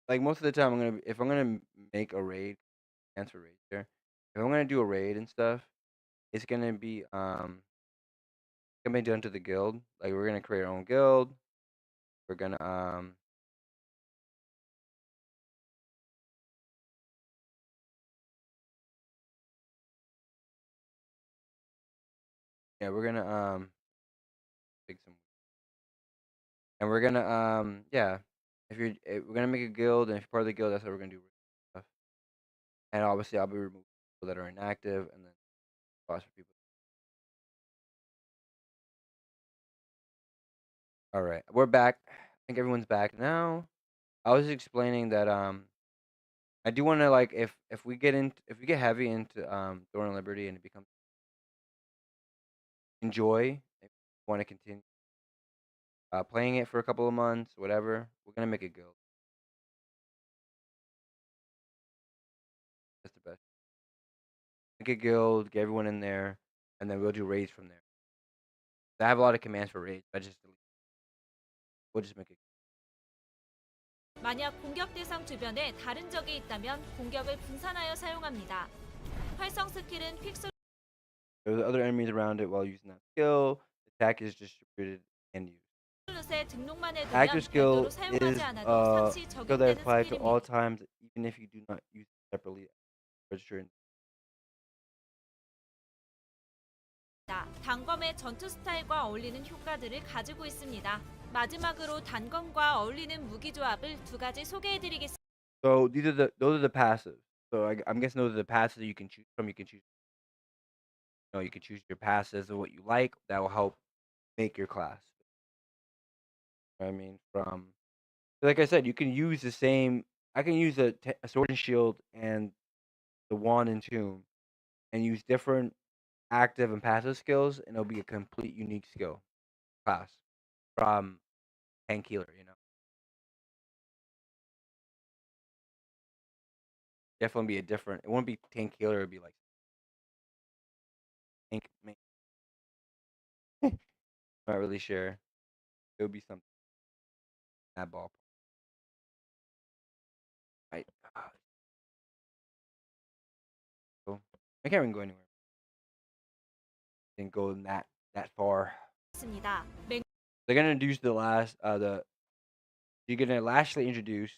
Like most of the time, if I'm gonna make a raid, answer raid there. If I'm gonna do a raid and stuff, it's gonna be done to the guild. Like we're gonna create our own guild. We're gonna yeah, we're gonna pick some, and we're gonna yeah. If we're gonna make a guild, and if you're part of the guild, that's what we're gonna do stuff. And obviously, I'll be removing people that are inactive, and then boss for people. All right, we're back. I think everyone's back now. I was explaining that I do want to, like, if we get heavy into Throne and Liberty and it becomes enjoy, if you want to continue playing it for a couple of months, whatever, we're gonna make a guild. That's the best. Make a guild, get everyone in there, and then we'll do raids from there. I have a lot of commands for raids. We'll just make it. 만약 공격 대상 주변에 다른 적이 있다면 공격을 분산하여 사용합니다. 활성 스킬은 픽셀 There's other enemies around it while using that skill. Attack is distributed and used. 룰렛에 등록만 해두면 Active skill 별도로 사용하지 is 않아도 상시 skill that 적용되는 applies to all 스킬입니다. times, even if you do not use it separately. Register. 단검의 전투 스타일과 어울리는 효과들을 가지고 있습니다. 마지막으로 단검과 어울리는 무기 조합을 두 가지 소개해드리겠습니다. So those are the passives. So I'm guessing those are the passives you can choose from. You can choose. You can choose your passives of what you like. That will help make your class. I mean, like I said, you can use the same. I can use a sword and shield and the wand and tomb, and use different active and passive skills, and it'll be a complete unique skill class from tank healer. Definitely be a different. It won't be tank healer. It'd be like tank. Not really sure. It would be something in that ballpark. I so I can't even go anywhere. Didn't go that far. They're gonna introduce you're gonna lastly introduce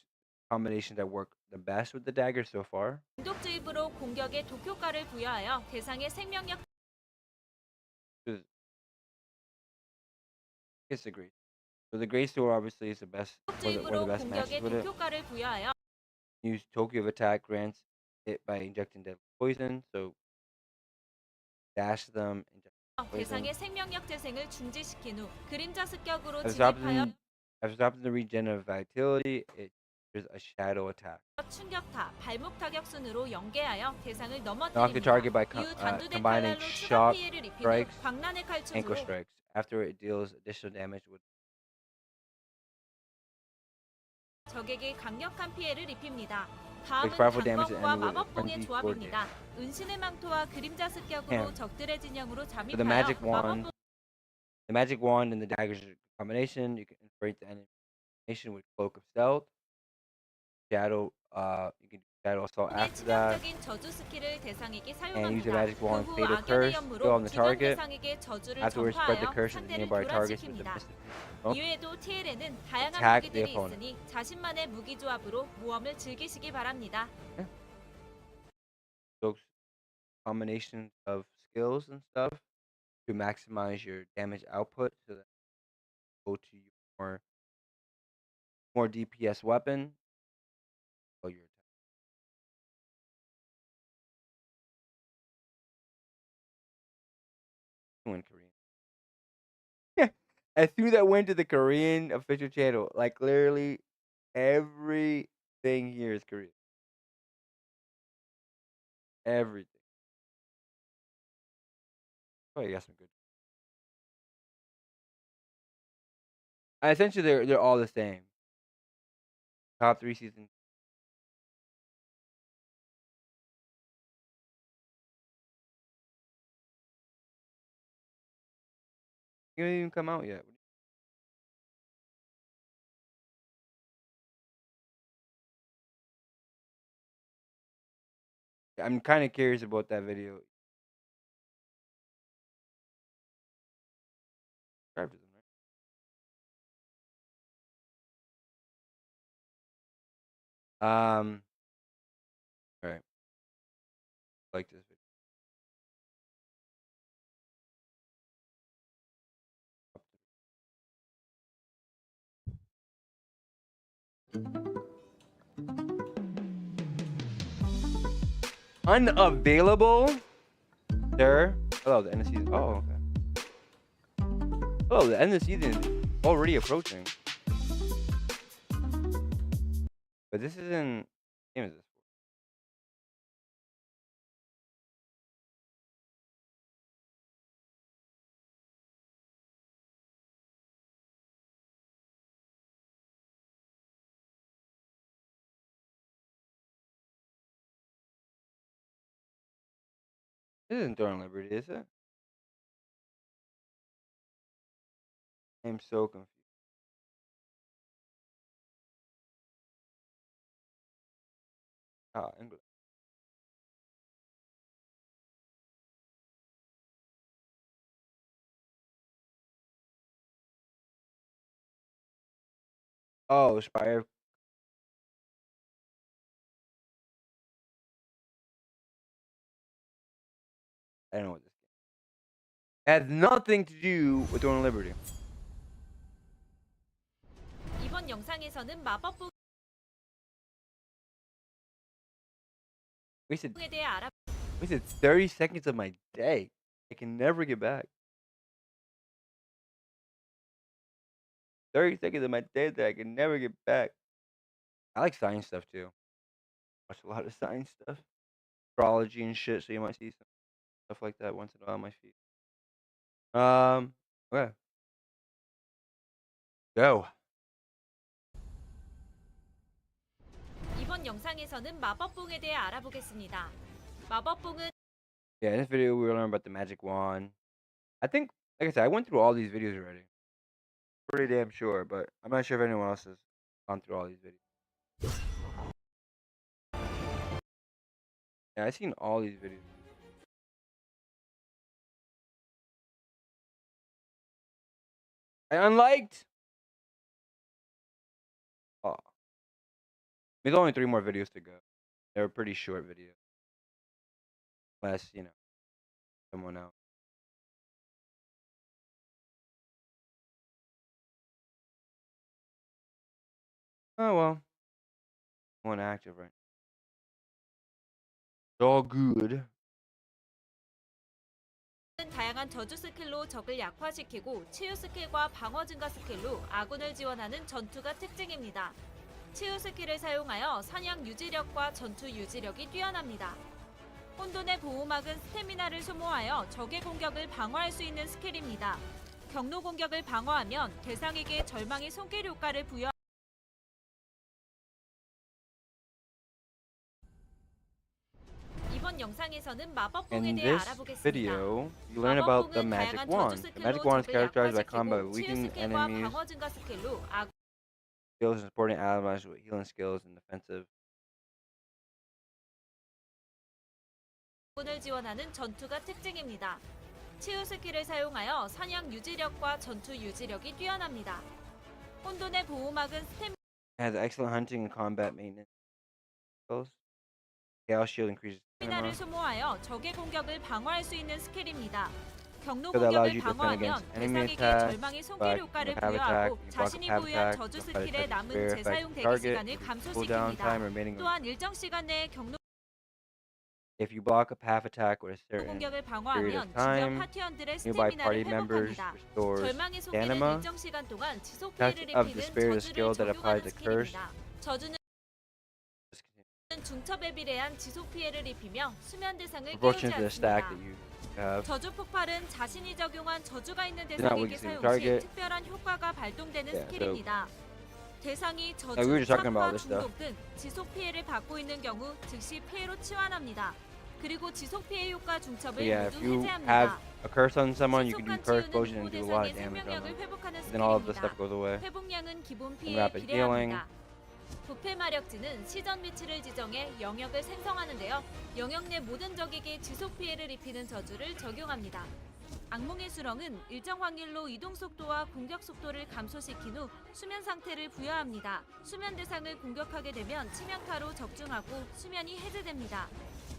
combinations that work the best with the dagger so far. 중독주입으로 공격에 독효과를 부여하여 대상의 생명력 Disagree. So the Great Sword obviously is the best. One of the best matches 공격에 with it. 독효과를 부여하여 Use Tokyo of Attack grants it by injecting deadly poison. So dash them. 대상의 생명력 재생을 중지시킨 후 그림자 습격으로 After 진입하여 stopping the regen of vitality, there's a shadow attack. 충격타, 발목 타격 순으로 연계하여 대상을 Knock the target by 넘어뜨립니다. 이후 단두대 combining 칼날로 추가 shock 피해를 입힌 후 strikes, 광란의 ankle 칼춤으로 strikes. After it deals additional damage with 적에게 강력한 피해를 입힙니다. Takes 다음은 powerful damage to 단검과 enemy with 마법봉의 frenzy 조합입니다. 은신의 망토와 그림자 습격으로 Hand. 적들의 진영으로 the 잠입하여 magic wand. 마법봉 The magic wand and the daggers combination. You can infiltrate the enemy formation with cloak of stealth. Shadow. You can do shadow assault 의 after that. 치명적인 저주 스킬을 대상에게 And use the 사용합니다. magic 그 wand 후 fatal 악연의 curse. Go 연무로 on the 주변 target. 대상에게 저주를 Afterwards, spread the 전파하여 curse to the 상대를 nearby targets with the 교란시킵니다. mystic. Oh. 이외에도 TL에는 다양한 Attack the 무기들이 opponent. 있으니 자신만의 무기 조합으로 모험을 즐기시기 바랍니다. Those combinations of skills and stuff to maximize your damage output, so that go to your more DPS weapon. Oh, your Went Korean. Yeah. As soon as I went to the Korean official channel, like literally everything here is Korean. Everything. Oh, you got some good. Essentially, they're all the same. Top 3 seasons. They haven't even come out yet. I'm kind of curious about that video. Subscribe to them, right? All right. Like this video. Unavailable, sir. Hello, the end of the season. Oh, okay. Oh, the end of the season is already approaching. But this isn't. What game is this? This isn't Throwing Liberty, is it? I'm so confused. Ah, English. Oh, Spire. I don't know what this game. It has nothing to do with Throwing Liberty. 이번 영상에서는 마법봉에 Wasted 대해 알아. wasted 30 seconds of my day. I can never get back. 30 seconds of my day that I can never get back. I like science stuff too. Watch a lot of science stuff. Astrology and shit, so you might see some stuff like that once in a while on my feed. Okay. Go. 이번 영상에서는 마법봉에 대해 알아보겠습니다. 마법봉은 Yeah, in this video we will learn about the magic wand. I think, like I said, I went through all these videos already. Pretty damn sure, but I'm not sure if anyone else has gone through all these videos. Yeah, I've seen all these videos. I unliked. Oh, there's only 3 more videos to go. They're pretty short videos. Unless, you know, someone else. Oh well. One active right. It's all good. 다양한 저주 스킬로 적을 약화시키고 치유 스킬과 방어 증가 스킬로 아군을 지원하는 전투가 특징입니다. 치유 스킬을 사용하여 사냥 유지력과 전투 유지력이 뛰어납니다. 혼돈의 보호막은 스태미나를 소모하여 적의 공격을 방어할 수 있는 스킬입니다. 경로 공격을 방어하면 대상에게 절망의 손길 효과를 부여 이번 영상에서는 마법봉에 In 대해 this 알아보겠습니다. video, you learn about the magic wand. The magic wand is characterized by combat with weakening enemies, 방어 증가 스킬로 skills and supporting allies with healing skills and defensive. 아군을 지원하는 전투가 특징입니다. 치유 스킬을 사용하여 사냥 유지력과 전투 유지력이 뛰어납니다. 혼돈의 보호막은 It has excellent hunting and combat maintenance skills. Chaos shield increases 스태미나를 stamina. 소모하여 적의 공격을 방어할 수 있는 스킬입니다. 경로 That allows 공격을 you to defend 방어하면 against enemy 대상에게 attacks, 절망의 손길 but 효과를 have attack, 부여하고 you block 자신이 have 보유한 attack, 저주 you apply 스킬의 defensive 남은 spear, 재사용 affect 대기 target, 시간을 cooldown time 감소시킵니다. remaining. 또한 일정 시간 내에 경로 If you block a path attack with a certain 공격을 period 방어하면 of 주변 time, 파티원들의 nearby 스태미나를 party members 회복합니다. restores 절망의 소개는 stamina. 일정 시간 동안 지속 Touch 피해를 of 입히는 despair is a 저주를 skill that applies 적용하는 a curse. 스킬입니다. 저주는 중첩에 비례한 지속 피해를 입히며 수면 대상을 깨우지 Proportion to the stack 않습니다. that you have. 저주 폭발은 자신이 적용한 저주가 있는 not 대상에게 weak to 사용 시 target. 특별한 효과가 발동되는 Yeah, 스킬입니다. 대상이 저주, we were just talking 참파, about this stuff. 중독 등 지속 피해를 받고 있는 경우 즉시 피해로 치환합니다. 그리고 지속 피해 효과 중첩을 Yeah, if 모두 you 해제합니다. have a curse on someone, you can do 신속한 curse 치유는 potion and 보호 do a lot of 대상의 damage on 생명력을 them. 회복하는 Then all of the 스킬입니다. stuff goes away. 회복량은 기본 And 피해에 rapid healing. 비례합니다. 부패 마력지는 시전 위치를 지정해 영역을 생성하는데요. 영역 내 모든 적에게 지속 피해를 입히는 저주를 적용합니다. 악몽의 수렁은 일정 확률로 이동 속도와 공격 속도를 감소시킨 후 수면 상태를 부여합니다. 수면 대상을 공격하게 되면 치명타로 적중하고 수면이 해제됩니다.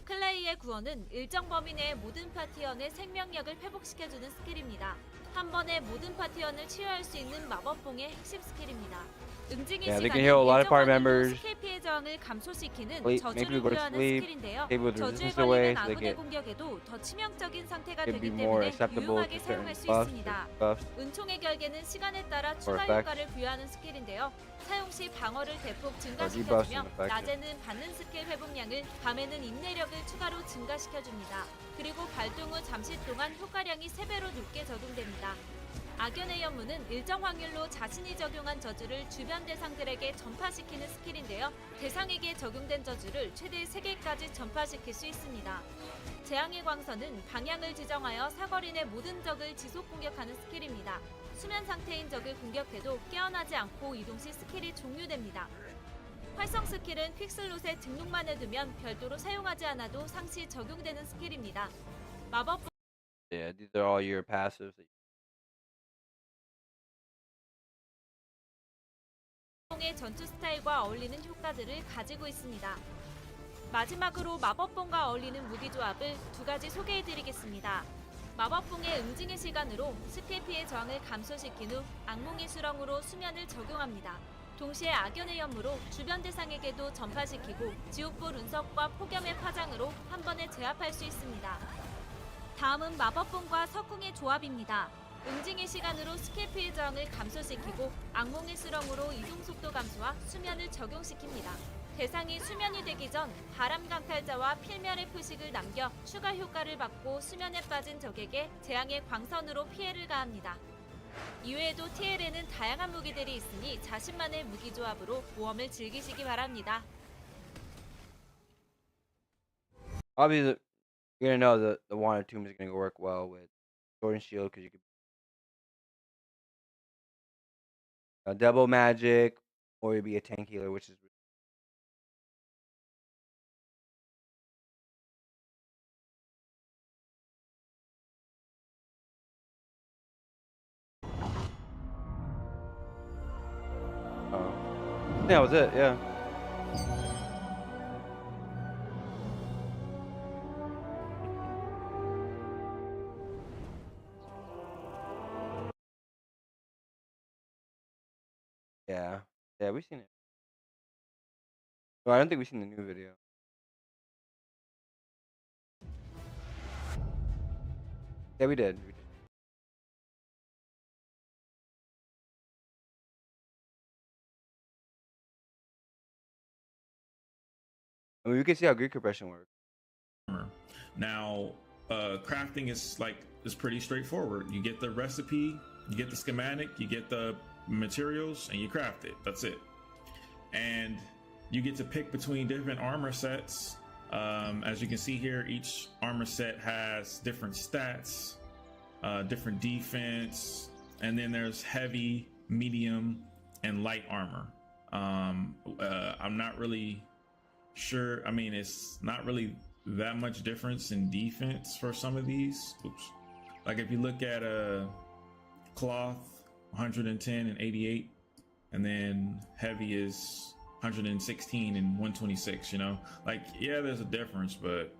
클레이의 구원은 일정 범위 내 모든 파티원의 생명력을 회복시켜주는 스킬입니다. 한 번에 모든 파티원을 치유할 수 있는 마법봉의 핵심 스킬입니다. 응징의 Yeah, they 시간은 can heal a lot of 일정 party 확률로 members. 스킬 피해 저항을 감소시키는 Make 저주를 people go to 부여하는 sleep, 스킬인데요. take the 저주에 resistance 걸리는 away so they 아군의 get 공격에도 더 치명적인 상태가 can be 되기 more 때문에 acceptable 유용하게 to 사용할 certain 수 buffs 있습니다. or buffs. 은총의 결계는 시간에 따라 추가 effects. 효과를 부여하는 스킬인데요. 사용 시 방어를 대폭 debuffs 증가시켜주며 and effects. 낮에는 받는 스킬 회복량을, 밤에는 인내력을 추가로 증가시켜줍니다. 그리고 발동 후 잠시 동안 효과량이 3배로 높게 적용됩니다. 악연의 연문은 일정 확률로 자신이 적용한 저주를 주변 대상들에게 전파시키는 스킬인데요. 대상에게 적용된 저주를 최대 3개까지 전파시킬 수 있습니다. 재앙의 광선은 방향을 지정하여 사거리 내 모든 적을 지속 공격하는 스킬입니다. 수면 상태인 적을 공격해도 깨어나지 않고 이동 시 스킬이 종료됩니다. 활성 스킬은 퀵슬롯에 등록만 해두면 별도로 사용하지 않아도 상시 적용되는 스킬입니다. 마법 Yeah, these are all your passives. 의 전투 스타일과 어울리는 효과들을 가지고 있습니다. 마지막으로 마법봉과 어울리는 무기 조합을 2가지 소개해드리겠습니다. 마법봉의 응징의 시간으로 스킬 피해 저항을 감소시킨 후 악몽의 수렁으로 수면을 적용합니다. 동시에 악연의 연무로 주변 대상에게도 전파시키고 지옥불 운석과 폭염의 파장으로 한 번에 제압할 수 있습니다. 다음은 마법봉과 석궁의 조합입니다. 응징의 시간으로 스킬 피해 저항을 감소시키고 악몽의 수렁으로 이동 속도 감소와 수면을 적용시킵니다. 대상이 수면이 되기 전 바람 강탈자와 필멸의 표식을 남겨 추가 효과를 받고 수면에 빠진 적에게 재앙의 광선으로 피해를 가합니다. 이외에도 TL에는 다양한 무기들이 있으니 자신만의 무기 조합으로 모험을 즐기시기 바랍니다. Obviously, you're gonna know the Wanted Tomb is gonna work well with Sword and Shield because you can double magic, or you'd be a tank healer, which is that was it. Yeah. Yeah. Yeah, we've seen it. Well, I don't think we've seen the new video. Yeah, we did. I mean, we can see how grid compression works. Now, crafting is pretty straightforward. You get the recipe, you get the schematic, you get the materials, and you craft it. That's it. And you get to pick between different armor sets. As you can see here, each armor set has different stats, different defense, and then there's heavy, medium, and light armor. I'm not really sure. I mean, it's not really that much difference in defense for some of these. Oops. Like if you look at a cloth, 110 and 88, and then heavy is 116 and 126, you know, like, yeah, there's a difference, but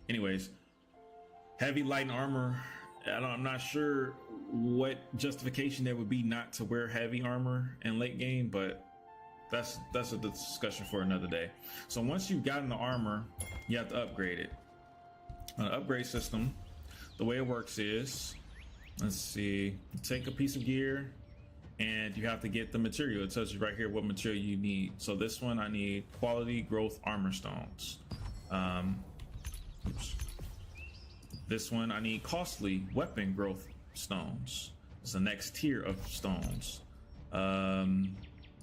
anyways, heavy, light, and armor, I'm not sure what justification there would be not to wear heavy armor in late game, but that's a discussion for another day. So once you've gotten the armor, you have to upgrade it. An upgrade system, the way it works is, let's see, take a piece of gear and you have to get the material. It tells you right here what material you need. So this one, I need quality growth armor stones. Oops. This one, I need costly weapon growth stones. It's the next tier of stones.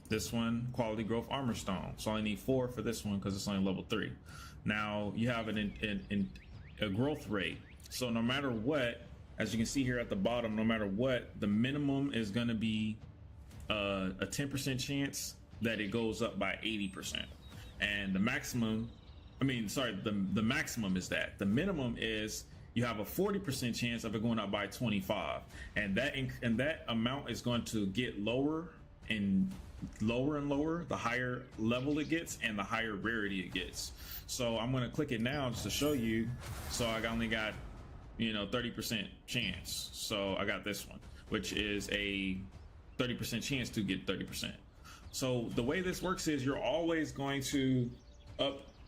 This one, quality growth armor stone. So I need 4 for this one because it's only level 3. Now you have a growth rate. So no matter what, as you can see here at the bottom, no matter what, the minimum is going to be a 10% chance that it goes up by 80%. And the maximum, the maximum is that. The minimum is you have a 40% chance of it going up by 25. And that amount is going to get lower and lower the higher level it gets and the higher rarity it gets. So I'm going to click it now just to show you. So I only got 30% chance. So I got this one, which is a 30% chance to get 30%. So the way this works is you're always going to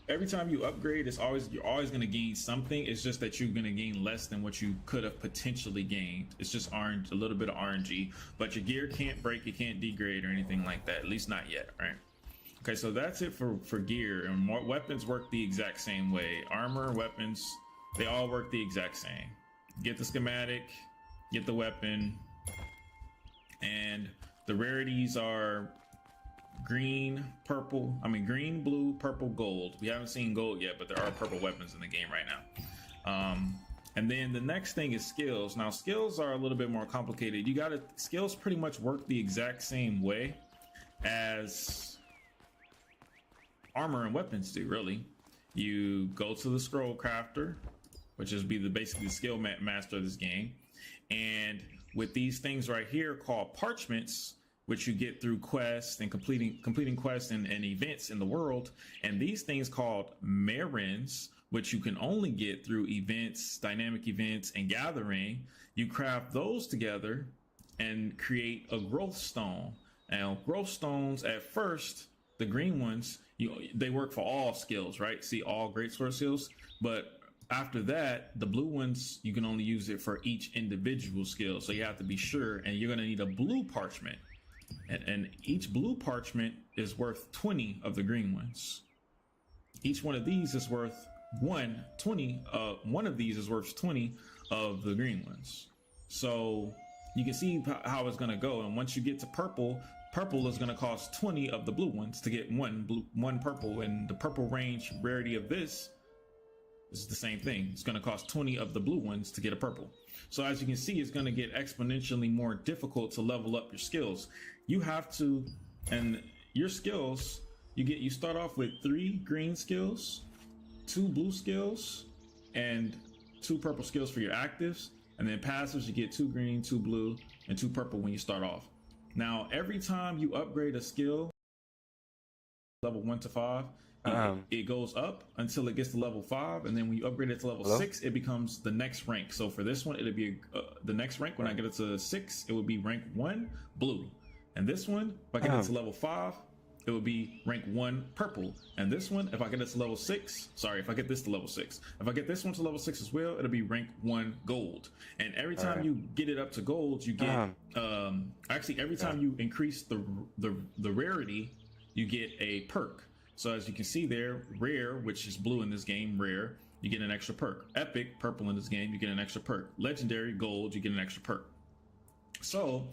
every time you upgrade, you're always going to gain something. It's just that you're going to gain less than what you could have potentially gained. It's just a little bit of RNG, but your gear can't break, it can't degrade or anything like that, at least not yet, right? Okay, so that's it for gear. And weapons work the exact same way. Armor, weapons, they all work the exact same. Get the schematic, get the weapon, and the rarities are green, blue, purple, gold. We haven't seen gold yet, but there are purple weapons in the game right now. And then the next thing is skills. Now skills are a little bit more complicated. Skills pretty much work the exact same way as armor and weapons do, really. You go to the scroll crafter, which is basically the skill master of this game. And with these things right here called parchments, which you get through quests and completing quests and events in the world, and these things called merins, which you can only get through events, dynamic events, and gathering, you craft those together and create a growth stone. Now, growth stones at first, the green ones, they work for all skills, right? See, all greatsword skills, but after that, the blue ones, you can only use it for each individual skill. So you have to be sure, and you're going to need a blue parchment. And each blue parchment is worth 20 of the green ones. Each one of these is worth one of these is worth 20 of the green ones. So you can see how it's going to go. And once you get to purple is going to cost 20 of the blue ones to get one purple. And the purple range rarity of this is the same thing. It's going to cost 20 of the blue ones to get a purple. So as you can see, it's going to get exponentially more difficult to level up your skills. You have to, and your skills, you start off with 3 green skills, 2 blue skills, and 2 purple skills for your actives. And then passives, you get 2 green, 2 blue, and 2 purple when you start off. Now, every time you upgrade a skill, level 1 to 5, it goes up until it gets to level 5, and then when you upgrade it to level 6, it becomes the next rank. So for this one, it'll be the next rank. When I get it to 6, it will be rank 1 blue, and this one, if I get it to level 5, it will be rank 1 purple. And this one, if I get it to level 6, if I get this to level 6, if I get this one to level 6 as well, it'll be rank 1 gold. And every time you get it up to gold, you get every time you increase the rarity, you get a perk. So as you can see there, rare, which is blue in this game, rare, you get an extra perk. Epic, purple in this game, you get an extra perk. Legendary, gold, you get an extra perk. So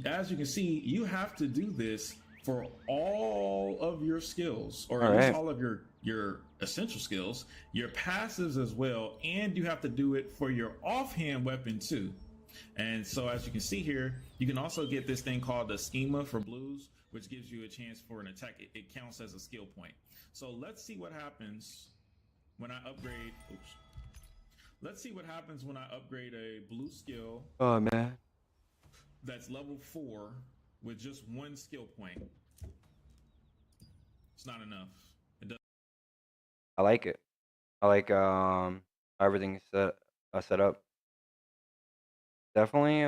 as you can see, you have to do this for all of your skills, or at least all of your essential skills, your passives as well, and you have to do it for your offhand weapon too. And so as you can see here, you can also get this thing called the schema for blues, which gives you a chance for an attack. It counts as a skill point. So let's see what happens when I upgrade. Let's see what happens when I upgrade a blue skill. Oh man. That's level 4 with just 1 skill point. It's not enough. It doesn't. I like it. I like everything set up. Definitely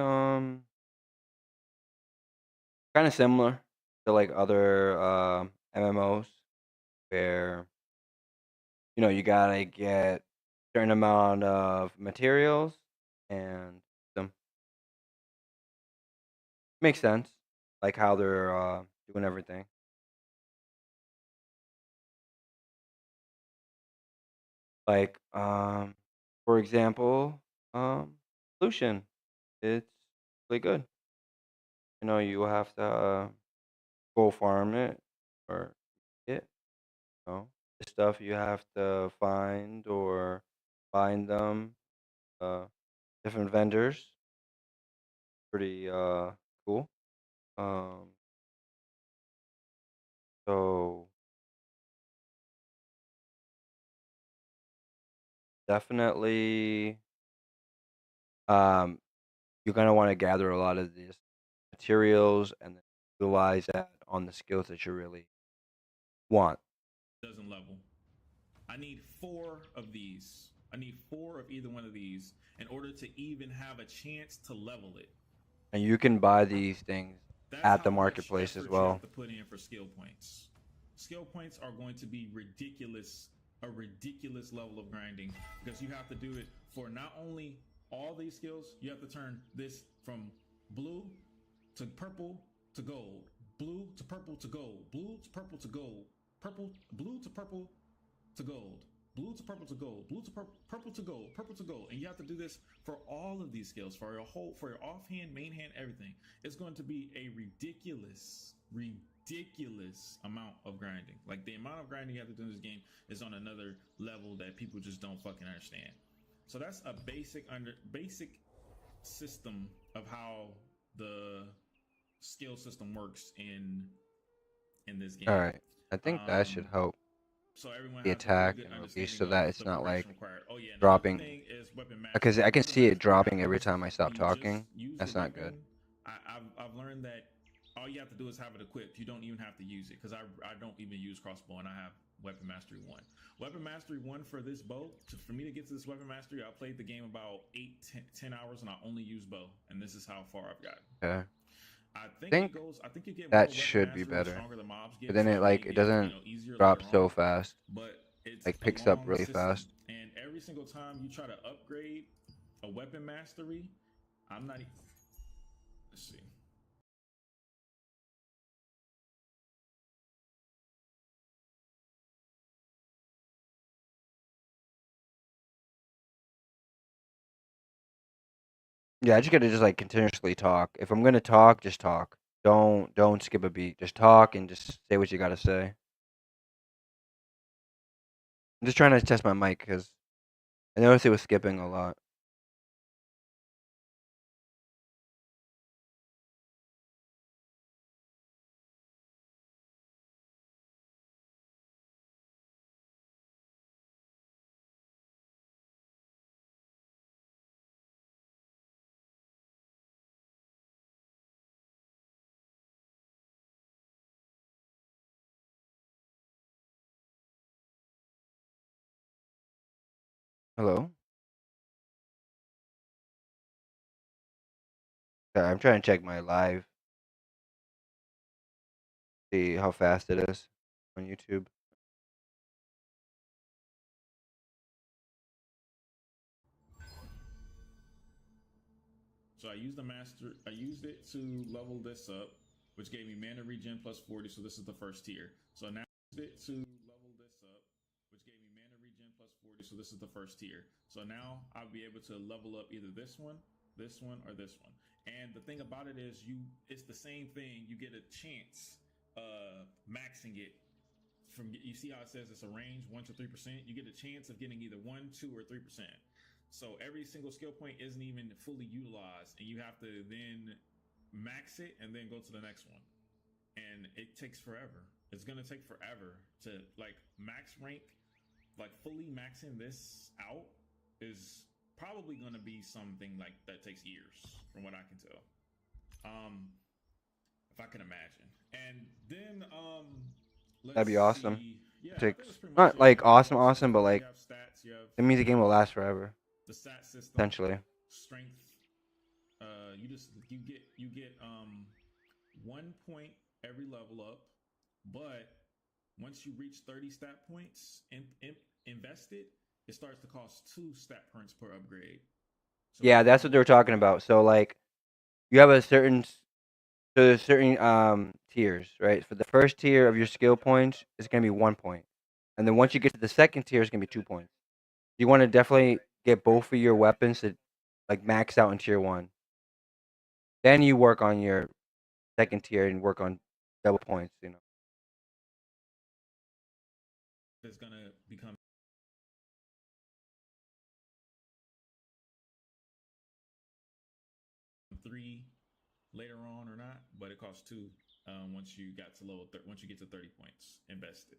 kind of similar to like other MMOs where you gotta get certain amount of materials and them makes sense, like how they're doing everything. Like for example, Lucian, it's really good. You have to go farm it or it. The stuff you have to find or find them. Uh, Different vendors. Pretty cool. Um, so definitely, um, you're gonna want to gather a lot of these materials and then utilize that on the skills that you really want. Doesn't level. I need 4 of these. I need 4 of either one of these in order to even have a chance to level it. And you can buy these things That's at how the much marketplace as effort you have well. to put in for skill points. Skill points are going to be ridiculous, a ridiculous level of grinding because you have to do it for not only all these skills, you have to turn this from blue to purple to gold, blue to purple to gold, blue to purple to gold, blue to purple to gold, blue to purple to gold, blue to purple to gold, purple to gold, and you have to do this for all of these skills, for your offhand, main hand, everything. It's going to be a ridiculous amount of grinding. Like the amount of grinding you have to do in this game is on another level that people just don't fucking understand. So that's a basic system of how the skill system works in this game. All right, I think that should help So everyone the has a pretty attack good and release understanding so of that it's the not like progression required. Oh yeah, and another dropping, thing is weapon because mastery. I can Weapon see it mastery dropping every happens time I stop when you just talking. use the That's not good. weapon. I've learned that all you have to do is have it equipped. You don't even have to use it because I don't even use crossbow and I have weapon mastery 1. Weapon mastery 1 for this bow. For me to get to this weapon mastery, I played the game about 10 hours and I only use bow, and this is how far I've gotten. Okay. I think think I think you get more that weapon should be mastery the better. stronger the mobs But get, then so it it may it get doesn't easier drop later so on. fast. But it's Like a picks up long really system, fast. and every single time you try to upgrade a weapon mastery, I'm not. Let's see. Yeah, I just gotta just like continuously talk. If I'm gonna talk, just talk. Don't skip a beat. Just talk and just say what you gotta say. I'm just trying to test my mic because I noticed it was skipping a lot. Hello? Okay, I'm trying to check my live, see how fast it is on YouTube. So I used it to level this up, which gave me mana regen plus 40. So this is the first tier. So now I used it to level this up, which gave me mana regen plus 40. So this is the first tier. So now I'll be able to level up either this one, or this one. And the thing about it is, it's the same thing. You get a chance maxing it from. You see how it says it's a range 1 to 3%. You get a chance of getting either 1, 2, or 3%. So every single skill point isn't even fully utilized, and you have to then max it and then go to the next one. And it takes forever. It's gonna take forever to like max rank, like fully maxing this out is probably gonna be something like that takes years, from what I can tell. If I can imagine. And then That'd let's be awesome. see. Yeah, It I think takes that's pretty much not it. like You have awesome, all awesome, but systems, you like have stats, you have it means the game will last forever. the stat system, Potentially. strength. You get 1 point every level up, but once you reach 30 stat points invested, it starts to cost 2 stat points per upgrade. So Yeah, that's what they were talking about. So like, you have a certain so there's certain tiers, right? For the first tier of your skill points, it's gonna be 1 point, and then once you get to the second tier, it's gonna be 2 points. You want to definitely get both of your weapons to like max out in tier one. Then you work on your second tier and work on double points. it's gonna become 3 later on or not, but it costs 2 once you got to once you get to 30 points invested.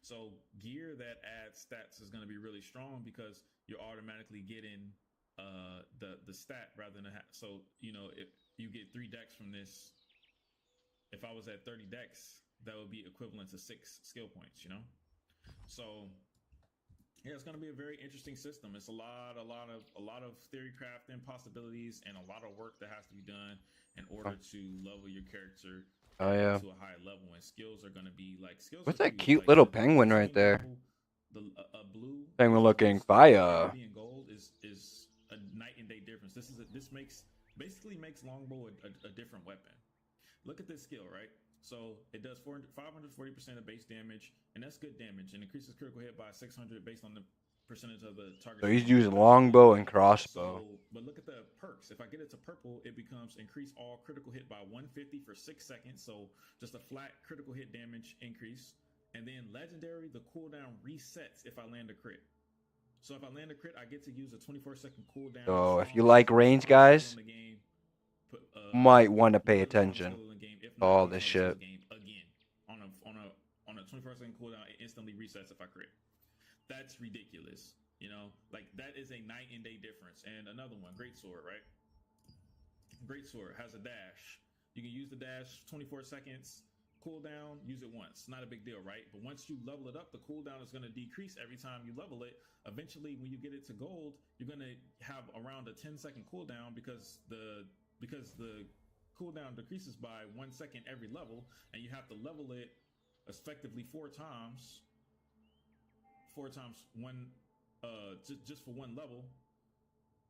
So gear that adds stats is going to be really strong because you're automatically getting the stat rather than so if you get 3 decks from this, if I was at 30 decks, that would be equivalent to 6 skill points. So yeah, it's going to be a very interesting system. It's a lot of theory crafting possibilities and a lot of work that has to be done in order to level your character Oh yeah. to a high level. And skills are going to be like skills. What's are that huge. cute Like little the penguin right same there? level, the blue Penguin looking fire fire. being gold is a night and day difference. This basically makes longbow a different weapon. Look at this skill, right? So it does 540% of base damage, and that's good damage, and increases critical hit by 600 based on the percentage of the target. So he's using longbow and crossbow. So, but look at the perks. If I get it to purple, it becomes increase all critical hit by 150 for 6 seconds. So just a flat critical hit damage increase. And then legendary, the cooldown resets if I land a crit. So if I land a crit, I get to use a 24-second cooldown. So if you like range, guys, might want to pay attention to all this shit. Again, on a 24-second cooldown, it instantly resets if I crit. That's ridiculous. Like that is a night and day difference. And another one, great sword, right? Great sword has a dash. You can use the dash 24 seconds. Cooldown, use it once. Not a big deal, right? But once you level it up, the cooldown is going to decrease every time you level it. Eventually, when you get it to gold, you're going to have around a 10-second cooldown because the cooldown decreases by 1 second every level, and you have to level it effectively 4 times. 4 times one, just for one level.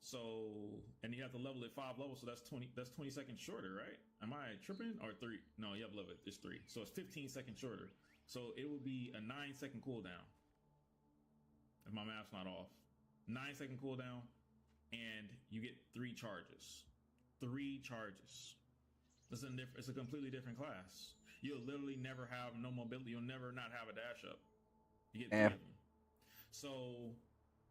So, and you have to level it 5 levels, so that's 20 seconds shorter, right? Am I tripping? Or 3? No, you have to level it, it's 3. So it's 15 seconds shorter. So it would be a 9-second cooldown. If my math's not off. 9-second cooldown, and you get 3 charges. 3 charges. It's a completely different class. You'll literally never have no mobility. You'll never not have a dash up. You get 3 of them. So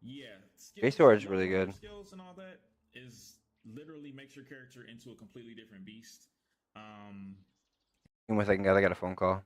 yeah, Great sword is really good. Skills and all that is literally makes your character into a completely different beast. Give me 1 second, guys. I got a phone call.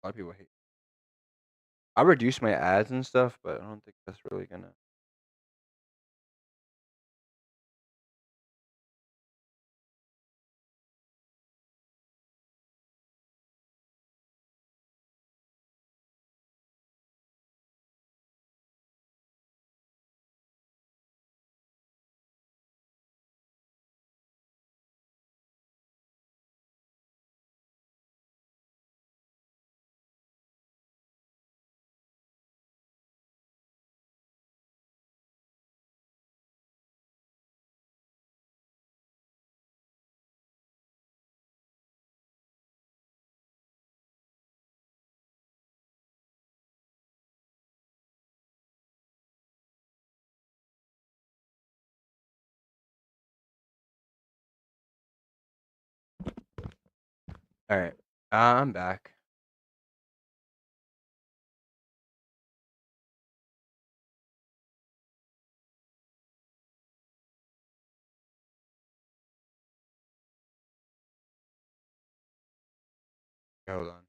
A lot of people hate. I reduced my ads and stuff, but I don't think that's really gonna. All right, I'm back. Hold on.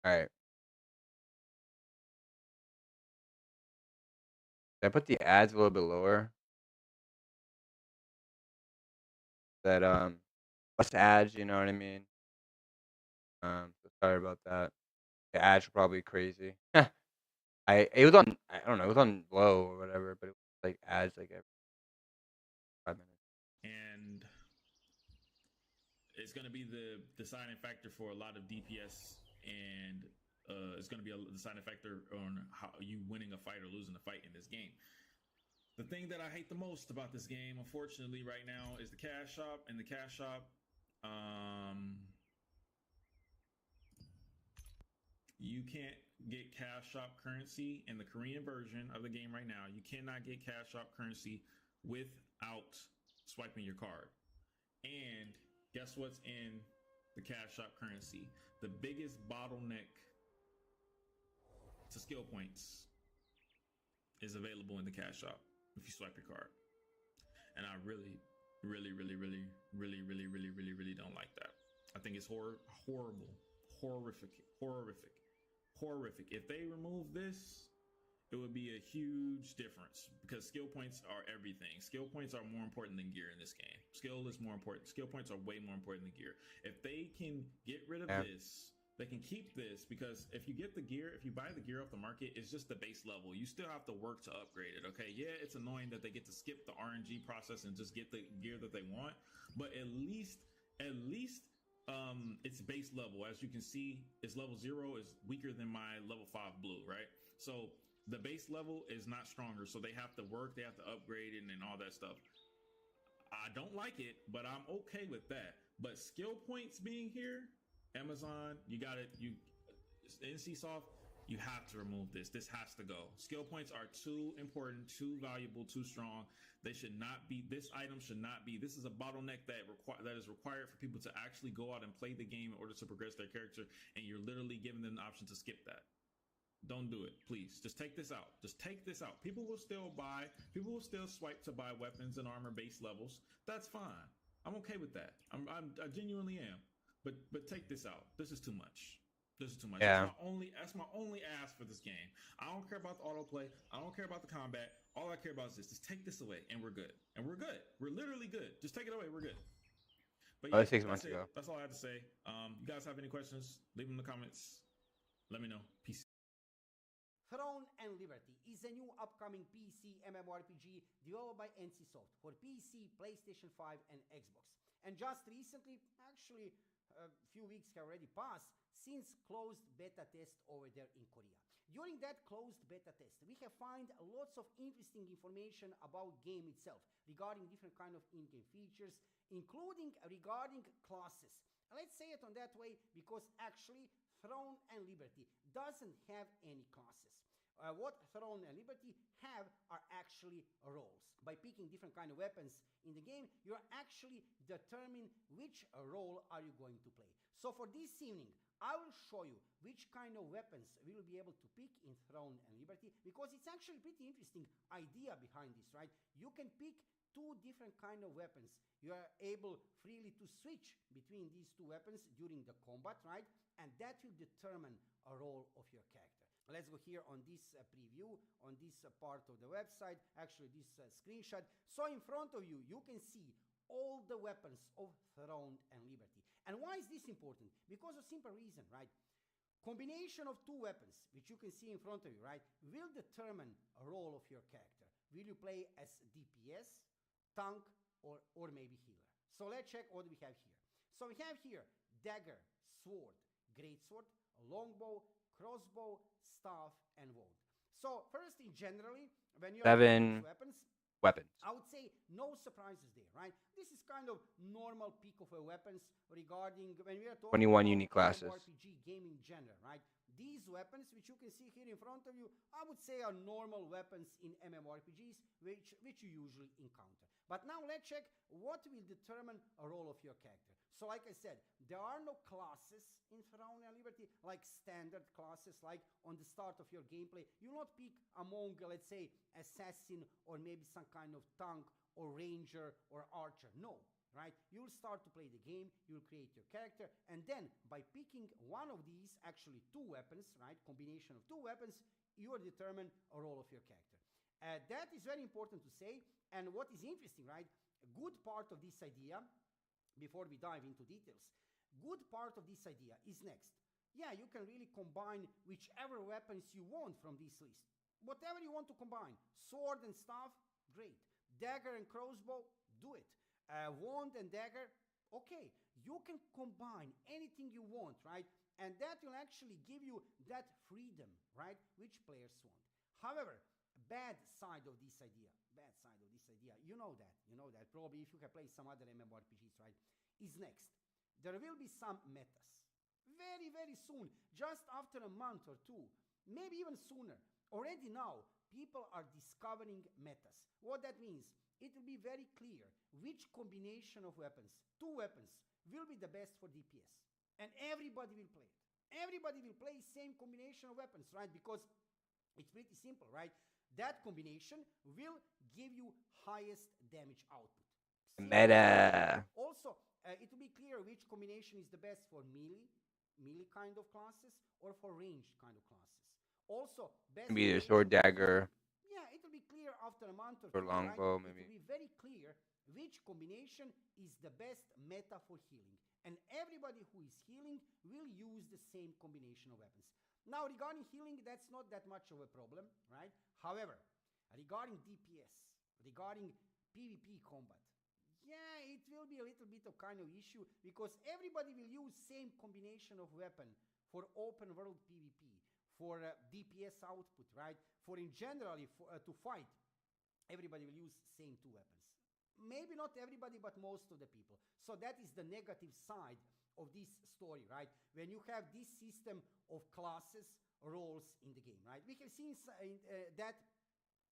All right. Did I put the ads a little bit lower? That less ads, you know what I mean? So sorry about that. The ads were probably crazy. It was on, I don't know, it was on low or whatever, but it was like ads like every 5 minutes. And it's going to be the deciding factor for a lot of DPS, and it's going to be a deciding factor on how you winning a fight or losing a fight in this game. The thing that I hate the most about this game, unfortunately, right now, is the cash shop. And the cash shop, you can't get cash shop currency in the Korean version of the game right now. You cannot get cash shop currency without swiping your card. And guess what's in the cash shop currency? The biggest bottleneck to skill points is available in the cash shop if you swipe your card. And I really don't like that. I think it's horrible, horrific. If they remove this, it would be a huge difference, because skill points are everything. Skill points are more important than gear in this game. Skill is more important. Skill points are way more important than gear. If they can get rid of this, they can keep this, because if you get the gear, if you buy the gear off the market, it's just the base level. You still have to work to upgrade it, okay? Yeah, it's annoying that they get to skip the RNG process and just get the gear that they want, but at least it's base level. As you can see, its level 0 is weaker than my level 5 blue, right? So the base level is not stronger, so they have to work, they have to upgrade it and all that stuff. I don't like it, but I'm okay with that. But skill points being here, Amazon, you got it. NCSoft, you have to remove this. This has to go. Skill points are too important, too valuable, too strong. They should not be. This item should not be. This is a bottleneck that is required for people to actually go out and play the game in order to progress their character, and you're literally giving them the option to skip that. Don't do it, please. Just take this out. Just take this out. People will still buy. People will still swipe to buy weapons and armor base levels. That's fine. I'm okay with that. I genuinely am. But take this out. This is too much. This is too much. Yeah. That's my only ask for this game. I don't care about the autoplay. I don't care about the combat. All I care about is this. Just take this away, and we're good. And we're good. We're literally good. Just take it away. We're good. But yeah, 6 months ago. That's all I have to say. You guys have any questions? Leave them in the comments. Let me know. Peace. Throne and Liberty is a new upcoming PC MMORPG developed by NCSoft for PC, PlayStation 5 and Xbox. And just recently, actually a few weeks have already passed since closed beta test over there in Korea. During that closed beta test, we have found lots of interesting information about game itself regarding different kind of in-game features, including regarding classes. Let's say it on that way because actually Throne and Liberty doesn't have any classes. What Throne and Liberty have are actually roles. By picking different kind of weapons in the game, you're actually determining which role are you going to play. So for this evening, I will show you which kind of weapons we will be able to pick in Throne and Liberty, because it's actually pretty interesting idea behind this, right? You can pick two different kind of weapons. You are able freely to switch between these two weapons during the combat, right? And that will determine a role of your character. Let's go here on this preview, on this part of the website, actually this screenshot. So in front of you, you can see all the weapons of Throne and Liberty. And why is this important? Because of simple reason, right? Combination of two weapons, which you can see in front of you, right, will determine a role of your character. Will you play as DPS, tank, or maybe healer? So let's check what we have here. So we have here dagger, sword, greatsword, longbow, crossbow, staff, and wand. So first, in generally, when you are picking these weapons, I would say no surprises there, right? This is kind of normal pick of weapons regarding when we are talking 21 about unique classes. RPG gaming genre, right? These weapons, which you can see here in front of you, I would say are normal weapons in MMORPGs, which you usually encounter. But now let's check what will determine a role of your character. So like I said, there are no classes in Throne and Liberty, like standard classes, like on the start of your gameplay. You will not pick among, let's say, assassin or maybe some kind of tank or ranger or archer. No, right? You'll start to play the game, you'll create your character, and then by picking one of these, actually two weapons, right? Combination of two weapons, you will determine a role of your character. That is very important to say. And what is interesting, right? A good part of this idea, before we dive into details, good part of this idea is next. Yeah, you can really combine whichever weapons you want from this list. Whatever you want to combine, sword and staff, great. Dagger and crossbow, do it. Wand and dagger, okay. You can combine anything you want, right? And that will actually give you that freedom, right? Which players want. However, bad side of this idea, you know that, probably if you have played some other MMORPGs, right, is next. There will be some metas. Very, very soon, just after a month or two, maybe even sooner. Already now, people are discovering metas. What that means, it will be very clear which combination of weapons, two weapons, will be the best for DPS. And everybody will play it. Everybody will play same combination of weapons, right? Because it's pretty simple, right? That combination will give you highest damage output. Meta. Also, it will be clear which combination is the best for melee kind of classes, or for ranged kind of classes. Also, best Maybe either sword, dagger. Yeah, it will be clear after a month or two, longbow, right? maybe. It will be very clear which combination is the best meta for healing. And everybody who is healing will use the same combination of weapons. Now, regarding healing, that's not that much of a problem, right? However, regarding DPS, regarding PvP combat, yeah, it will be a little bit of kind of issue, because everybody will use same combination of weapon for open world PvP, for DPS output, right? For in generally to fight, everybody will use same two weapons. Maybe not everybody, but most of the people. So that is the negative side of this story, right? When you have this system of classes, roles in the game, right? We have seen that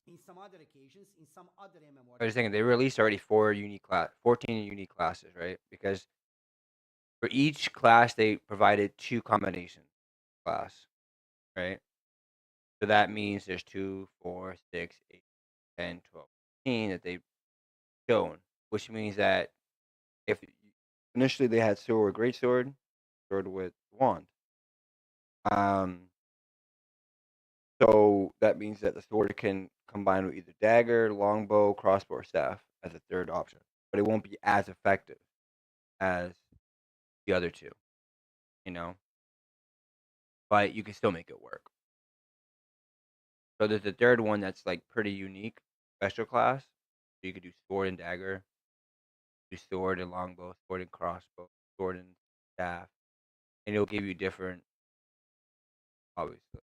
in some other occasions, in some other MMO. I was thinking they released already 14 unique classes, right? Because for each class they provided two combinations class, right? So that means there's 2, 4, 6, 8, 10, 12, 15 that they've shown, which means that if initially they had sword, greatsword, sword with wand. So that means that the sword can combine with either dagger, longbow, crossbow, or staff as a third option, but it won't be as effective as the other two, you know. But you can still make it work. So there's a third one that's like pretty unique, special class. So you could do sword and dagger, do sword and longbow, sword and crossbow, sword and staff, and it'll give you different, obviously.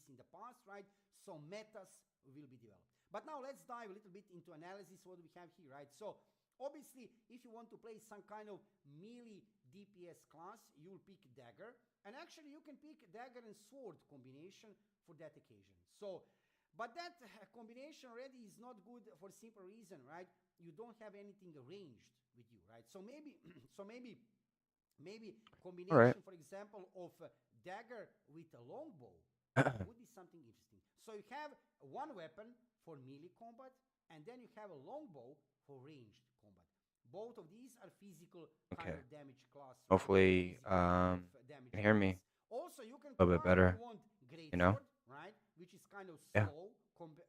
In the past, right? So metas will be developed. But now let's dive a little bit into analysis what we have here, right? So Obviously, if you want to play some kind of melee DPS class, you'll pick dagger. And actually, you can pick dagger and sword combination for that occasion. So, but that combination already is not good for simple reason, right? You don't have anything ranged with you, right? So maybe, maybe All right. combination, for example, of dagger with a longbow would be something interesting. So you have one weapon for melee combat, and then you have a longbow for ranged combat. Both of these are physical kind Okay. of damage class. Hopefully, Damage you can hear me also, you can a little bit combine if better. you want You know? greatsword, right? Which is kind of Yeah. slow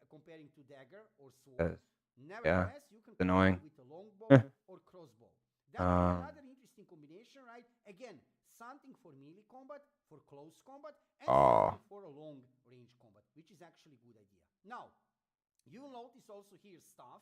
comparing to dagger or sword. 'Cause, yeah, Nevertheless, you can it's annoying. combine with a longbow or crossbow. That would be Um, another interesting combination, right? Again, something for melee combat, for close combat, and oh, something for a long range combat, which is actually a good idea. Now, you'll notice also here staff.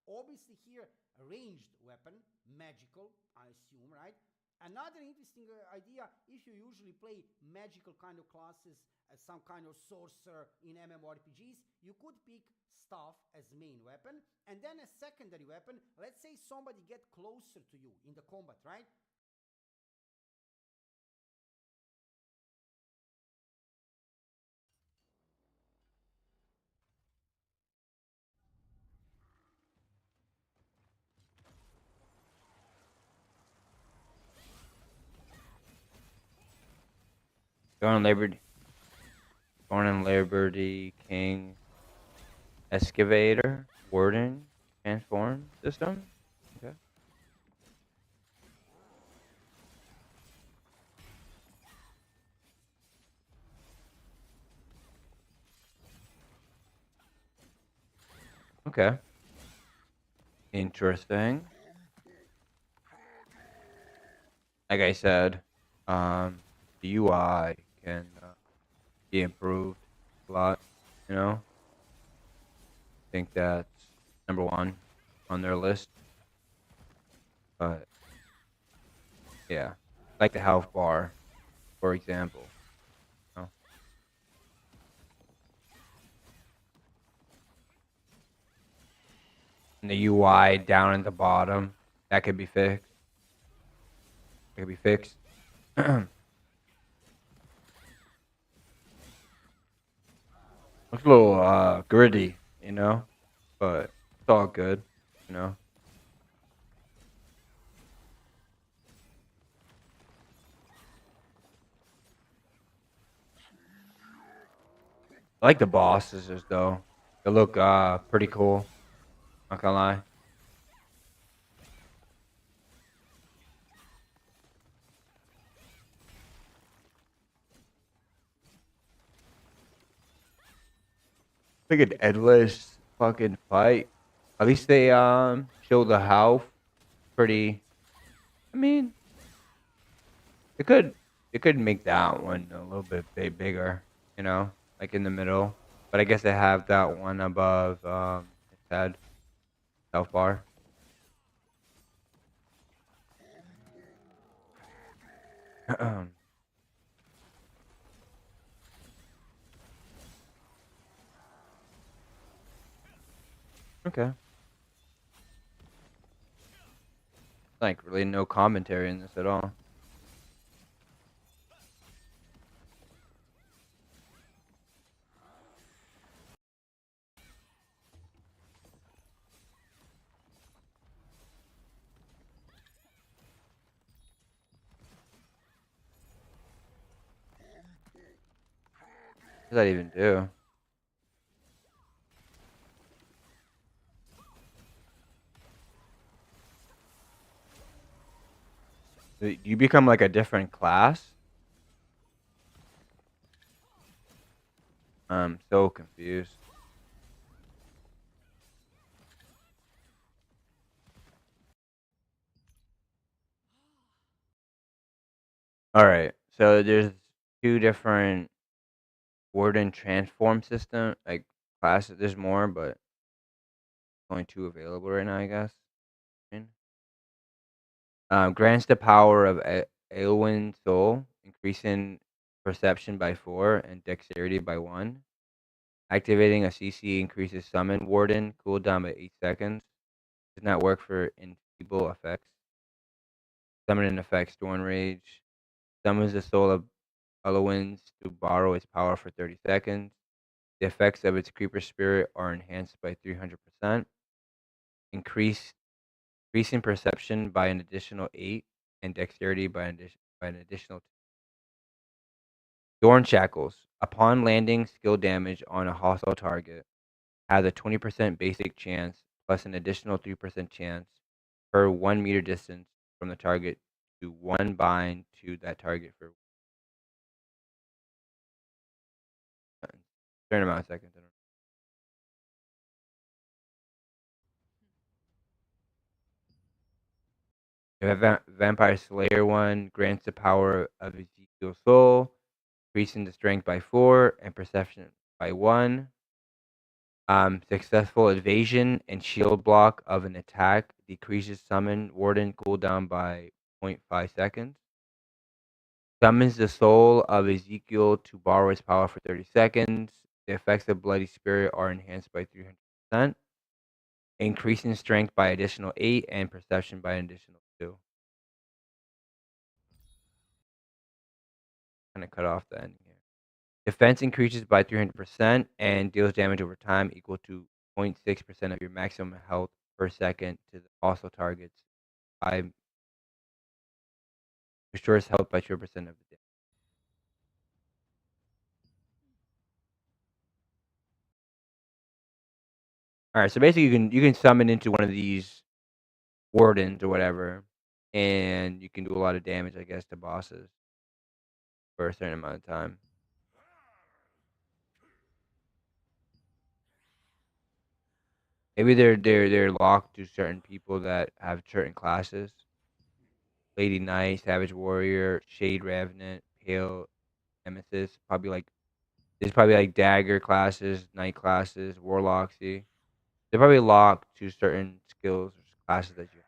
Obviously here a ranged weapon, magical, I assume, right? Another interesting idea, if you usually play magical kind of classes as some kind of sorcerer in MMORPGs, you could pick staff as main weapon and then a secondary weapon. Let's say somebody get closer to you in the combat, right? Born in Liberty, King, Excavator, Warden, Transform System. Okay. Okay. Interesting. Like I said, the UI can be improved a lot. You know, I think that's number one on their list. But yeah, like the health bar, for example. You know? And the UI down at the bottom, that could be fixed. It could be fixed. It's a little gritty, you know, but it's all good, you know. I like the bosses though. They look pretty cool. Not gonna lie. Like an endless fucking fight. At least they show the health pretty. I mean, it could make that one a little bit bigger, you know, like in the middle. But I guess they have that one above its head, health bar. Okay. Like really no commentary in this at all. What does that even do? You become like a different class? I'm so confused. All right. So there's two different Warden transform system like classes. There's more, but only two available right now, I guess. Grants the power of Aelwyn Soul, increasing perception by 4 and dexterity by 1. Activating a CC increases summon Warden cooldown by 8 seconds. Does not work for Feeble effects. Summoning effects, Storm Rage. Summons the soul of Elowins to borrow its power for 30 seconds. The effects of its creeper spirit are enhanced by 300%. Increasing perception by an additional 8 and dexterity by an additional 2. Thorn Shackles. Upon landing skill damage on a hostile target, has a 20% basic chance plus an additional 3% chance per 1 meter distance from the target to one bind to that target for a certain amount of seconds. The Vampire Slayer one grants the power of Ezekiel's soul, increasing the strength by 4 and perception by 1. Successful evasion and shield block of an attack decreases summon warden cooldown by 0.5 seconds. Summons the soul of Ezekiel to borrow its power for 30 seconds. The effects of Bloody Spirit are enhanced by 300%. Increasing strength by additional 8 and perception by an additional 2. Kind of cut off the ending here. Defense increases by 300% and deals damage over time equal to 0.6% of your maximum health per second to the hostile targets. Restores health by 2% of the day. Alright, so basically you can summon into one of these wardens or whatever, and you can do a lot of damage, I guess, to bosses for a certain amount of time. Maybe they're locked to certain people that have certain classes. Lady Knight, Savage Warrior, Shade Revenant, Pale Nemesis. There's probably like dagger classes, knight classes, warlocksy. They're probably locked to certain skills or classes that you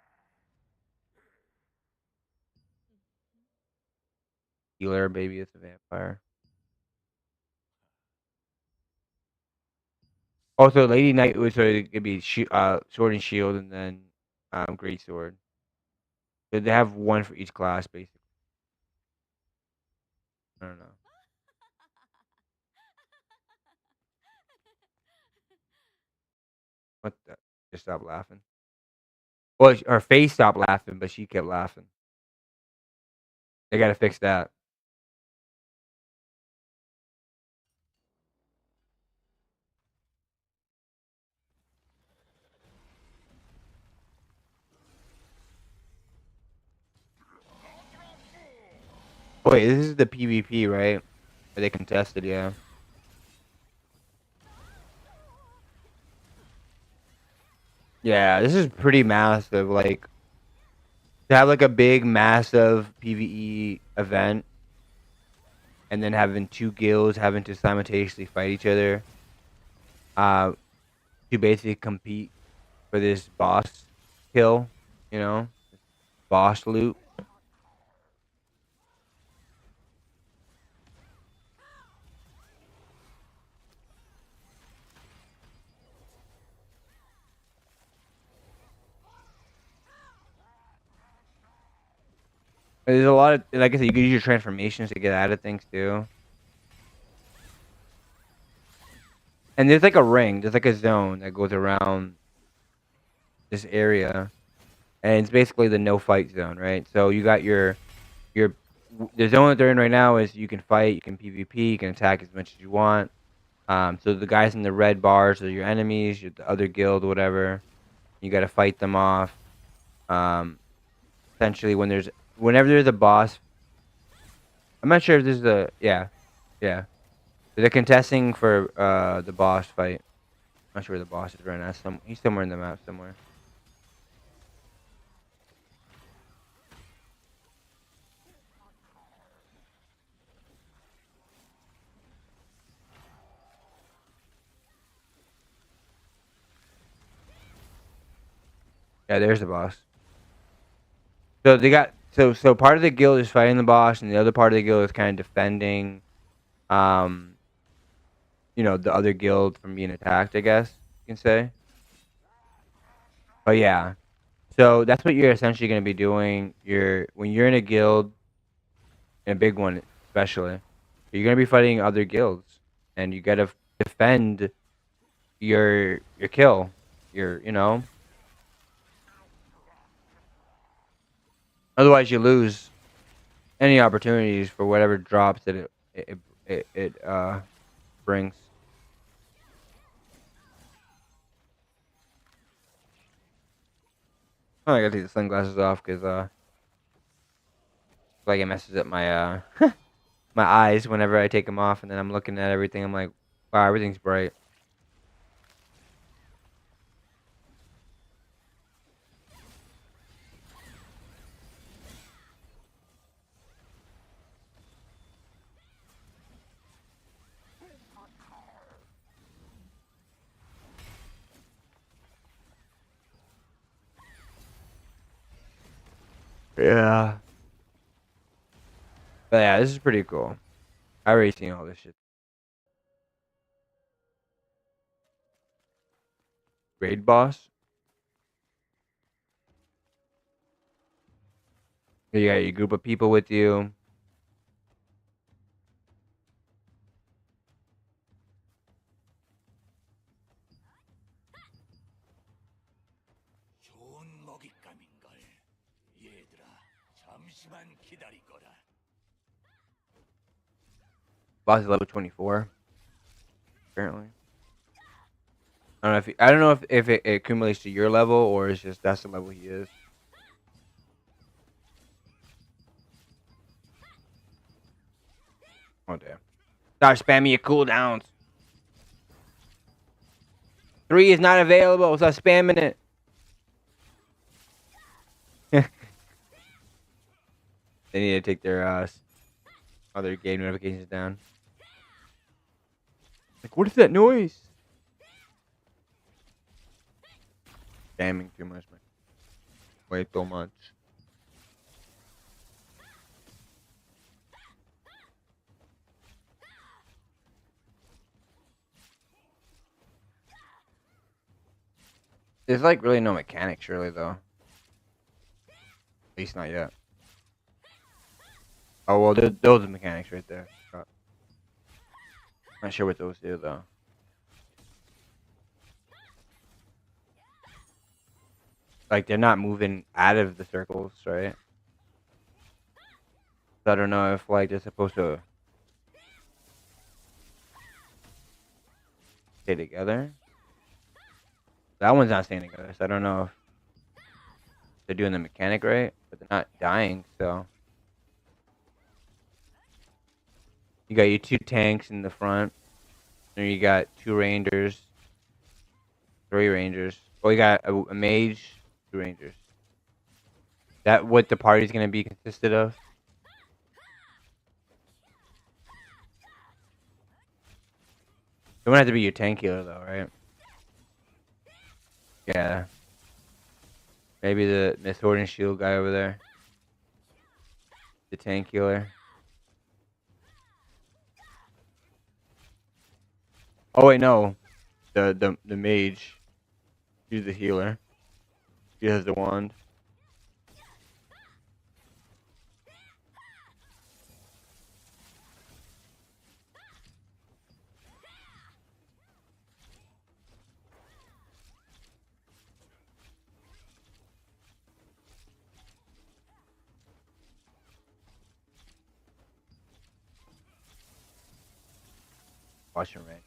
healer, baby, it's a vampire. Also, Lady Knight was so it could be sword and shield, and then great sword. So they have one for each class, basically. I don't know. What the? Just stop laughing. Well, her face stopped laughing, but she kept laughing. They gotta fix that. Wait, this is the PvP, right? Where they contested, yeah. Yeah, this is pretty massive. Like, to have like a big, massive PvE event, and then having two guilds having to simultaneously fight each other, to basically compete for this boss kill, you know, boss loot. There's a lot of, like I said, you can use your transformations to get out of things too. And there's like a ring, there's like a zone that goes around this area, and it's basically the no fight zone, right? So you got your the zone that they're in right now is you can fight, you can PvP, you can attack as much as you want. So the guys in the red bars are your enemies, you're the other guild, whatever. You got to fight them off. Essentially, whenever there's a boss, I'm not sure if this is yeah. They're contesting for the boss fight. I'm not sure where the boss is right now. He's somewhere in the map somewhere. Yeah, there's the boss. So they got so part of the guild is fighting the boss, and the other part of the guild is kind of defending, the other guild from being attacked, I guess you can say. But yeah, So that's what you're essentially going to be doing. When you're in a guild, in a big one especially, you're going to be fighting other guilds, and you got to defend your kill. Otherwise you lose any opportunities for whatever drops that it brings. Oh, I gotta take the sunglasses off because like it messes up my my eyes whenever I take them off, and then I'm looking at everything. I'm like, wow, everything's bright. Yeah. But yeah, this is pretty cool. I already seen all this shit. Raid boss. You got your group of people with you. 좋은 먹잇감인걸. 얘들아, 잠시만 기다리거라. Boss is level 24. Apparently. I don't know if it accumulates to your level or it's just that's the level he is. Oh damn. Start spamming your cooldowns. 3 is not available, so spamming it. They need to take their other game notifications down. Like, what is that noise? Spamming too much, man. Way too much. There's like really no mechanics, really, though. At least not yet. Oh well, those are mechanics right there. Not sure what those do though. Like they're not moving out of the circles, right? So I don't know if like they're supposed to stay together. That one's not staying together, so I don't know if they're doing the mechanic right, but they're not dying, so. You got your 2 tanks in the front. And you got 2 rangers. 3 rangers. Oh, you got a mage, 2 rangers. That what the party's gonna be consisted of? It won't have to be your tank healer though, right? Yeah. Maybe the sword and shield guy over there. The tank healer. Oh wait, no. The mage. He's the healer. He has the wand. Watch him, right?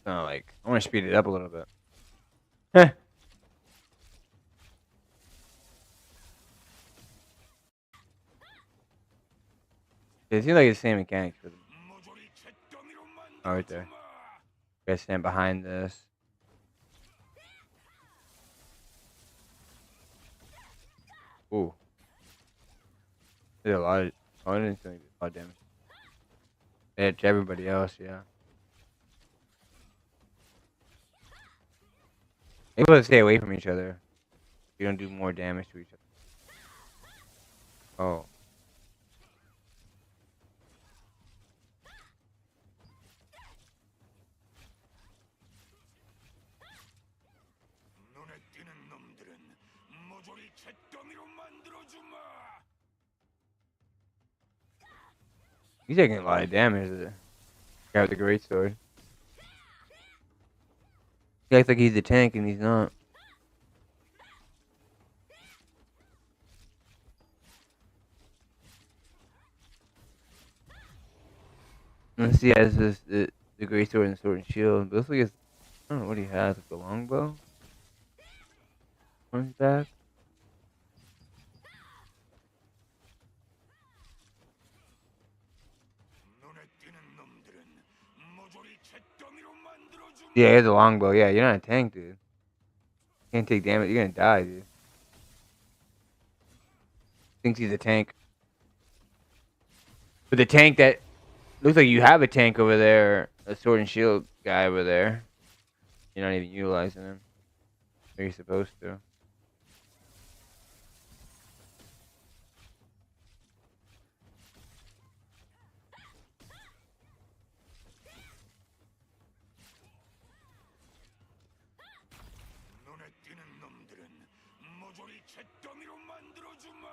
No, like I want to speed it up a little bit. Heh. It seems like it's the same mechanics for them. Oh, right there. You guys stand behind this. Ooh. Did a lot of. Oh, I didn't think a lot of damage. Yeah, to everybody else, yeah. Able to stay away from each other. You don't do more damage to each other. Oh. 눈에 띄는 놈들은 모조리 잿더미로 만들어주마. He's taking a lot of damage. The guy with the great sword. He acts like he's a tank and he's not. Let's see, he has the great sword and sword and shield. But looks like it's, I don't know what he has, like the longbow on his back. 눈에 띄는 놈들은 모조리 잿더미로 만들어주마. Yeah, he has a longbow. Yeah, you're not a tank, dude. Can't take damage. You're gonna die, dude. Thinks he's a tank. But the tank that looks like you have a tank over there, a sword and shield guy over there. You're not even utilizing him. Or you're supposed to. 눈에 띄는 놈들은 모조리 잿더미로 만들어주마.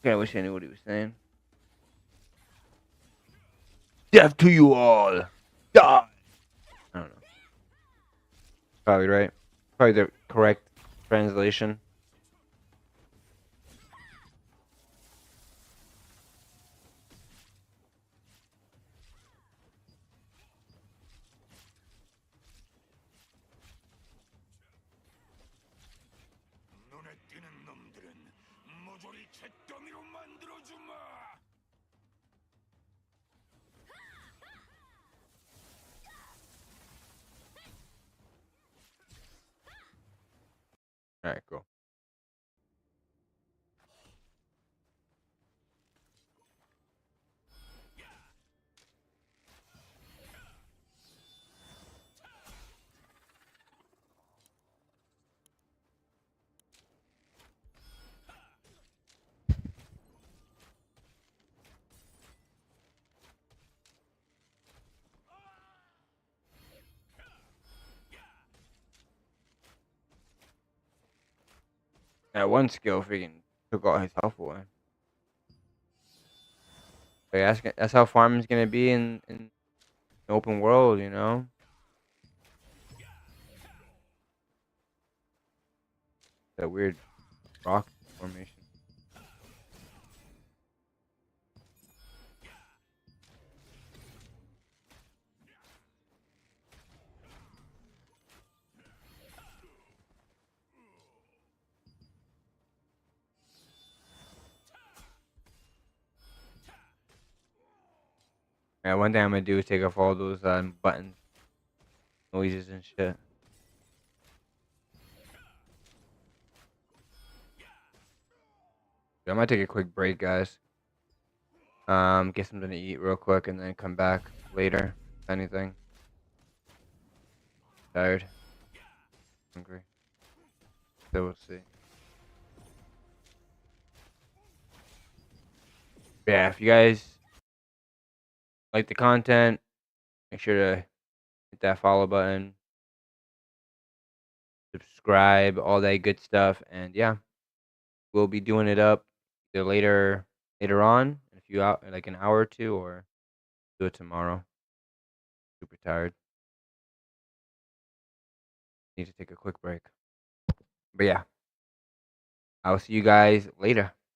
I wish I knew what he was saying. Death to you all! Die! I don't know. Probably right. Probably the correct translation. 눈에 띄는 놈들은 모조리 잿더미로 만들어주마. Alright, cool. That one skill freaking took all his health away. But yeah, that's how farming's gonna be in the open world, you know? That weird rock formation. Yeah, one thing I'm gonna do is take off all those buttons, noises and shit. I might take a quick break, guys. Get something to eat real quick and then come back later. If anything. Tired. Hungry. So we'll see. Yeah, if you guys like the content, make sure to hit that follow button, subscribe, all that good stuff, and yeah, we'll be doing it up either later on, in a few hours, like an hour or two, or do it tomorrow. Super tired. Need to take a quick break. But yeah, I'll see you guys later.